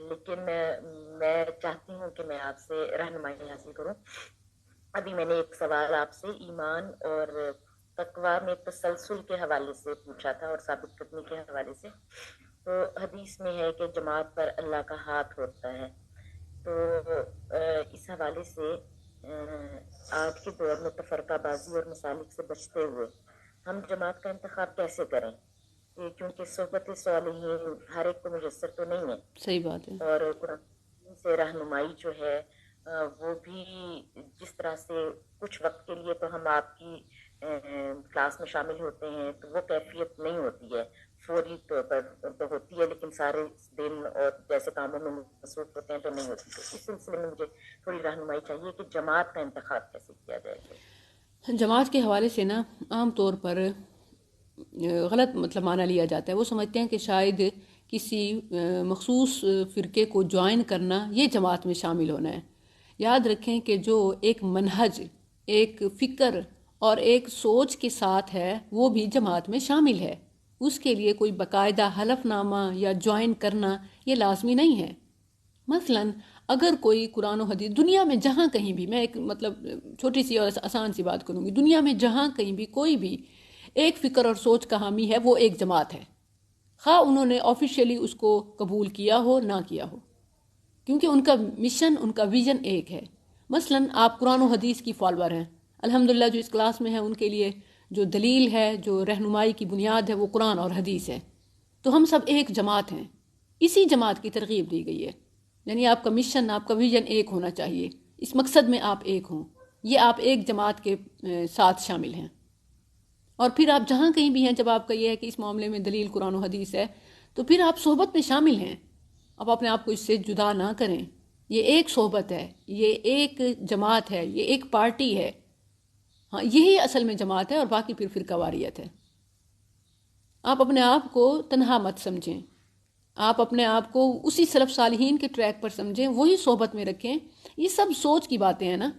لیکن میں چاہتی ہوں کہ میں آپ سے رہنمائی حاصل کروں۔ ابھی میں نے ایک سوال آپ سے ایمان اور تقوی میں تسلسل کے حوالے سے پوچھا تھا اور ثابت قدمی کے حوالے سے۔ تو حدیث میں ہے کہ جماعت پر اللہ کا ہاتھ ہوتا ہے، تو اس حوالے سے آج کے دور میں تفرقہ بازی اور مسالک سے بچتے ہوئے ہم جماعت کا انتخاب کیسے کریں؟ کیونکہ صحبت صالحین ہر ایک کو میسر تو نہیں ہے۔ صحیح بات ہے۔ اور قرآن سے رہنمائی جو ہے وہ بھی جس طرح سے کچھ وقت کے لیے تو ہم آپ کی کلاس میں شامل ہوتے ہیں تو وہ کیفیت نہیں ہوتی ہے، فوری طور پر تو ہوتی ہے، لیکن سارے دن اور جیسے کاموں میں مصروف ہوتے ہیں تو نہیں ہوتی۔ تو اس سلسلے میں مجھے تھوڑی رہنمائی چاہیے کہ جماعت کا انتخاب کیسے کیا جائے۔ جماعت کے حوالے سے نا عام طور پر غلط مطلب معنی لیا جاتا ہے۔ وہ سمجھتے ہیں کہ شاید کسی مخصوص فرقے کو جوائن کرنا یہ جماعت میں شامل ہونا ہے۔ یاد رکھیں کہ جو ایک منہج، ایک فکر اور ایک سوچ کے ساتھ ہے وہ بھی جماعت میں شامل ہے، اس کے لیے کوئی باقاعدہ حلف نامہ یا جوائن کرنا یہ لازمی نہیں ہے۔ مثلاً اگر کوئی قرآن و حدیث دنیا میں جہاں کہیں بھی، میں ایک مطلب چھوٹی سی اور آسان سی بات کروں گی، دنیا میں جہاں کہیں بھی کوئی بھی ایک فکر اور سوچ کا حامی ہے وہ ایک جماعت ہے، خواہ انہوں نے آفیشیلی اس کو قبول کیا ہو نہ کیا ہو، کیونکہ ان کا مشن، ان کا ویژن ایک ہے۔ مثلاً آپ قرآن و حدیث کی فالوور ہیں، الحمدللہ جو اس کلاس میں ہیں ان کے لیے جو دلیل ہے، جو رہنمائی کی بنیاد ہے وہ قرآن اور حدیث ہے، تو ہم سب ایک جماعت ہیں، اسی جماعت کی ترغیب دی گئی ہے۔ یعنی آپ کا مشن، آپ کا ویژن ایک ہونا چاہیے، اس مقصد میں آپ ایک ہوں، یہ آپ ایک جماعت کے ساتھ شامل ہیں۔ اور پھر آپ جہاں کہیں بھی ہیں، جب آپ کا یہ ہے کہ اس معاملے میں دلیل قرآن و حدیث ہے تو پھر آپ صحبت میں شامل ہیں، آپ اپنے آپ کو اس سے جدا نہ کریں۔ یہ ایک صحبت ہے، یہ ایک جماعت ہے، یہ ایک پارٹی ہے، ہاں یہی اصل میں جماعت ہے، اور باقی پھر فرقہ واریت ہے۔ آپ اپنے آپ کو تنہا مت سمجھیں، آپ اپنے آپ کو اسی سلف صالحین کے ٹریک پر سمجھیں، وہی صحبت میں رکھیں۔ یہ سب سوچ کی باتیں ہیں نا،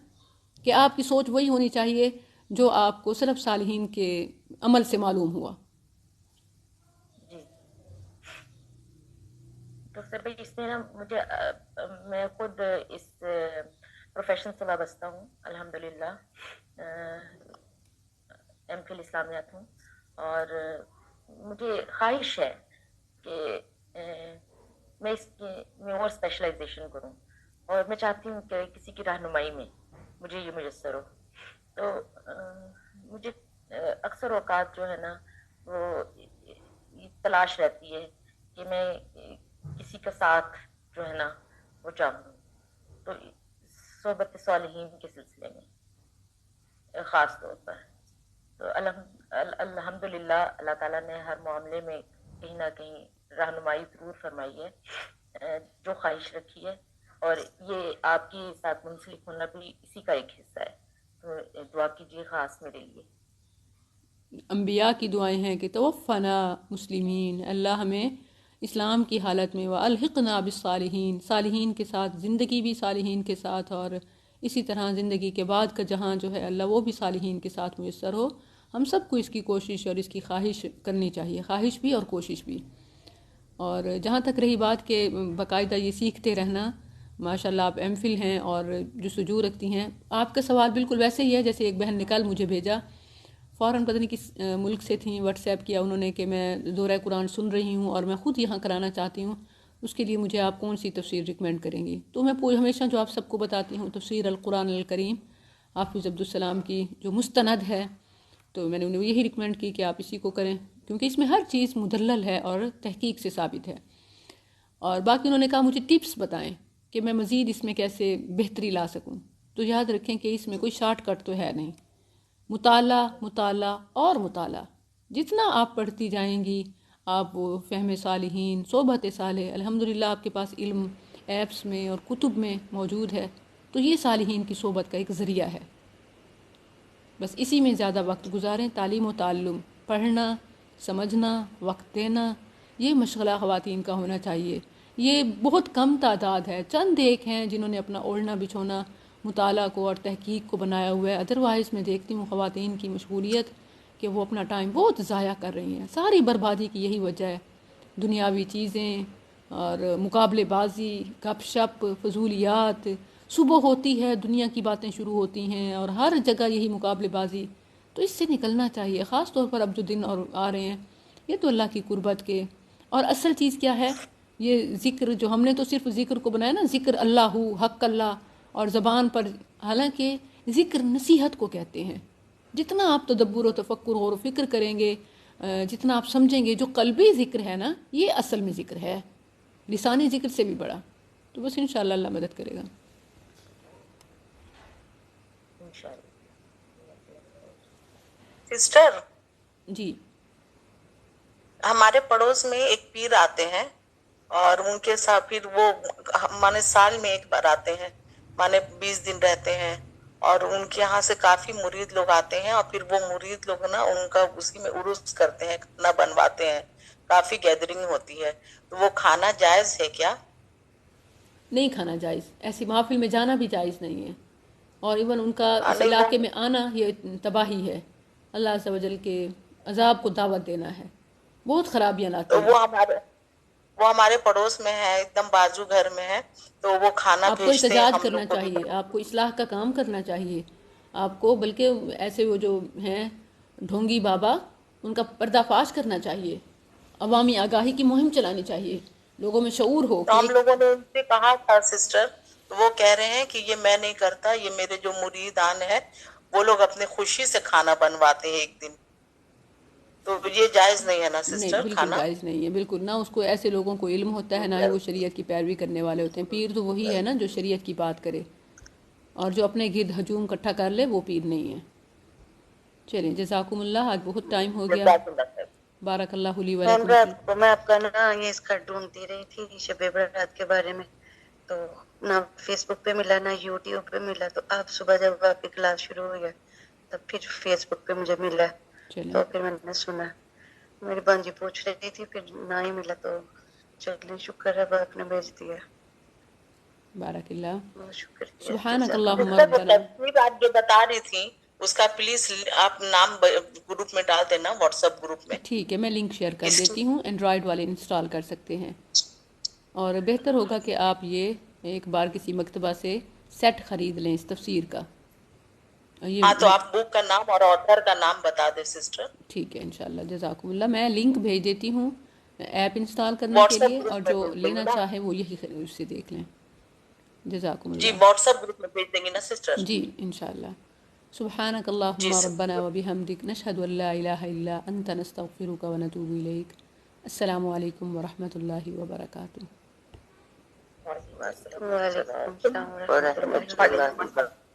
کہ آپ کی سوچ وہی ہونی چاہیے جو آپ کو سلف صالحین کے عمل سے معلوم ہوا۔ جی ڈاکٹر بھائی، اس میں نا مجھے میں خود اس پروفیشن سے وابستہ ہوں، الحمدللہ ایم فل اسلامیات ہوں، اور مجھے خواہش ہے کہ میں اس میں اور اسپیشلائزیشن کروں، اور میں چاہتی ہوں کہ کسی کی رہنمائی میں مجھے یہ میسر ہو۔ تو مجھے اکثر اوقات جو ہے نا وہ تلاش رہتی ہے کہ میں کسی کا ساتھ جو ہے نا وہ چاہوں، تو صحبت صالحین کے سلسلے میں خاص طور پر تو الحمدللہ اللہ تعالیٰ نے ہر معاملے میں کہیں نہ کہیں رہنمائی ضرور فرمائی ہے، جو خواہش رکھی ہے، اور یہ آپ کے ساتھ منسلک ہونا بھی اسی کا ایک حصہ ہے۔ تو دعا کیجیے خاص میرے لیے۔ انبیاء کی دعائیں ہیں کہ توفنا مسلمین، اللہ ہمیں اسلام کی حالت میں والحقنا بالصالحین، صالحین کے ساتھ، زندگی بھی صالحین کے ساتھ، اور اسی طرح زندگی کے بعد کا جہاں جو ہے اللہ وہ بھی صالحین کے ساتھ میسر ہو۔ ہم سب کو اس کی کوشش اور اس کی خواہش کرنی چاہیے، خواہش بھی اور کوشش بھی۔ اور جہاں تک رہی بات کہ باقاعدہ یہ سیکھتے رہنا، ماشاءاللہ آپ ایم فل ہیں اور جو سجو رکھتی ہیں، آپ کا سوال بالکل ویسے ہی ہے جیسے ایک بہن نے کل مجھے بھیجا، فوراً پتہ نہیں کس ملک سے تھیں، واٹس ایپ کیا انہوں نے کہ میں دورہ قرآن سن رہی ہوں اور میں خود یہاں کرانا چاہتی ہوں، اس کے لیے مجھے آپ کون سی تفسیر ریکمینڈ کریں گی؟ تو میں ہمیشہ جو آپ سب کو بتاتی ہوں تفسیر القرآن الکریم حافظ عبدالسلام کی جو مستند ہے، تو میں نے انہیں یہی ریکمینڈ کی کہ آپ اسی کو کریں، کیونکہ اس میں ہر چیز مدلل ہے اور تحقیق سے ثابت ہے۔ اور باقی انہوں نے کہا مجھے ٹپس بتائیں کہ میں مزید اس میں کیسے بہتری لا سکوں۔ تو یاد رکھیں کہ اس میں کوئی شارٹ کٹ تو ہے نہیں، مطالعہ مطالعہ اور مطالعہ، جتنا آپ پڑھتی جائیں گی آپ وہ فہم صالحین، صحبت صالح، الحمدللہ آپ کے پاس علم ایپس میں اور کتب میں موجود ہے، تو یہ صالحین کی صحبت کا ایک ذریعہ ہے۔ بس اسی میں زیادہ وقت گزاریں، تعلیم و تعلم، پڑھنا، سمجھنا، وقت دینا، یہ مشغلہ خواتین کا ہونا چاہیے۔ یہ بہت کم تعداد ہے، چند ایک ہیں جنہوں نے اپنا اوڑھنا بچھونا مطالعہ کو اور تحقیق کو بنایا ہوا ہے۔ ادروائز میں دیکھتی ہوں خواتین کی مشغولیت کہ وہ اپنا ٹائم بہت ضائع کر رہی ہیں، ساری بربادی کی یہی وجہ ہے، دنیاوی چیزیں اور مقابلے بازی، گپ شپ، فضولیات، صبح ہوتی ہے دنیا کی باتیں شروع ہوتی ہیں اور ہر جگہ یہی مقابلے بازی۔ تو اس سے نکلنا چاہیے، خاص طور پر اب جو دن اور آ رہے ہیں یہ تو اللہ کی قربت کے، اور اصل چیز کیا ہے، یہ ذکر جو ہم نے تو صرف ذکر کو بنایا نا، ذکر اللہ حق اللہ، اور زبان پر، حالانکہ ذکر نصیحت کو کہتے ہیں۔ جتنا آپ تدبر و تفکر غور و فکر کریں گے، جتنا آپ سمجھیں گے، جو قلبی ذکر ہے نا یہ اصل میں ذکر ہے، لسانی ذکر سے بھی بڑا۔ تو بس انشاءاللہ اللہ مدد کرے گا انشاءاللہ۔ سسٹر، جی۔ ہمارے پڑوس میں ایک پیر آتے ہیں اور ان کے ساتھ پھر وہ مانے سال میں ایک بار آتے ہیں، مانے 20 دن رہتے ہیں، اور ان کے یہاں سے کافی مرید لوگ آتے ہیں، اور پھر وہ مرید لوگ نا ان کا اسی میں عرس کرتے ہیں، کھانا بنواتے ہیں، کافی گیدرنگ ہوتی ہے، تو وہ کھانا جائز ہے کیا؟ نہیں کھانا جائز، ایسی محافل میں جانا بھی جائز نہیں ہے، اور ایون ان کا اس نہیں علاقے وہ میں آنا یہ تباہی ہے، اللہ عز و جل کے عذاب کو دعوت دینا ہے، بہت خرابیاں لاتے تو ہیں۔ وہ ہمارے پڑوس میں ہے، ایک دم بازو گھر میں ہے، تو وہ کھانا آپ کو بھیجتے ہیں احتجاج ہم لوگ کرنا کو بھی۔ چاہیے، آپ کو اصلاح کا کام کرنا چاہیے آپ کو، بلکہ ایسے وہ جو ہیں ڈھونگی بابا ان کا پردہ فاش کرنا چاہیے، عوامی آگاہی کی مہم چلانی چاہیے، لوگوں میں شعور ہو تو کہ ہم لوگوں نے ان سے کہا تھا سسٹر، تو وہ کہہ رہے ہیں کہ یہ میں نہیں کرتا، یہ میرے جو مریدان ہیں وہ لوگ اپنے خوشی سے کھانا بنواتے ہیں ایک دن، تو یہ جائز نہیں ہے نا نہیں سسٹر بالکل کھانا؟ جائز نہیں ہے، بالکل نہ اس کو ایسے لوگوں کو علم ہوتا ہے، نہ ہی وہ شریعت کی پیروی کرنے والے ہوتے ہیں۔ پیر تو وہی ہے نا جو شریعت کی بات کرے، اور جو اپنے گرد ہجوم اکٹھا کر لے وہ پیر نہیں ہے۔ چلیں جزاکم اللہ، آج بہت ٹائم ہو گیا، جزاک اللہ خیر۔ بارک اللہ لی میم ولکم فی۔ رات کو میں آپ کا نا یہ اس کا ڈھونڈتی رہی تھی شب برات کے بارے میں، تو نہ فیس بک پہ ملا نہ یوٹیوب پہ ملا، تو آپ صبح جب آپ کی کلاس شروع ہو گیا تب پھر فیس بک پہ مجھے ملا، چلیں تو پھر میں نے سنا، میری بانجی پوچھ رہی تھی، پھر نہ ہی ملا، تو چلیے شکر ہے آپ نے بھیج دیا، بارک اللہ، بہت شکریہ، سبحانک جزاک اللہم اللہ۔ سسٹر وہ ربنا۔ تفسیر آپ جو بتا رہی تھی اس کا پلیز آپ نام گروپ میں ڈال دینا، واٹس ایپ گروپ میں۔ ٹھیک ہے، میں لنک شیئر کر دیتی ہوں، اینڈرائیڈ والے انسٹال کر سکتے ہیں، اور بہتر ہوگا کہ آپ یہ ایک بار کسی مکتبہ سے سیٹ خرید لیں اس تفسیر کا، ہاں تو یہ آپ بک کا نام اور آتھر کا نام بتا دیں سسٹر، ٹھیک ہے انشاءاللہ، جزاکم اللہ۔ میں لنک بھیج دیتی ہوں ایپ انسٹال کرنے کے واٹس ایپ لیے، اور گروپ میں جو بھیج دیں گے لینا نا؟ چاہے وہ یہی اس سے دیکھ لیں، جزاکم جی اللہ۔ واٹس ایپ گروپ میں بھیج دیں گے نا سسٹر؟ جی انشاءاللہ۔ سبحانک اللہم جی ربنا وبحمدک، نشہد ان لا الہ الا انت، نستغفرک ونتوب الیک۔ السلام علیکم ورحمۃ اللہ وبرکاتہ۔ وعلیکم السلام ورحمۃ اللہ ورحمۃ اللہ وبرکاتہ۔ وبرکاتہ۔